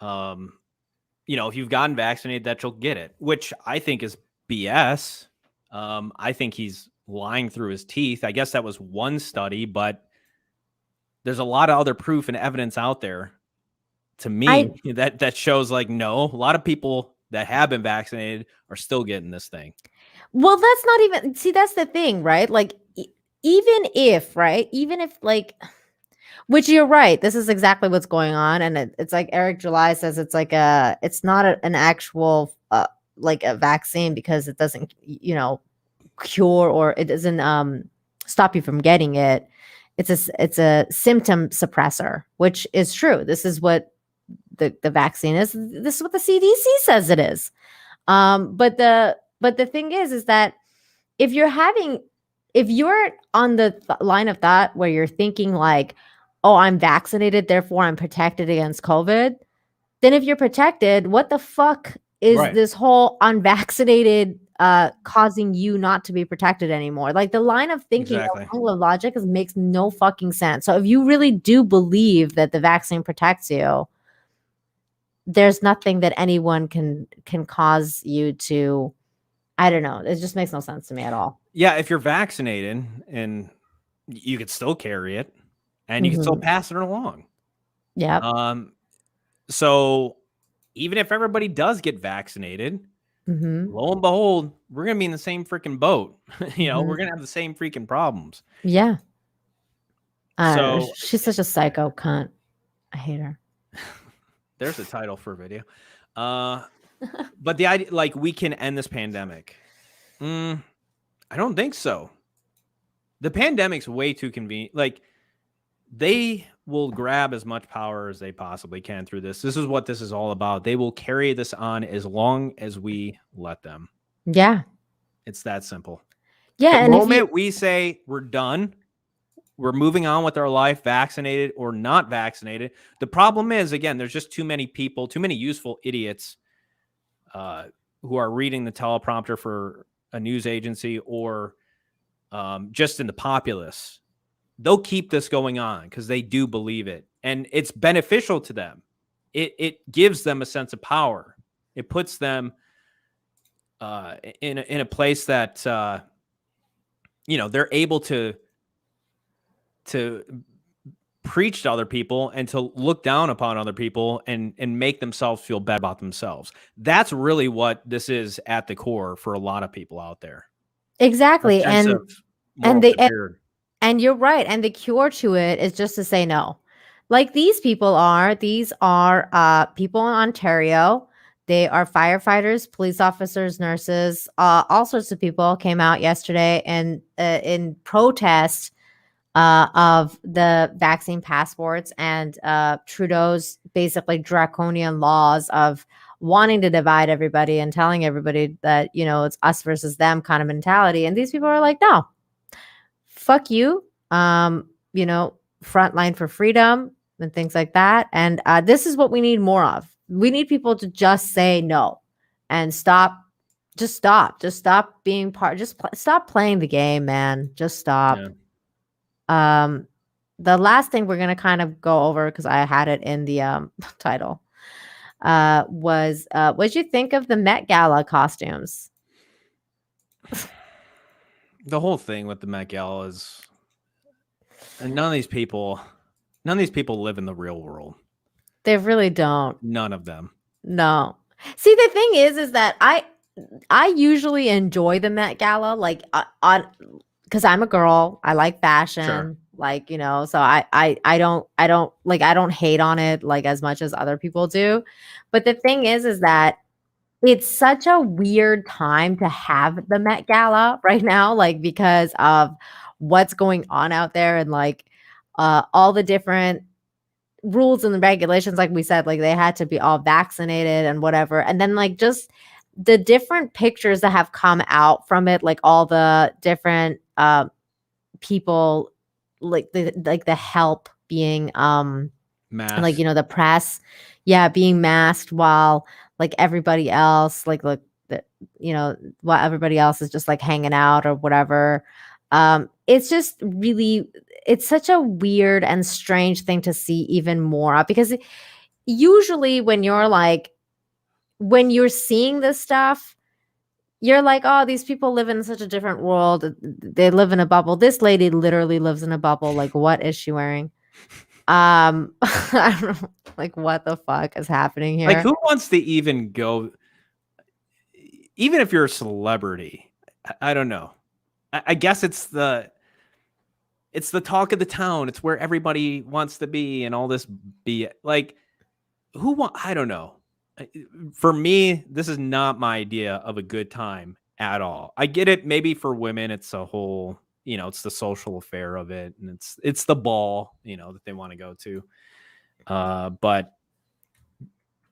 if you've gotten vaccinated, that you'll get it, which I think is BS. I think he's lying through his teeth. I guess that was one study, but there's a lot of other proof and evidence out there to me that shows like, no, a lot of people that have been vaccinated are still getting this thing. Well, that's not even, see, that's the thing, right? Like, even if like, which you're right, this is exactly what's going on. And it's like Eric July says, it's like it's not an actual, like a vaccine because it doesn't, cure, or it doesn't stop you from getting it. It's a symptom suppressor, which is true. This is what the vaccine is. This is what the CDC says it is. But the thing is that if you're on the line of thought where you're thinking like, oh, I'm vaccinated, therefore I'm protected against COVID, then if you're protected, what the fuck is this whole unvaccinated causing you not to be protected anymore? Like, the line of thinking, the line of logic makes no fucking sense. So if you really do believe that the vaccine protects you, there's nothing that anyone can cause you to, I don't know. It just makes no sense to me at all. Yeah, if you're vaccinated and you could still carry it and you can still pass it along. Yeah. So even if everybody does get vaccinated, lo and behold, we're going to be in the same freaking boat. We're going to have the same freaking problems. Yeah. So she's such a psycho cunt. I hate her. There's a title for a video. But the idea, like, we can end this pandemic. I don't think so. The pandemic's way too convenient. Like, they will grab as much power as they possibly can through this. This is what this is all about. They will carry this on as long as we let them. Yeah. It's that simple. Yeah. The moment we say we're done, we're moving on with our life, vaccinated or not vaccinated. The problem is, again, there's just too many people, too many useful idiots who are reading the teleprompter for a news agency or just in the populace. They'll keep this going on because they do believe it. And it's beneficial to them. It gives them a sense of power. It puts them in a place that they're able to preach to other people and to look down upon other people and make themselves feel bad about themselves. That's really what this is at the core for a lot of people out there. Exactly. And you're right. And the cure to it is just to say no. Like these are people in Ontario. They are firefighters, police officers, nurses, all sorts of people came out yesterday and in protest of the vaccine passports and Trudeau's basically draconian laws of wanting to divide everybody and telling everybody that, it's us versus them kind of mentality. And these people are like, no, fuck you. Frontline for freedom and things like that. And this is what we need more of. We need people to just say no and stop being stop playing the game, man. Just stop. Yeah. The last thing we're going to kind of go over, because I had it in the title, was what'd you think of the Met Gala costumes? The whole thing with the Met Gala is, and none of these people live in the real world. They really don't. None of them. No. See, the thing is that I usually enjoy the Met Gala, like because I'm a girl. I like fashion. Sure. Like, so I don't hate on it like as much as other people do. But the thing is that it's such a weird time to have the Met Gala right now, like because of what's going on out there and like all the different rules and the regulations. Like we said, like they had to be all vaccinated and whatever. And then like just the different pictures that have come out from it, like all the different people, like the help being masked. Like the press, being masked while like everybody else, like look that while everybody else is just like hanging out or whatever. It's just really, it's such a weird and strange thing to see even more, because usually when you're seeing this stuff, you're like, oh, these people live in such a different world. They live in a bubble. This lady literally lives in a bubble. Like, what is she wearing? I don't know. Like, what the fuck is happening here? Like, who wants to even go? Even if you're a celebrity, I don't know. I guess it's the talk of the town. It's where everybody wants to be and all this be like, I don't know. For me, this is not my idea of a good time at all. I get it. Maybe for women, it's a whole, it's the social affair of it. And it's the ball, that they want to go to. But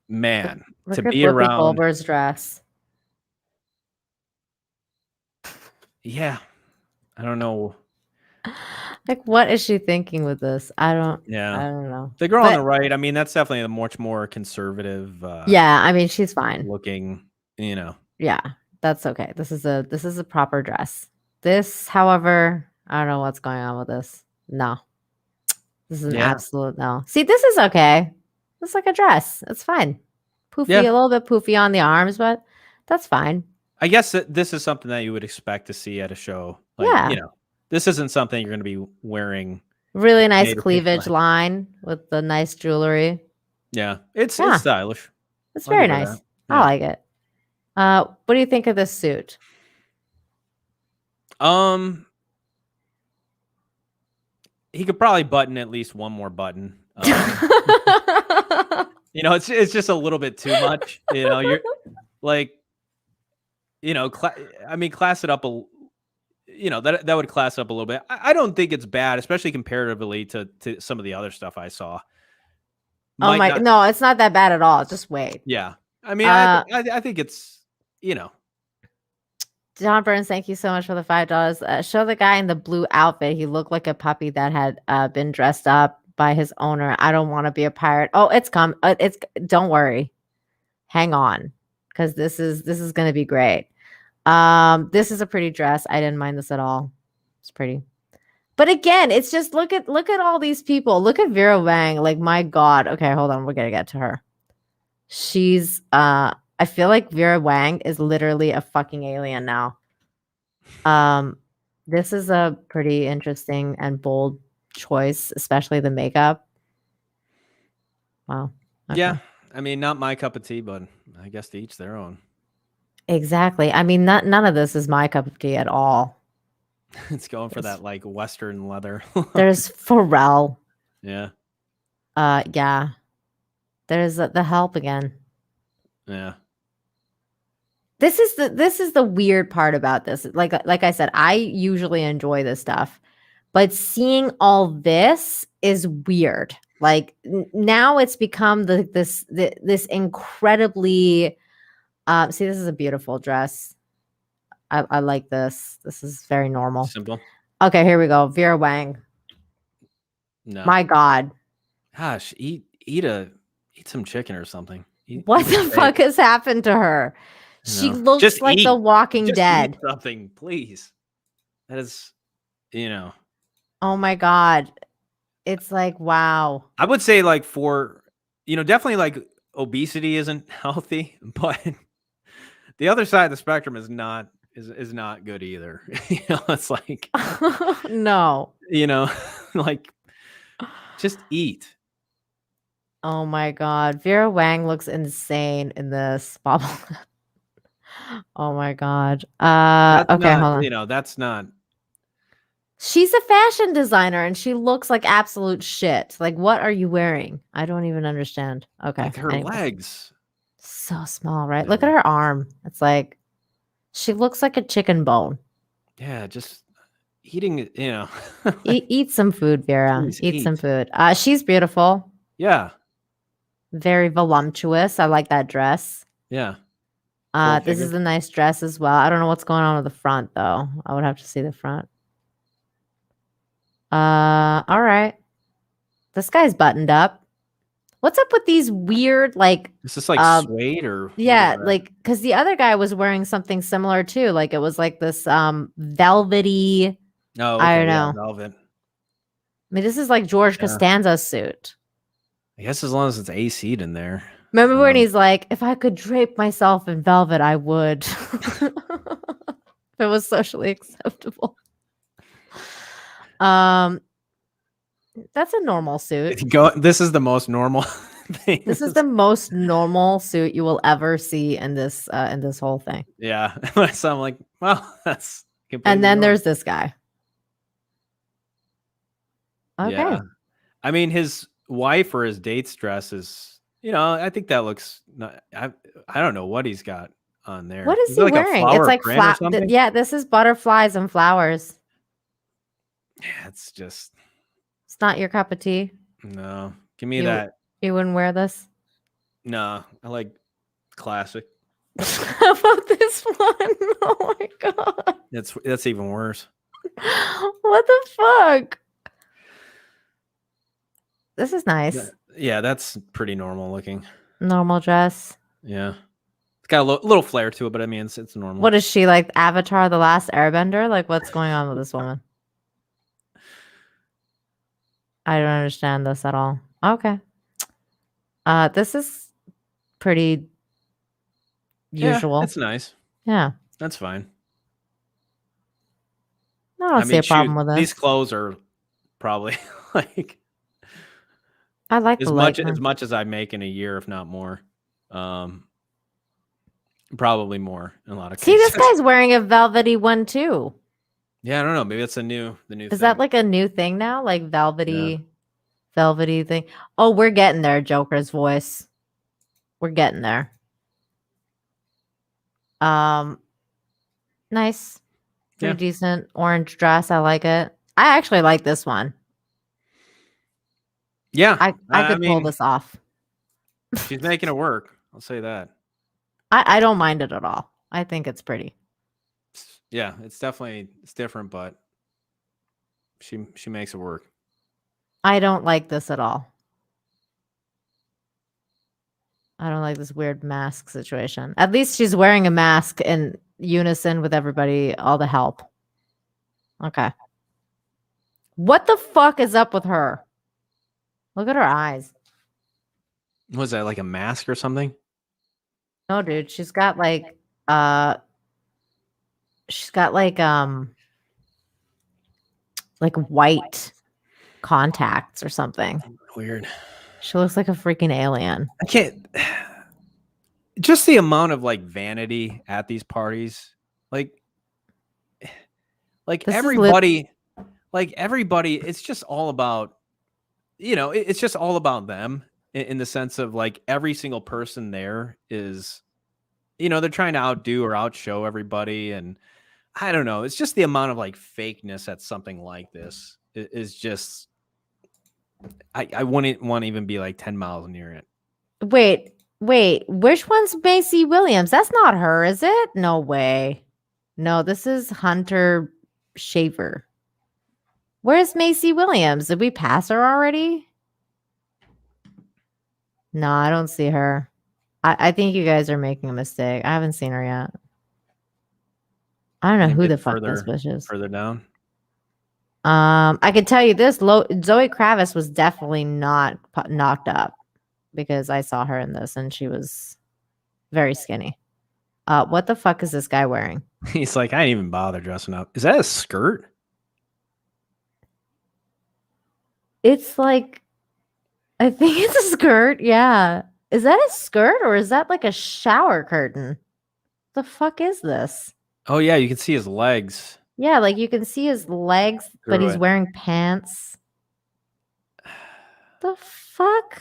man, look to at be Whoopi around Goldberg's dress. Yeah. I don't know. Like, what is she thinking with this? I don't know. The girl on the right, I mean, that's definitely a much more conservative. I mean, she's fine looking, Yeah, that's okay. This is a proper dress. This, however, I don't know what's going on with this. No, this is an absolute no. See, this is okay. It's like a dress. It's fine. Poofy, a little bit poofy on the arms, but that's fine. I guess this is something that you would expect to see at a show. Like, this isn't something you're going to be wearing. Really nice cleavage line with the nice jewelry. Yeah, it's stylish. It's very nice. Yeah. I like it. What do you think of this suit? He could probably button at least one more button. It's just a little bit too much. You're like, class it up that would class up a little bit. I don't think it's bad, especially comparatively to some of the other stuff I saw. No, it's not that bad at all. Just wait. Yeah. I mean, I think it's, John Burns, thank you so much for the $5. Show the guy in the blue outfit. He looked like a puppy that had been dressed up by his owner. I don't want to be a pirate. Oh, don't worry. Hang on. Because this is going to be great. This is a pretty dress. I didn't mind this at all. It's pretty. But again, it's just look at all these people. Look at Vera Wang. Like, my God. Okay, hold on. We're gonna get to her. She's I feel like Vera Wang is literally a fucking alien now. This is a pretty interesting and bold choice, especially the makeup. Wow. Okay. Yeah. I mean, not my cup of tea, but I guess to each their own. Exactly. I mean, none of this is my cup of tea at all. It's going for that like Western leather. There's Pharrell. Yeah. Yeah. There's the Help again. Yeah. This is the weird part about this. Like I said, I usually enjoy this stuff, but seeing all this is weird. Like now it's become this incredibly see, this is a beautiful dress. I like this. This is very normal. Simple. Okay, here we go. Vera Wang. No. My God. Gosh, eat some chicken or something. What the fuck has happened to her? She looks Just like eat. The Walking Just Dead. Eat something, please. That is, Oh my God. It's like, wow. I would say like for, definitely like obesity isn't healthy, but the other side of the spectrum is not good either. It's like No. like just eat. Oh my God. Vera Wang looks insane in this bubble. Oh my God. Okay, hold on. That's not. She's a fashion designer and she looks like absolute shit. Like, what are you wearing? I don't even understand. Okay. Like her legs. So small, right? Look at her arm. It's like she looks like a chicken bone. Yeah, just eating, Eat some food, Vera. Please Eat some food. She's beautiful. Yeah. Very voluptuous. I like that dress. Yeah. This is a nice dress as well. I don't know what's going on with the front though. I would have to see the front. All right. This guy's buttoned up. What's up with these weird is this like suede or yeah, like because the other guy was wearing something similar too. Like it was like this velvety. No, I don't know. Velvet. I mean, this is like George Costanza's suit. I guess as long as it's AC'd in there. Remember when he's like, if I could drape myself in velvet, I would. If it was socially acceptable. That's a normal suit. This is the most normal thing. This is the most normal suit you will ever see in this whole thing. Yeah. So I'm like, well, that's and then there's this guy. Okay. Yeah. I mean, his wife or his date's dress is, I think that looks I don't know what he's got on there. What is he wearing? It's like yeah, this is butterflies and flowers. Yeah, it's just it's not your cup of tea. No. Give me that. You wouldn't wear this? No, I like classic. How about this one? Oh my God. That's even worse. What the fuck? This is nice. Yeah, that's pretty normal looking. Normal dress. Yeah. It's got a little flair to it, but I mean, it's normal. What is she, like Avatar The Last Airbender? Like, what's going on with this woman? I don't understand this at all. Okay. This is pretty usual. Yeah, it's nice. Yeah. That's fine. I don't see a problem with this. These clothes are probably like I like as much as I make in a year, if not more. Probably more in a lot of cases. See, this guy's wearing a velvety one too. Yeah, I don't know. Maybe that's the new thing. Is that like a new thing now? Like velvety thing? Oh, we're getting there, Joker's voice. We're getting there. Nice. Pretty decent orange dress. I like it. I actually like this one. Yeah. I could pull this off. She's making it work. I'll say that. I don't mind it at all. I think it's pretty. Yeah, it's different, but she makes it work. I don't like this at all. I don't like this weird mask situation. At least she's wearing a mask in unison with everybody, all the help. Okay. What the fuck is up with her? Look at her eyes. Was that like a mask or something? No, dude. She's got like like white contacts or something. Weird. She looks like a freaking alien. I can't. Just the amount of like vanity at these parties, like This is everybody, it's just all about, it's just all about them in the sense of like every single person there is, they're trying to outdo or outshow everybody. And I don't know. It's just the amount of like fakeness at something like this is just, I wouldn't want to even be like 10 miles near it. Wait, which one's Macy Williams? That's not her, is it? No way. No, this is Hunter Shaver. Where's Macy Williams? Did we pass her already? No, I don't see her. I think you guys are making a mistake. I haven't seen her yet. I don't know who the fuck this bitch is. Further down. I can tell you this: Zoe Kravitz was definitely not knocked up because I saw her in this, and she was very skinny. What the fuck is this guy wearing? He's like, I didn't even bother dressing up. Is that a skirt? It's like, I think it's a skirt. Yeah. Is that a skirt or is that like a shower curtain? The fuck is this? Oh yeah, you can see his legs. Yeah, like you can see his legs, but he's wearing pants. The fuck?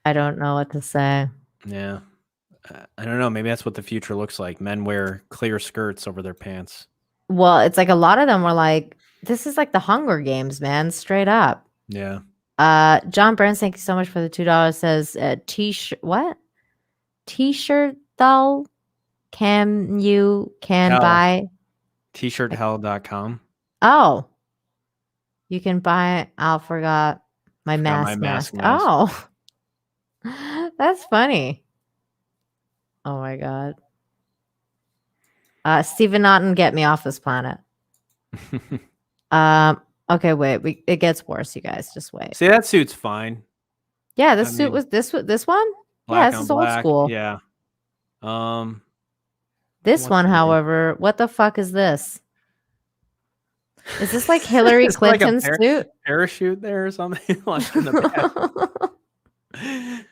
I don't know what to say. Yeah. I don't know. Maybe that's what the future looks like. Men wear clear skirts over their pants. Well, it's like a lot of them were like, this is like the Hunger Games, man. Straight up. Yeah. John Burns, thank you so much for the $2. Says t-shirt. What? T-shirt though? Can buy t-shirthell.com. Oh. You can buy I forgot my mask. Oh. That's funny. Oh my god. Stephen Naughton, get me off this planet. Okay, wait. It gets worse, you guys. Just wait. See, that suit's fine. Yeah, this suit was this one? Yeah, this is old school. Yeah. This one, however, what the fuck is this? Is this like Hillary Clinton's suit? Parachute there or something? Like in the back.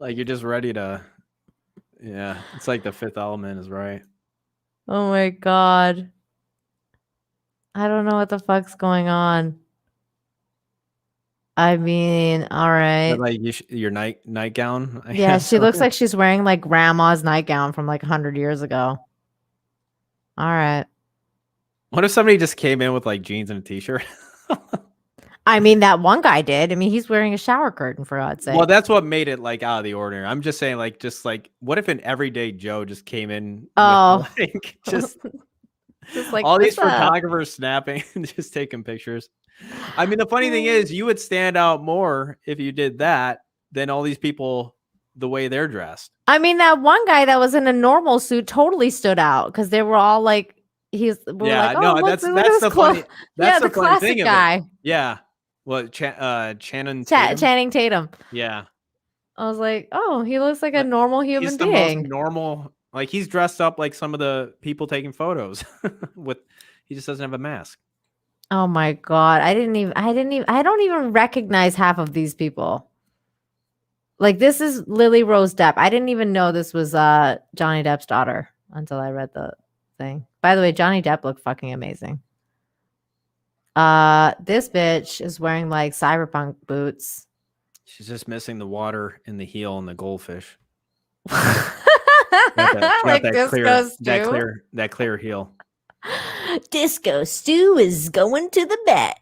Like you're just ready to. Yeah, it's like the Fifth Element is right. Oh my god. I don't know what the fuck's going on. I mean, all right. Like your nightgown. Yeah, she looks like she's wearing like grandma's nightgown from like 100 years ago. All right. What if somebody just came in with like jeans and a t-shirt? I mean, that one guy did. I mean, he's wearing a shower curtain for God's sake. Well, that's what made it like out of the ordinary. I'm just saying, like, what if an everyday Joe just came in? Oh, with, like, just like all these photographers snapping and just taking pictures. I mean, the funny thing is, you would stand out more if you did that than all these people the way they're dressed. I mean, that one guy that was in a normal suit totally stood out because they were all like, that's the funny. That's the funny thing guy. Of it. Yeah. Well, Channing Tatum. Yeah. I was like, oh, he looks like a normal human he's being. The most normal, like he's dressed up like some of the people taking photos he just doesn't have a mask. Oh my god. I don't even recognize half of these people. Like this is Lily Rose Depp. I didn't even know this was Johnny Depp's daughter until I read the thing. By the way, Johnny Depp looked fucking amazing. This bitch is wearing like cyberpunk boots. She's just missing the water in the heel and the goldfish. Like that clear heel. Disco Stew is going to the bet.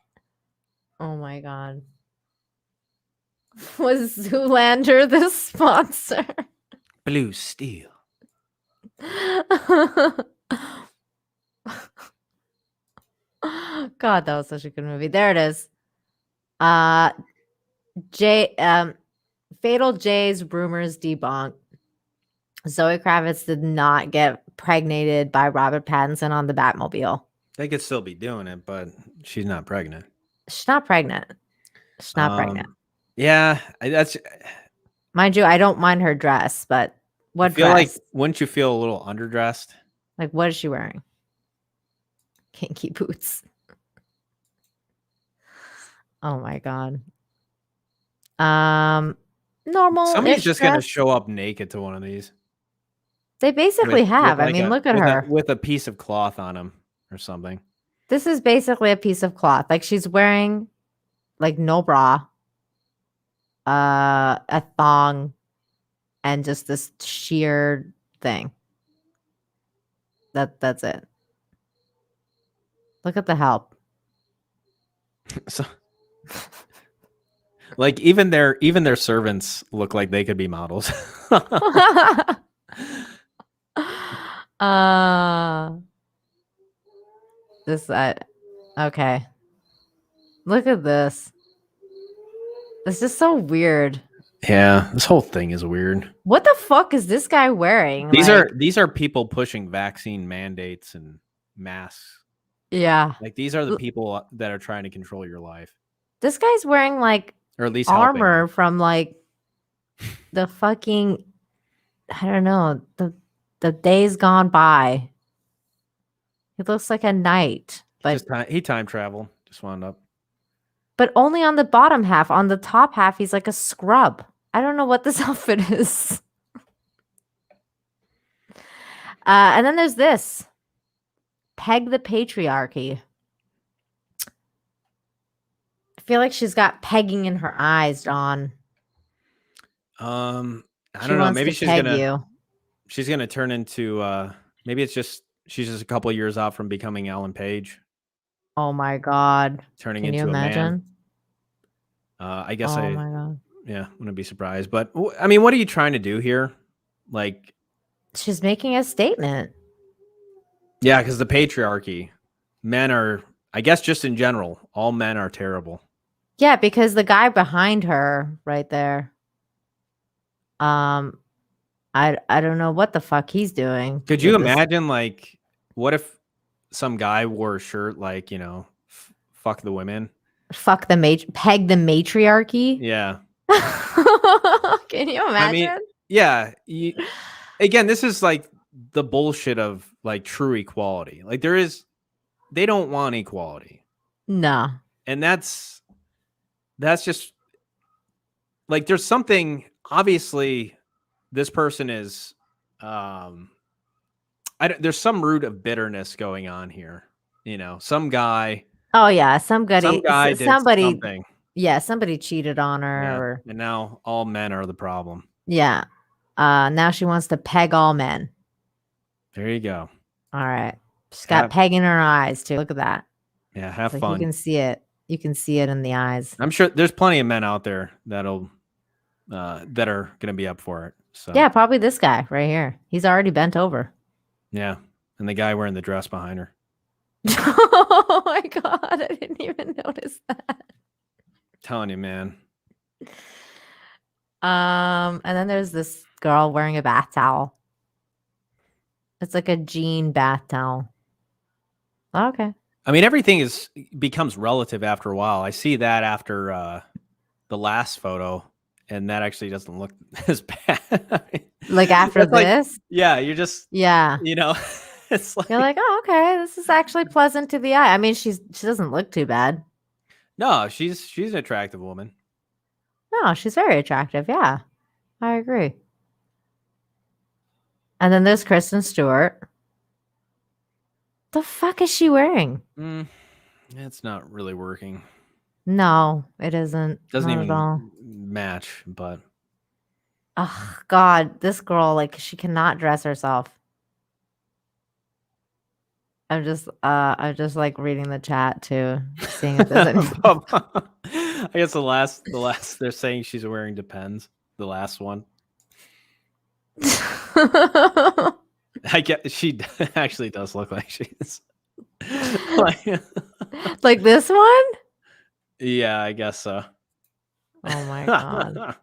Oh my god. Was Zoolander the sponsor? Blue Steel. God, that was such a good movie. There it is. Fatal J's rumors debunked. Zoe Kravitz did not get pregnated by Robert Pattinson on the Batmobile. They could still be doing it, but she's not pregnant. She's not pregnant. She's not pregnant. Yeah, that's. Mind you, I don't mind her dress, but what I feel dress? like, wouldn't you feel a little underdressed? Like, what is she wearing? Kinky boots. Oh my god. Normal. Somebody's just gonna show up naked to one of these. They basically have. Like I mean, look at her with a piece of cloth on him or something. This is basically a piece of cloth. Like she's wearing like no bra, a thong, and just this sheer thing. That's it. Look at the help. So, like even their servants look like they could be models. Okay. Look at this. This is so weird. Yeah, this whole thing is weird. What the fuck is this guy wearing? These are people pushing vaccine mandates and masks. Yeah. Like these are the people that are trying to control your life. This guy's wearing like or at least armor from like the fucking I don't know, the days gone by. He looks like a knight, but he time traveled, just wound up. But only on the bottom half. On the top half, he's like a scrub. I don't know what this outfit is. And then there's this. Peg the patriarchy. I feel like she's got pegging in her eyes, John. I don't know. Maybe she's gonna turn into maybe she's just a couple of years out from becoming Ellen Page. Oh my god. Turning Can into you imagine? a man. I guess oh my god. Yeah, wouldn't be surprised. But I mean, what are you trying to do here? Like she's making a statement. Yeah, because the patriarchy. Men are, I guess just in general, all men are terrible. Yeah, because the guy behind her right there. I don't know what the fuck he's doing. Could you imagine, like, what if some guy wore a shirt like, fuck the women? Fuck the peg the matriarchy? Yeah. Can you imagine? I mean, yeah. Again, this is like the bullshit of like true equality. Like they don't want equality. No. And that's just like, there's something, obviously this person is, there's some root of bitterness going on here. Some guy. Oh yeah. Somebody did something. Yeah. Somebody cheated on her. And now all men are the problem. Yeah. Now she wants to peg all men. There you go. All right. She's got peg in her eyes too. Look at that. Yeah. Have fun. You can see it. You can see it in the eyes. I'm sure there's plenty of men out there that are going to be up for it. So yeah, probably this guy right here. He's already bent over. Yeah. And the guy wearing the dress behind her. Oh my God. I didn't even notice that. Telling you, man. And then there's this girl wearing a bath towel. It's like a jean bath towel. Okay. I mean, everything becomes relative after a while. I see that after the last photo, and that actually doesn't look as bad. Like after this? Like, yeah, you're just it's like you're like, oh, okay, this is actually pleasant to the eye. I mean, she doesn't look too bad. No, she's an attractive woman. No, she's very attractive. Yeah, I agree. And then there's Kristen Stewart. The fuck is she wearing? It's not really working. No, it isn't. Doesn't not even at all. match, but oh God, this girl, like, she cannot dress herself. I'm just like reading the chat too, seeing if there's any. I guess the last they're saying she's wearing Depends. The last one. I get she actually does look like she's like this one. Yeah, I guess so. Oh my God.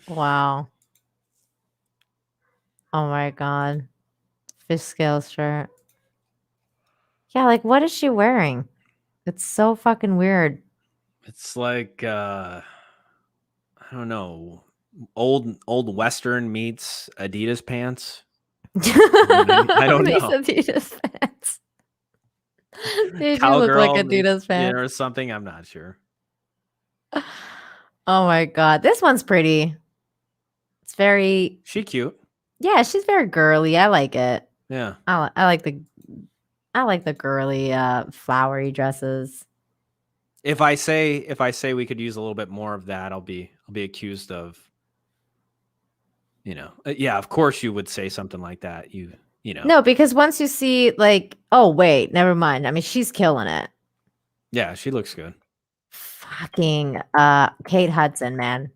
Wow. Oh my God. Fish scale shirt. Yeah, like what is she wearing? It's so fucking weird. It's like I don't know, old Western meets Adidas pants. I don't know. Adidas fans. Did you look Cowgirl, like Adidas fan? or something? I'm not sure. Oh my god, this one's pretty. It's very. She cute. Yeah, she's very girly. I like it. Yeah. I like the girly, flowery dresses. If I say we could use a little bit more of that, I'll be accused of, yeah, of course you would say something like that. You know. No, because once you see like, oh wait, never mind. I mean, she's killing it. Yeah, she looks good. Fucking Kate Hudson, man.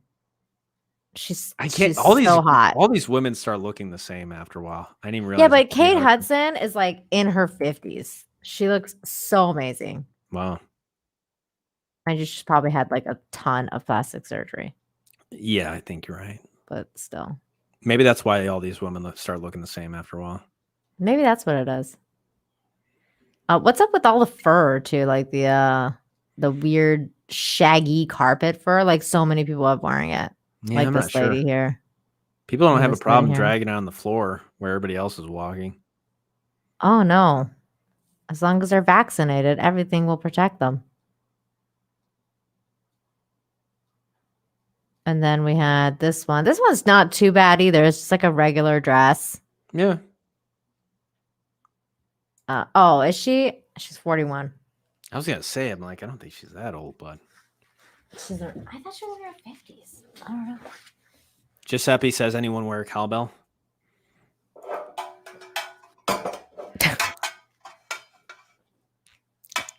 She's all these so hot. All these women start looking the same after a while. I didn't even realize. Yeah, but Kate Hudson is like in her 50s. She looks so amazing. Wow. And she's probably had like a ton of plastic surgery. Yeah, I think you're right. But still. Maybe that's why all these women start looking the same after a while. Maybe that's what it is. What's up with all the fur too? Like the weird shaggy carpet fur. Like so many people are wearing it. Yeah, like I'm this not lady sure. here. People don't have a this problem lady here. dragging it on the floor where everybody else is walking. Oh no. As long as they're vaccinated, everything will protect them. And then we had this one. This one's not too bad either. It's just like a regular dress. Yeah. Oh, is she? She's 41. I was gonna say, I'm like, I don't think she's that old, but I thought she was in her 50s. I don't know. Giuseppe says, anyone wear a cowbell?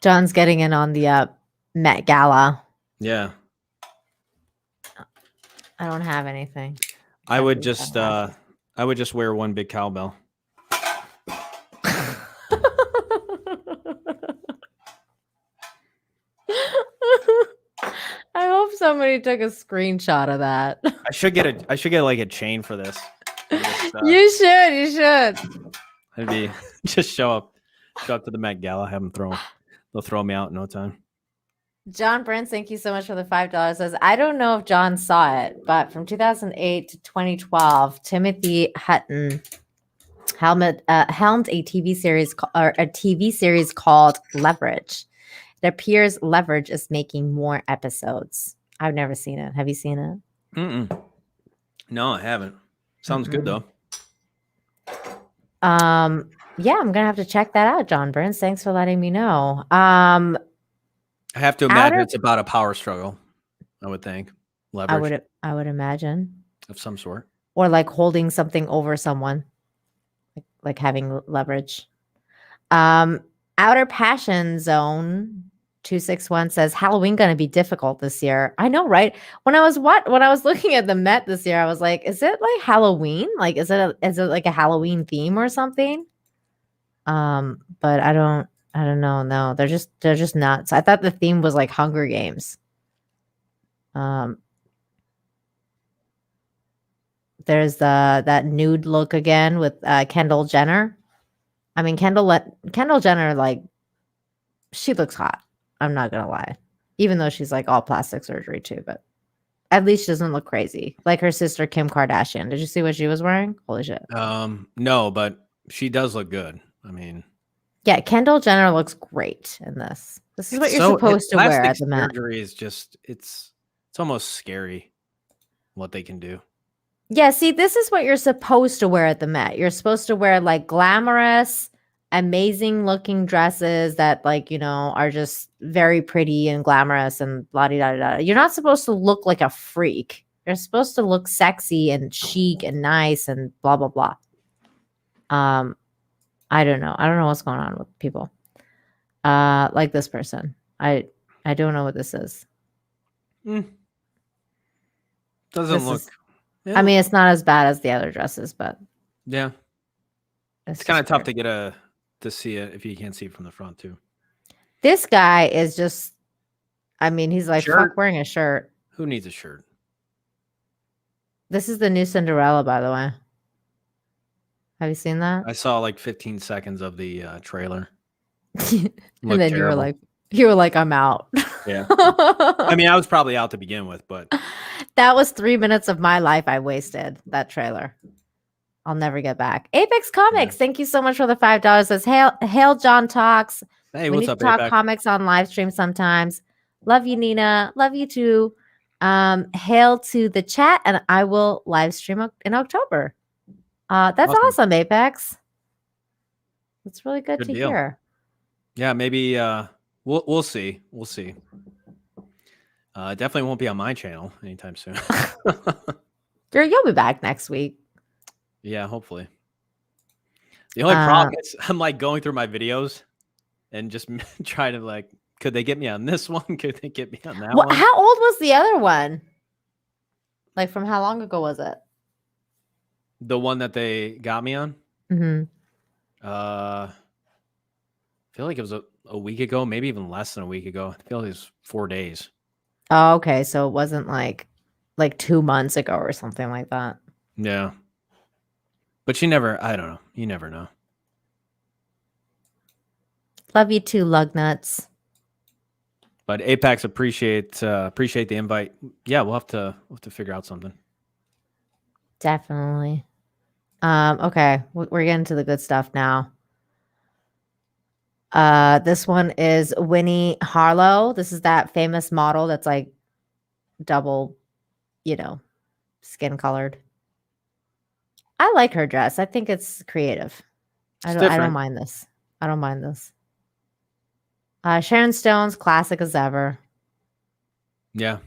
John's getting in on the Met Gala. Yeah. I don't have anything. I would just wear one big cowbell. I hope somebody took a screenshot of that. I should get like a chain for this. You should. It'd be just show up to the Met Gala, have them they'll throw me out in no time. John Brent, thank you so much for the $5. Says, I don't know if John saw it, but from 2008 to 2012, Timothy Hutton helmed a TV series called Leverage. It appears Leverage is making more episodes. I've never seen it. Have you seen it? Mm-mm. No, I haven't. Sounds good though. Yeah, I'm gonna have to check that out, John Burns. Thanks for letting me know. I have to imagine it's about a power struggle. I would think leverage. I would imagine of some sort, or like holding something over someone, like having leverage. Outer Passion Zone 261 says Halloween gonna be difficult this year. I know, right? When I was looking at the Met this year, I was like, is it like Halloween? Like, is it like a Halloween theme or something? But I don't know. No, they're just nuts. I thought the theme was like Hunger Games. There's that nude look again with Kendall Jenner. I mean, Kendall Jenner, like, she looks hot. I'm not gonna lie, even though she's like all plastic surgery too, but at least she doesn't look crazy like her sister Kim Kardashian. Did you see what she was wearing? Holy shit. No, but she does look good. I mean, yeah, Kendall Jenner looks great in this. This is what you're supposed to wear at the Met. Surgery is just it's almost scary what they can do. Yeah, see, this is what you're supposed to wear at the Met. You're supposed to wear like glamorous, amazing looking dresses that, like, you know, are just very pretty and glamorous and blah da da da. You're not supposed to look like a freak. You're supposed to look sexy and chic and nice and blah blah blah. I don't know what's going on with people. Like this person. I don't know what this is. Doesn't look. I mean, it's not as bad as the other dresses, but yeah, it's kind of tough to get to see it if you can't see it from the front too. This guy is just, I mean, he's like, fuck wearing a shirt. Who needs a shirt? This is the new Cinderella, by the way. Have you seen that? I saw like 15 seconds of the trailer. And then terrible. you were like, I'm out. Yeah. I mean, I was probably out to begin with, but that was 3 minutes of my life I wasted, that trailer. I'll never get back. Apex Comics, thank you so much for the $5. Says hail John Talks. Hey, We what's need up, to talk Apex? comics on live stream sometimes. Love you, Nina. Love you too. Hail to the chat, and I will live stream in October. That's awesome, Apex. It's really good to hear. Yeah, maybe we'll see. We'll see. Definitely won't be on my channel anytime soon. You'll be back next week. Yeah, hopefully. The only problem is I'm like going through my videos and just trying to like, could they get me on this one? Could they get me on that one? How old was the other one? Like, from how long ago was it? The one that they got me on? Mm-hmm. I feel like it was a week ago, maybe even less than a week ago. I feel like it was 4 days. Oh, okay. So it wasn't like 2 months ago or something like that. Yeah. But I don't know. You never know. Love you too, Lugnuts. But Apex, appreciate the invite. Yeah, we'll have to figure out something. Definitely. Okay, we're getting to the good stuff now. This one is Winnie Harlow. This is that famous model that's like double, skin colored. I like her dress. I think it's creative. I don't mind this. I don't mind this. Sharon Stone's classic as ever. Yeah.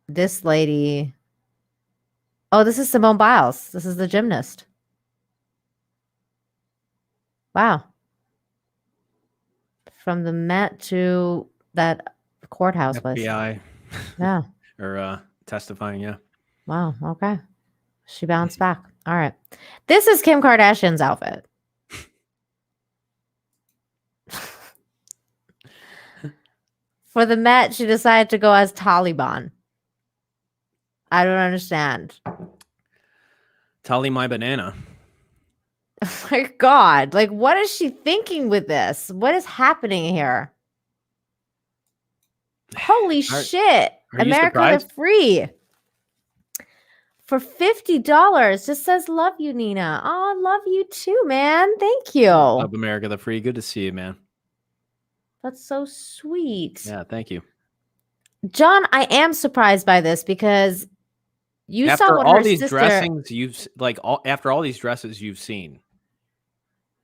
This lady. Oh, this is Simone Biles. This is the gymnast. Wow. From the Met to that courthouse place. FBI. Yeah. Or testifying, yeah. Wow. Okay. She bounced back. All right. This is Kim Kardashian's outfit. For the Met, she decided to go as Taliban. I don't understand. Tali my banana. Oh my God. Like, what is she thinking with this? What is happening here? Holy shit. America the Free. For $50. Just says, love you, Nina. Oh, love you too, man. Thank you. Love America the Free. Good to see you, man. That's so sweet. Yeah, thank you. John, I am surprised by this because you after saw what all her these sister... dressings after all these dresses you've seen.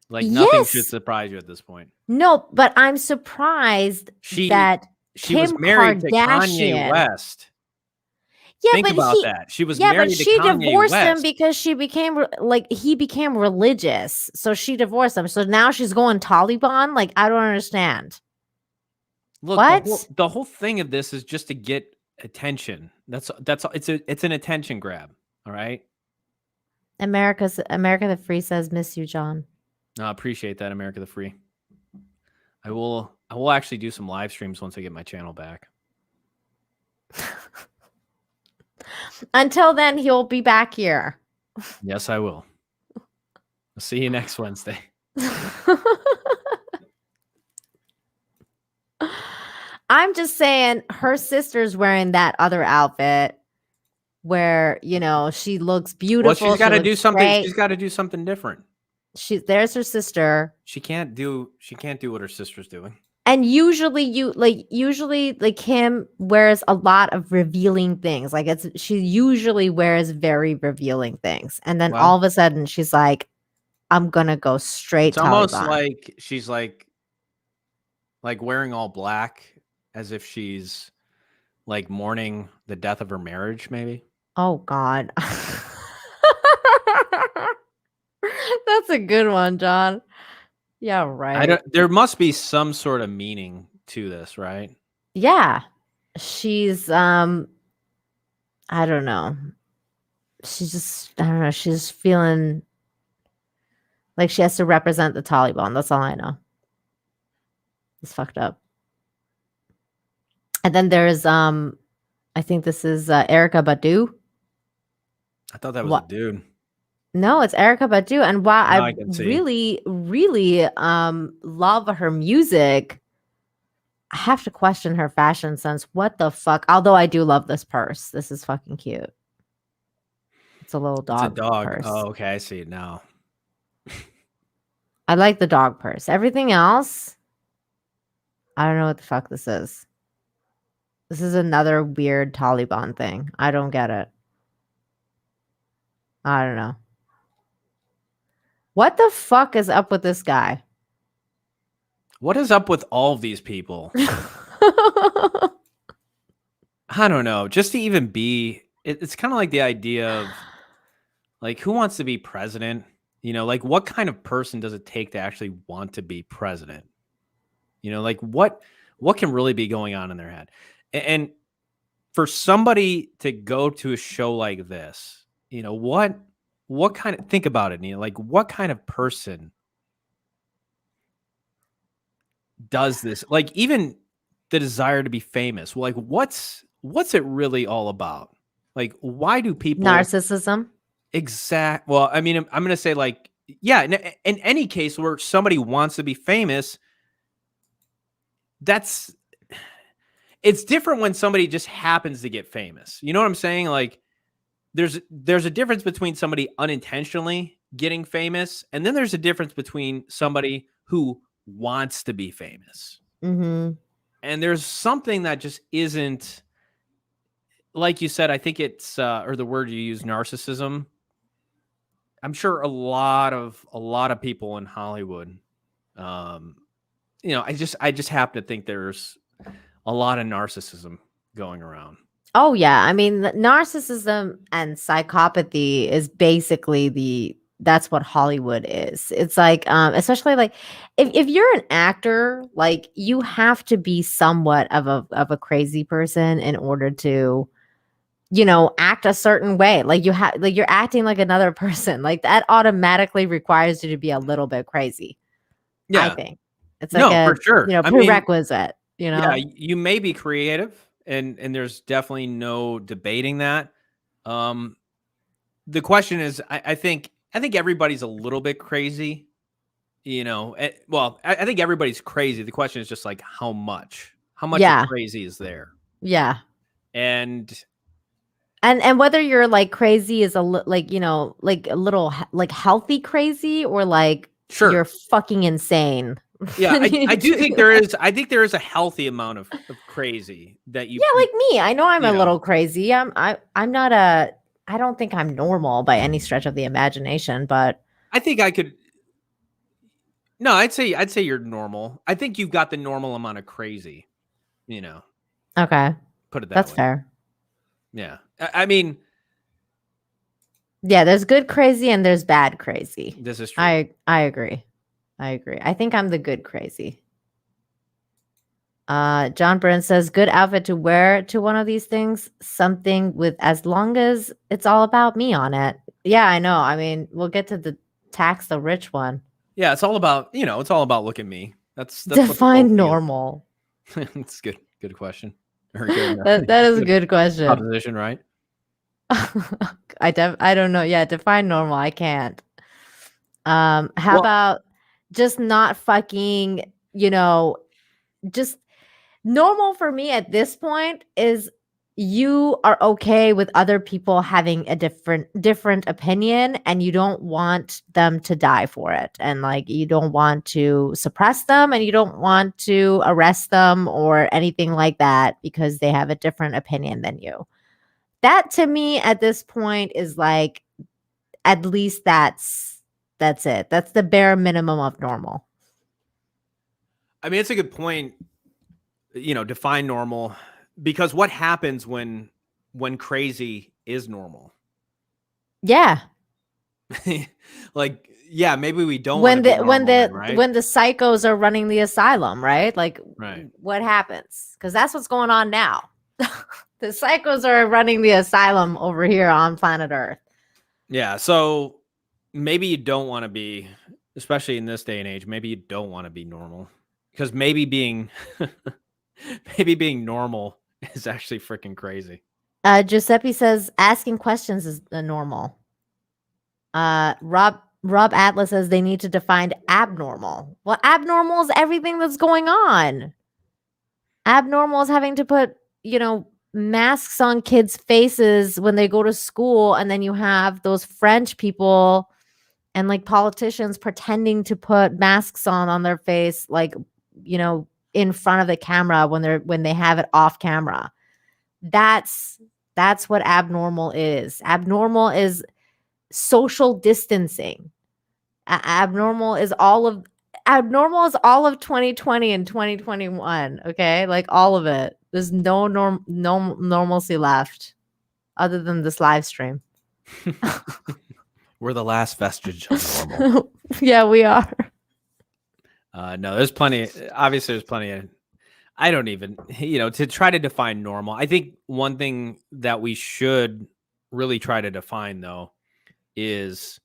Like nothing should surprise you at this point. No, but I'm surprised that she was married to Kanye West. Yeah, Think about that. She was married to Kanye West. Yeah, but she divorced him because he became religious. So she divorced him. So now she's going Taliban. Like, I don't understand. Look, what? The whole thing of this is just to get attention. That's it's an attention grab. All right. America the Free says, miss you, John. I appreciate that, America the Free. I will actually do some live streams once I get my channel back. Until then, he'll be back here. Yes, I will. I'll see you next Wednesday. I'm just saying her sister's wearing that other outfit where, she looks beautiful. Well, she's got to do something. Great. She's got to do something different. There's her sister. She can't do what her sister's doing. And usually Kim wears a lot of revealing things. Like she usually wears very revealing things. And then all of a sudden she's like, I'm gonna go straight. It's almost like she's like wearing all black as if she's like mourning the death of her marriage, maybe. Oh God. That's a good one, John. Yeah, right. There must be some sort of meaning to this, right? Yeah. She's I don't know. She's feeling like she has to represent the Taliban. That's all I know. It's fucked up. And then there's I think this is Erykah Badu. I thought that was a dude. No, it's Erykah Badu. And while I really, really love her music, I have to question her fashion sense. What the fuck? Although I do love this purse. This is fucking cute. a little dog. It's a dog. Purse. Oh, okay. I see it now. I like the dog purse. Everything else, I don't know what the fuck this is. This is another weird Taliban thing. I don't get it. I don't know. What the fuck is up with this guy? What is up with all of these people? I don't know. Just to even be, it's kind of like the idea of like, who wants to be president? You know, like what kind of person does it take to actually want to be president? You know, like what can really be going on in their head? And for somebody to go to a show like this, you know, what kind of, think about it, Neil, like what kind of person does this? Like even the desire to be famous, like what's it really all about? Like, why do people narcissism? Well, I mean, I'm going to say like, yeah, in any case where somebody wants to be famous, it's different when somebody just happens to get famous. You know what I'm saying? Like there's a difference between somebody unintentionally getting famous, and then there's a difference between somebody who wants to be famous. Mm-hmm. And there's something that just isn't, like you said, I think it's, or the word you use, narcissism. I'm sure a lot of people in Hollywood, you know, I just happen to think there's a lot of narcissism going around. Oh yeah, I mean, narcissism and psychopathy is basically that's what Hollywood is. It's like, especially like if you're an actor, like you have to be somewhat of a crazy person in order to, you know, act a certain way. Like you're acting like another person. Like that automatically requires you to be a little bit crazy. Yeah, I think it's like for sure. You know, prerequisite. You know, yeah, you may be creative, and there's definitely no debating that. The question is, I think everybody's a little bit crazy. You know, well, I think everybody's crazy. The question is just like how much of crazy is there? Yeah, and whether you're like crazy is like, you know, like a little like healthy crazy, or like you're fucking insane. Yeah, I do think there is. I think there is a healthy amount of crazy that you. Yeah, like me. I know I'm a little crazy. I'm not I don't think I'm normal by any stretch of the imagination, but I think I could. No, I'd say you're normal. I think you've got the normal amount of crazy. You know. Okay. Put it that That's way. fair. Yeah, I mean. Yeah, there's good crazy and there's bad crazy. This is true. I agree. I think I'm the good crazy. John Byrne says, good outfit to wear to one of these things. Something with, as long as it's all about me on it. Yeah, I know. I mean, we'll get to the tax the rich one. Yeah, it's all about, you know, it's all about look at me. That's define normal. That's good. Good question. Or good, that is a good question. Proposition, right? I don't know. Yeah, define normal. I can't. How about just not fucking, you know, just normal for me at this point is you are okay with other people having a different opinion, and you don't want them to die for it, and like you don't want to suppress them, and you don't want to arrest them or anything like that because they have a different opinion than you. That to me at this point is like, at least that's it. That's the bare minimum of normal. I mean, it's a good point. You know, define normal, because what happens when crazy is normal? Yeah. Like, yeah, maybe we don't when the psychos are running the asylum, right? Like, what happens? Because that's what's going on now. The psychos are running the asylum over here on planet Earth. Yeah, so maybe you don't want to be, especially in this day and age, maybe you don't want to be normal, because maybe being normal is actually freaking crazy. Giuseppe says asking questions is normal. Rob Atlas says they need to define abnormal. Well, abnormal is everything that's going on. Abnormal is having to put, you know, masks on kids' faces when they go to school, and then you have those French people and like politicians pretending to put masks on their face, like, you know, in front of the camera when they have it off camera. That's what abnormal is. Abnormal is social distancing. Abnormal is all of 2020 and 2021. Okay, like all of it. There's no normalcy left, other than this live stream. We're the last vestige of normal. Yeah, we are. No, there's plenty. Obviously, there's plenty of. I don't even, to try to define normal. I think one thing that we should really try to define, though, is,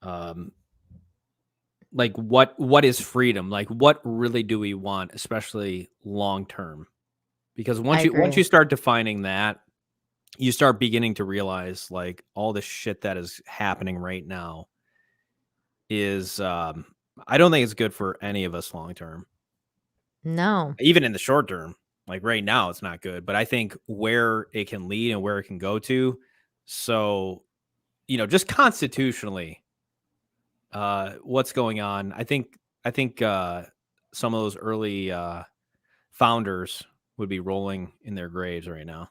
like what is freedom? Like, what really do we want, especially long term? Because once you start defining that, you start beginning to realize, like, all the shit that is happening right now is, I don't think it's good for any of us long term. No. Even in the short term, like right now, it's not good. But I think where it can lead and where it can go to. So, just constitutionally, what's going on? I think some of those early founders would be rolling in their graves right now.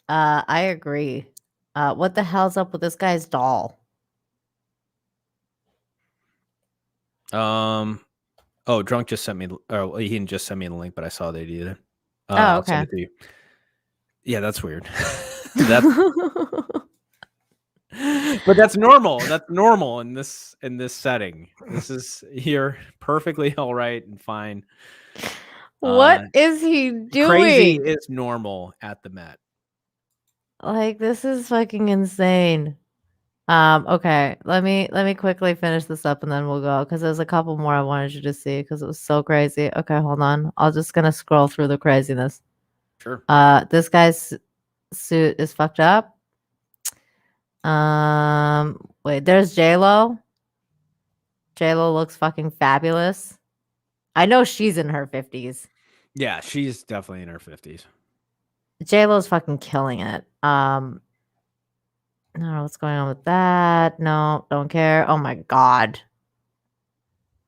I agree. What the hell's up with this guy's doll? Oh, Drunk just sent me. Oh, he didn't just send me the link, but I saw they did it. Oh, I'll send okay. it to you. Yeah, that's weird. But that's normal. That's normal in this setting. You're perfectly all right and fine. What is he doing? Crazy is normal at the Met. Like, this is fucking insane. Okay, let me quickly finish this up and then we'll go, because there's a couple more I wanted you to see because it was so crazy. Okay, hold on. I'm just gonna scroll through the craziness. Sure. This guy's suit is fucked up. Wait, there's J-Lo. J-Lo looks fucking fabulous. I know she's in her 50s. Yeah, she's definitely in her 50s. J-Lo's fucking killing it. I don't know what's going on with that. No, don't care. Oh my God.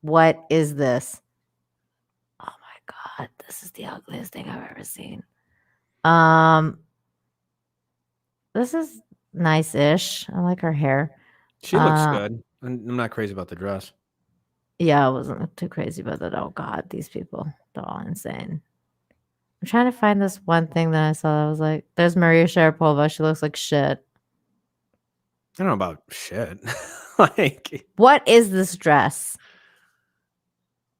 What is this? Oh my God. This is the ugliest thing I've ever seen. This is nice-ish. I like her hair. She looks good. I'm not crazy about the dress. Yeah, I wasn't too crazy about that. Oh God, these people, they're all insane. I'm trying to find this one thing that I saw that was like, there's Maria Sharapova. She looks like shit. I don't know about shit. Like, what is this dress?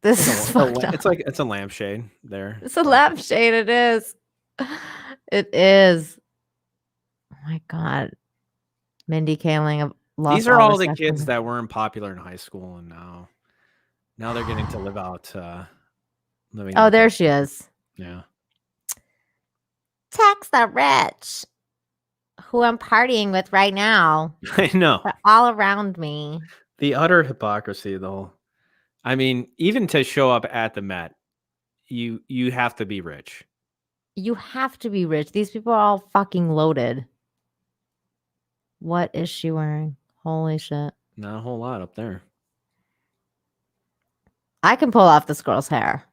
This is fucked up. It's a lampshade there. It's a lampshade. It is. It is. Oh my God. Mindy Kaling of lost. These are all the kids that weren't popular in high school, and now they're getting to live out. Living. Oh, there she is. Yeah. Text the rich, who I'm partying with right now. I know. They're all around me. The utter hypocrisy, though. I mean, even to show up at the Met, you have to be rich. You have to be rich. These people are all fucking loaded. What is she wearing? Holy shit. Not a whole lot up there. I can pull off this girl's hair.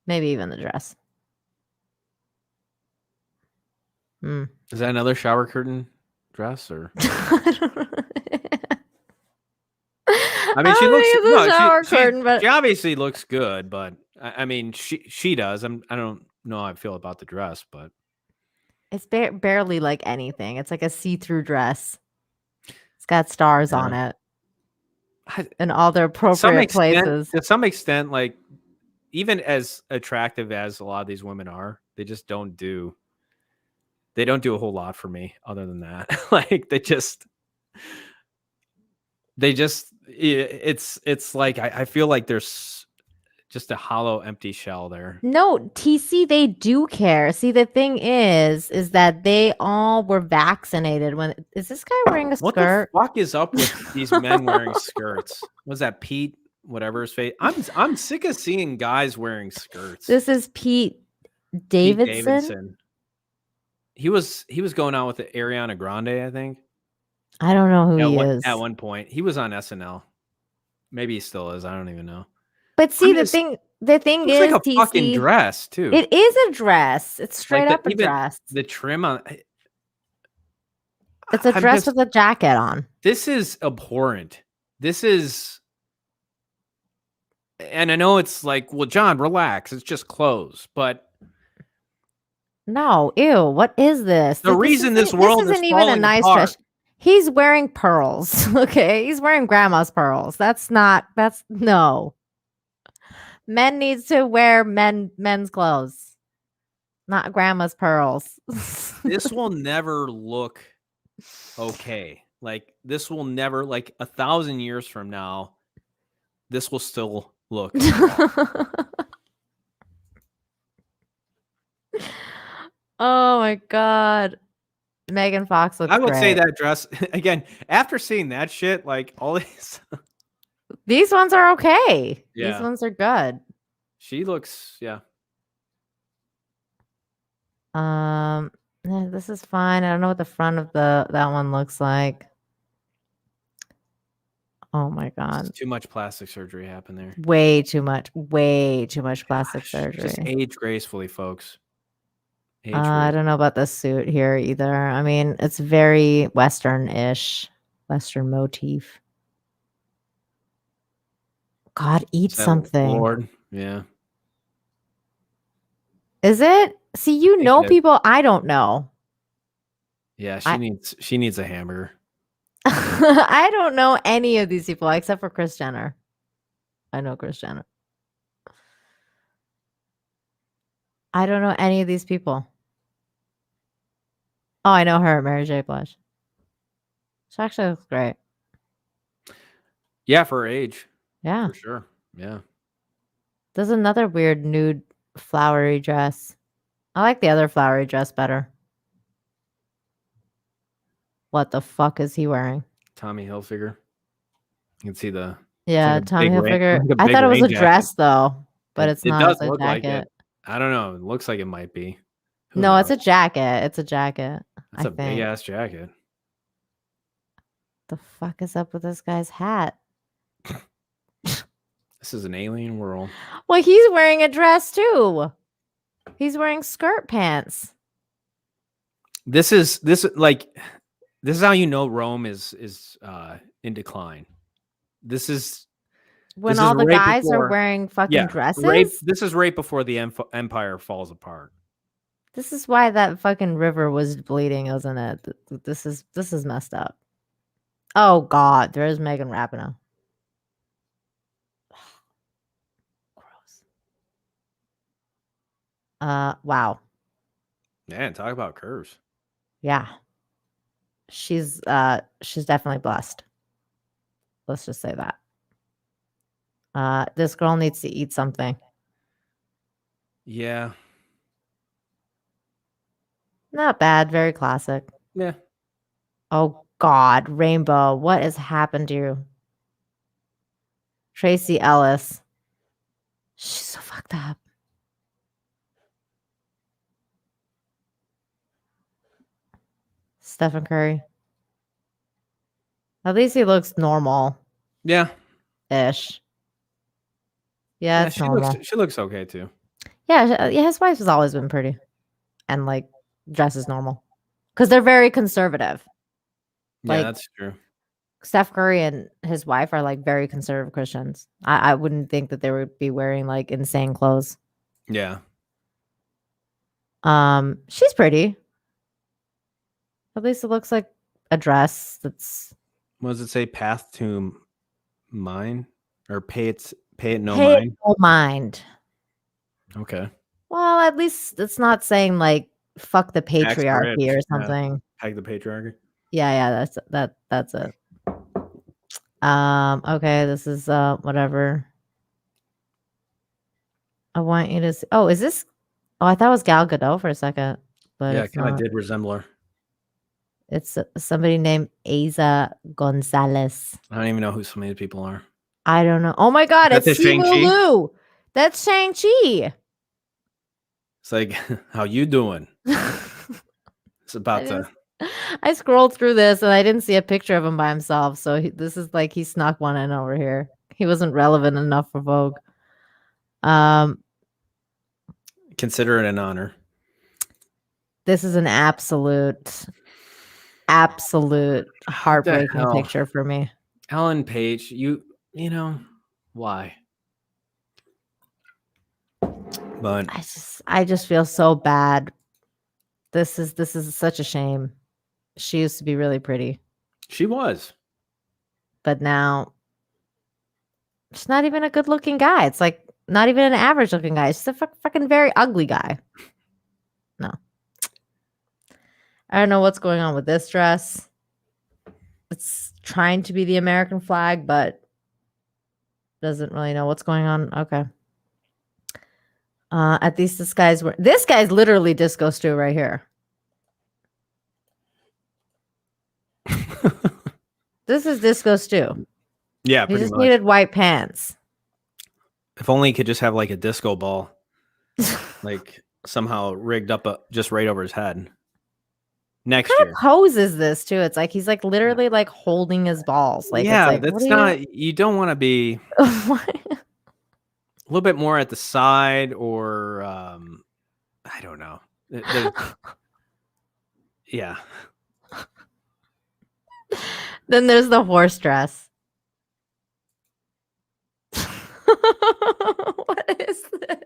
Maybe even the dress. Is that another shower curtain dress, or? I mean, she looks. She obviously looks good, but I mean, she does. I don't know how I feel about the dress, but it's barely like anything. It's like a see-through dress. It's got stars on it, in all their appropriate places. To some extent, like, even as attractive as a lot of these women are, they just don't do. They don't do a whole lot for me other than that. Like, it's like, I feel like there's just a hollow, empty shell there. No, TC, they do care. See, the thing is that they all were vaccinated. Is this guy wearing a skirt? What the fuck is up with these men wearing skirts? Was that Pete? Whatever his face. I'm sick of seeing guys wearing skirts. This is Pete Davidson? He was going out with Ariana Grande, I think. I don't know who he is. At one point, he was on SNL. Maybe he still is. I don't even know. But see, the thing is, like a TC, fucking dress too. It is a dress. It's straight up a dress. The trim on it's a dress with a jacket on. This is abhorrent. This is, and I know it's like, well, John, relax. It's just clothes, but no, ew. What is this? The reason this world isn't even a nice dress. He's wearing pearls. Okay, he's wearing grandma's pearls. No. Men needs to wear men's clothes, not grandma's pearls. This will never look okay. Like this will never, like 1,000 years from now, this will still look. Oh my God. Megan Fox looks I would great. say that dress again, after seeing that shit, like all these ones are okay. Yeah. These ones are good. She looks, yeah. This is fine. I don't know what the front of that one looks like. Oh my God. Too much plastic surgery happened there. Way too much plastic surgery. Just age gracefully, folks. I don't know about the suit here either. I mean, it's very Western-ish, Western motif. God, eat something. Lord, yeah. Is it? See, you know people I don't know. Yeah, she needs a hamburger. I don't know any of these people except for Kris Jenner. I know Kris Jenner. I don't know any of these people. Oh, I know her, Mary J. Blige. She actually looks great. Yeah, for her age. Yeah. For sure. Yeah. There's another weird nude flowery dress. I like the other flowery dress better. What the fuck is he wearing? Tommy Hilfiger. You can see the Tommy Hilfiger. I thought it was a dress though, but it's not. It's a jacket. Like it. I don't know. It looks like it might be. No, it's a jacket. It's a jacket. It's a big ass jacket. The fuck is up with this guy's hat? This is an alien world. Well, he's wearing a dress too. He's wearing skirt pants. This is how you know Rome is in decline. This is when all the guys are wearing fucking dresses. This is right before the empire falls apart. This is why that fucking river was bleeding, isn't it? This is messed up. Oh God, there's Megan Rapinoe. Gross. Wow. Man, talk about curves. Yeah. She's definitely blessed. Let's just say that. This girl needs to eat something. Yeah. Not bad. Very classic. Yeah. Oh God, Rainbow. What has happened to you? Tracy Ellis. She's so fucked up. Stephen Curry. At least he looks normal. Yeah. Ish. Yeah, it's normal. She looks okay too. Yeah, his wife has always been pretty. And like dresses normal. Because they're very conservative. Yeah, that's true. Steph Curry and his wife are like very conservative Christians. I wouldn't think that they would be wearing like insane clothes. Yeah. She's pretty. At least it looks like a dress that's. What does it say? Path to mind or pay it no Pay mind. It no mind. Okay. Well, at least it's not saying like fuck the patriarchy or something. Peg the patriarchy. Yeah, that's it. Okay, this is whatever. I want you to see. Oh, is this? Oh, I thought it was Gal Gadot for a second, but yeah, it kind of did resemble her. It's somebody named Eiza Gonzalez. I don't even know who some of these people are. I don't know. Oh my God, it's Simu Shang-Chi? Liu. That's Shang-Chi. It's like, how you doing? It's about to. I scrolled through this and I didn't see a picture of him by himself. So this is like he snuck one in over here. He wasn't relevant enough for Vogue. Consider it an honor. This is an absolute heartbreaking picture for me. Ellen Page, you know why? But I just feel so bad. This is such a shame. She used to be really pretty. She was. But now she's not even a good looking guy. It's like not even an average looking guy. She's a fucking very ugly guy. No. I don't know what's going on with this dress. It's trying to be the American flag, but doesn't really know what's going on. Okay. At least this guy's literally Disco Stew right here. This is Disco Stew. Yeah, he just needed white pants. If only he could just have like a disco ball, like somehow rigged up just right over his head. Next year. What pose is this too? It's like he's like literally like holding his balls. Like yeah, it's like, that's not. You don't want to be a little bit more at the side, or I don't know. Yeah. Then there's the horse dress. What is this?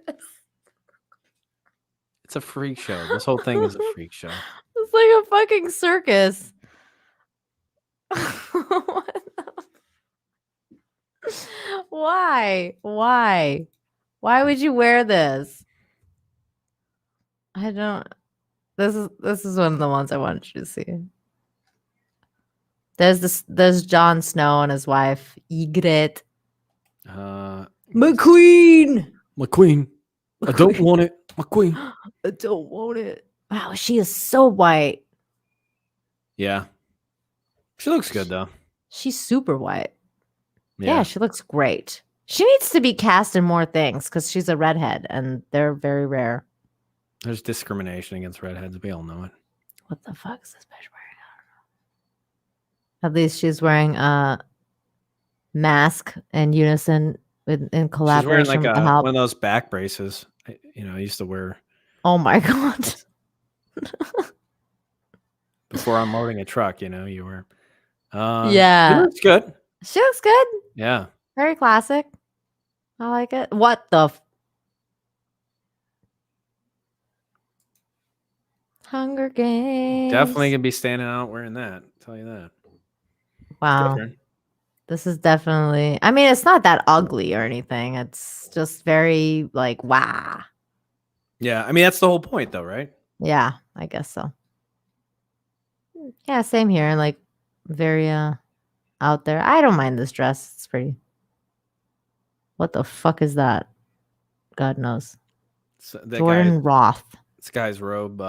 It's a freak show. This whole thing is a freak show. It's like a fucking circus. Why? Why would you wear this? I don't. This is one of the ones I wanted you to see. There's Jon Snow and his wife, Ygritte. McQueen. I don't want it. McQueen. I don't want it. Wow, she is so white. Yeah. She looks good though. She's super white. Yeah, she looks great. She needs to be cast in more things because she's a redhead and they're very rare. There's discrimination against redheads. We all know it. What the fuck is this bitch wearing? At least she's wearing a mask in unison in collaboration. She's wearing like with the help. one of those back braces. I used to wear. Oh my god! Before unloading a truck, you were. Yeah, she looks good. She looks good. Yeah, very classic. I like it. What the? Hunger Games. Definitely gonna be standing out wearing that. I'll tell you that. Wow. This is definitely, I mean, it's not that ugly or anything. It's just very like, wow. Yeah. I mean, that's the whole point though, right? Yeah, I guess so. Yeah, same here. Like very out there. I don't mind this dress. It's pretty. What the fuck is that? God knows. So Jordan Roth. This guy's robe,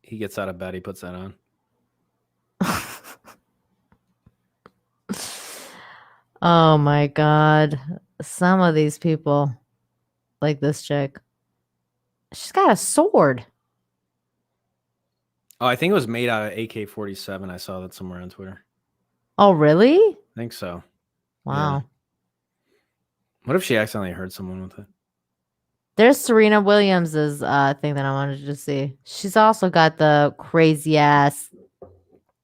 he gets out of bed, he puts that on. Oh my god. Some of these people, like this chick, she's got a sword. Oh, I think it was made out of AK-47. I saw that somewhere on Twitter. Oh, really? I think so. Wow. Yeah. What if she accidentally hurt someone with it? There's Serena Williams's thing that I wanted to see. She's also got the crazy ass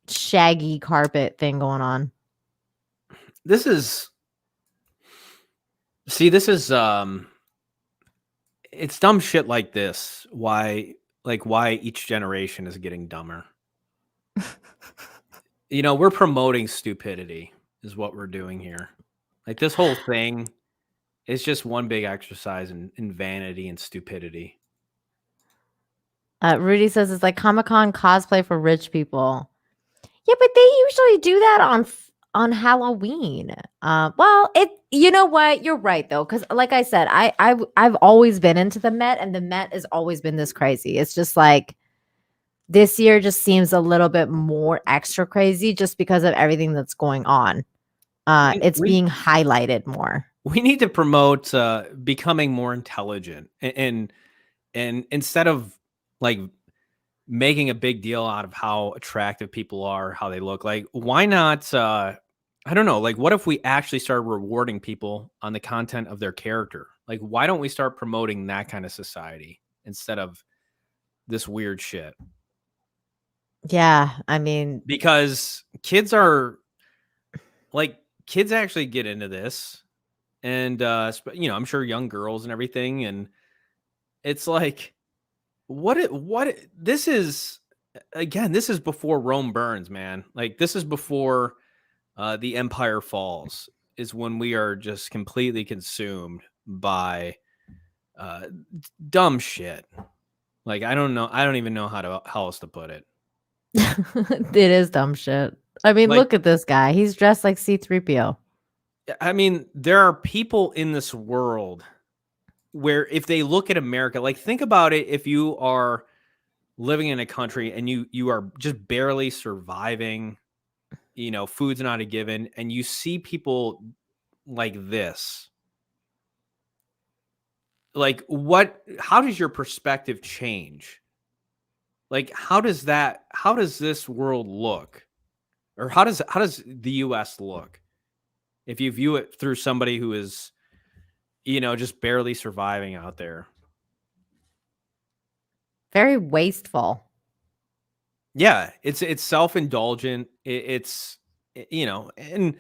shaggy carpet thing going on. This is it's dumb shit like this. Why each generation is getting dumber. We're promoting stupidity is what we're doing here. Like this whole thing is just one big exercise in vanity and stupidity. Rudy says it's like Comic-Con cosplay for rich people. Yeah, but they usually do that on Halloween. Well, you know what? You're right though, because like I said, I've always been into the Met, and the Met has always been this crazy. It's just like this year just seems a little bit more extra crazy just because of everything that's going on. It's being highlighted more. We need to promote becoming more intelligent and And instead of like making a big deal out of how attractive people are, how they look, like, why not, I don't know, like, what if we actually started rewarding people on the content of their character? Like, why don't we start promoting that kind of society instead of this weird shit? Yeah, I mean, Because kids actually get into this, and I'm sure young girls and everything, and it's like, this is, again, this is before Rome burns, man. Like, this is before the empire falls, is when we are just completely consumed by dumb shit. Like, I don't know. I don't even know how else to put it. it is dumb shit. I mean, Like, look at this guy. He's dressed like C-3PO. I mean, there are people in this world where if they look at America, like, think about it. If you are living in a country and you are just barely surviving, food's not a given, and you see people like this, like, how does your perspective change? Like, how does this world look? Or how does the US look if you view it through somebody who is, just barely surviving out there? Very wasteful. Yeah, it's self-indulgent. It's and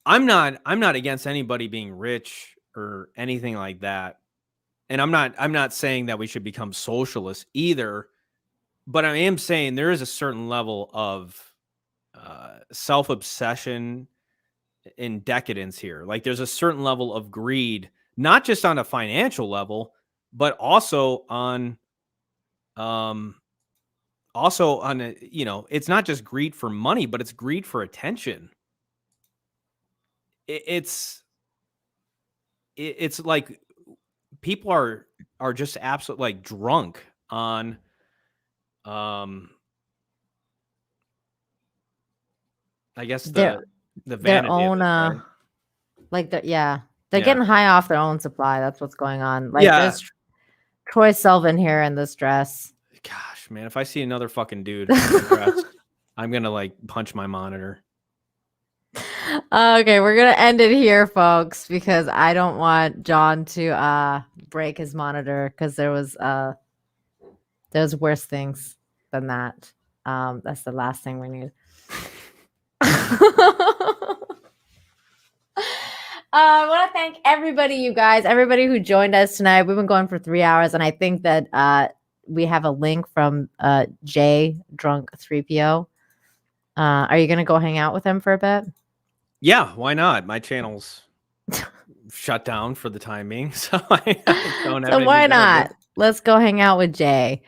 I'm not against anybody being rich or anything like that. And I'm not saying that we should become socialists either, but I am saying there is a certain level of self-obsession and decadence here. Like, there's a certain level of greed, not just on a financial level, but also on it's not just greed for money, but it's greed for attention. It's like people are just absolutely, like, drunk on I guess the vanity their own of it, right? they're Yeah. getting high off their own supply. That's what's going on. Like, Yeah. there's Troy Selvin here in this dress. Gosh, man, if I see another fucking dude in that dress, I'm gonna, like, punch my monitor. Okay, we're gonna end it here, folks, because I don't want John to break his monitor, because there's worse things than that. That's the last thing we need. I want to thank everybody, you guys, everybody who joined us tonight. We've been going for 3 hours, and I think that we have a link from Jay Drunk 3PO. Are you gonna go hang out with him for a bit? Yeah, why not? My channel's shut down for the time being, so I don't have. So why not? Let's go hang out with Jay.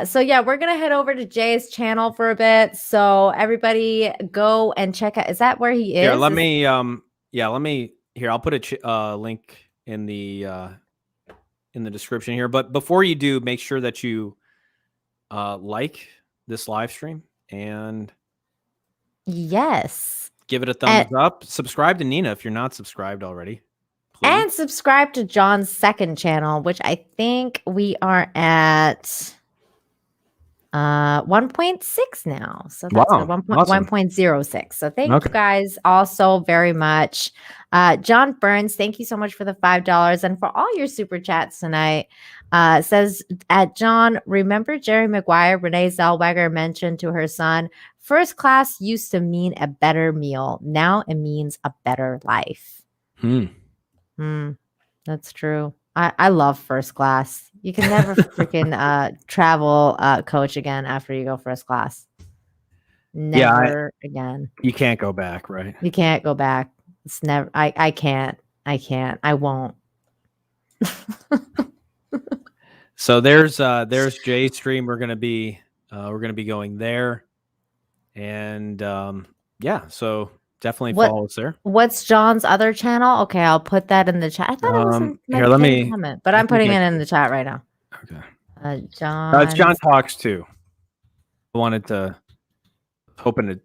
So yeah, we're gonna head over to Jay's channel for a bit. So everybody, go and check out. Is that where he is? Here, let me. Here, I'll put a link in the description here. But before you do, make sure that you like this live stream and yes, give it a thumbs up. Subscribe to Nina if you're not subscribed already. Please. And subscribe to John's second channel, which I think we are at 1.6 now. So that's wow, 1.06. So thank you guys all so very much. John Burns, thank you so much for the $5 and for all your super chats tonight. Says at John, remember Jerry Maguire, Renee Zellweger mentioned to her son, first class used to mean a better meal. Now it means a better life. That's true. I love first class. You can never freaking travel coach again after you go first class. Never again. You can't go back, right? You can't go back. It's never. I can't. I won't. So there's Jay's stream. We're gonna be going there, and yeah. So definitely follow us there. What's John's other channel? Okay, I'll put that in the chat. I thought it was in here. Let me comment, but I'm putting it in the chat right now. Okay. John. It's John Talks too. I wanted to hoping to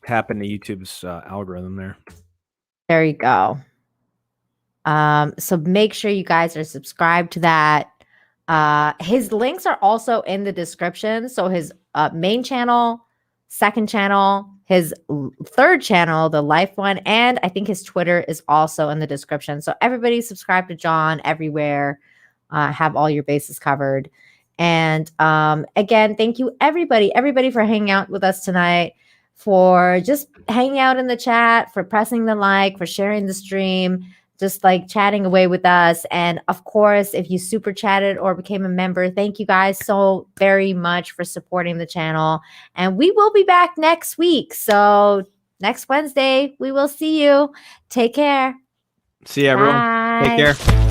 tap into YouTube's algorithm there. There you go. So make sure you guys are subscribed to that. His links are also in the description. So his main channel, second channel, his third channel, the life one, and I think his Twitter is also in the description. So everybody subscribe to John everywhere. Have all your bases covered. And again, thank you everybody for hanging out with us tonight, for just hanging out in the chat, for pressing the like, for sharing the stream, just like chatting away with us. And of course, if you super chatted or became a member, thank you guys so very much for supporting the channel. And we will be back next week. So next Wednesday, we will see you. Take care. See you, everyone. Bye. Take care.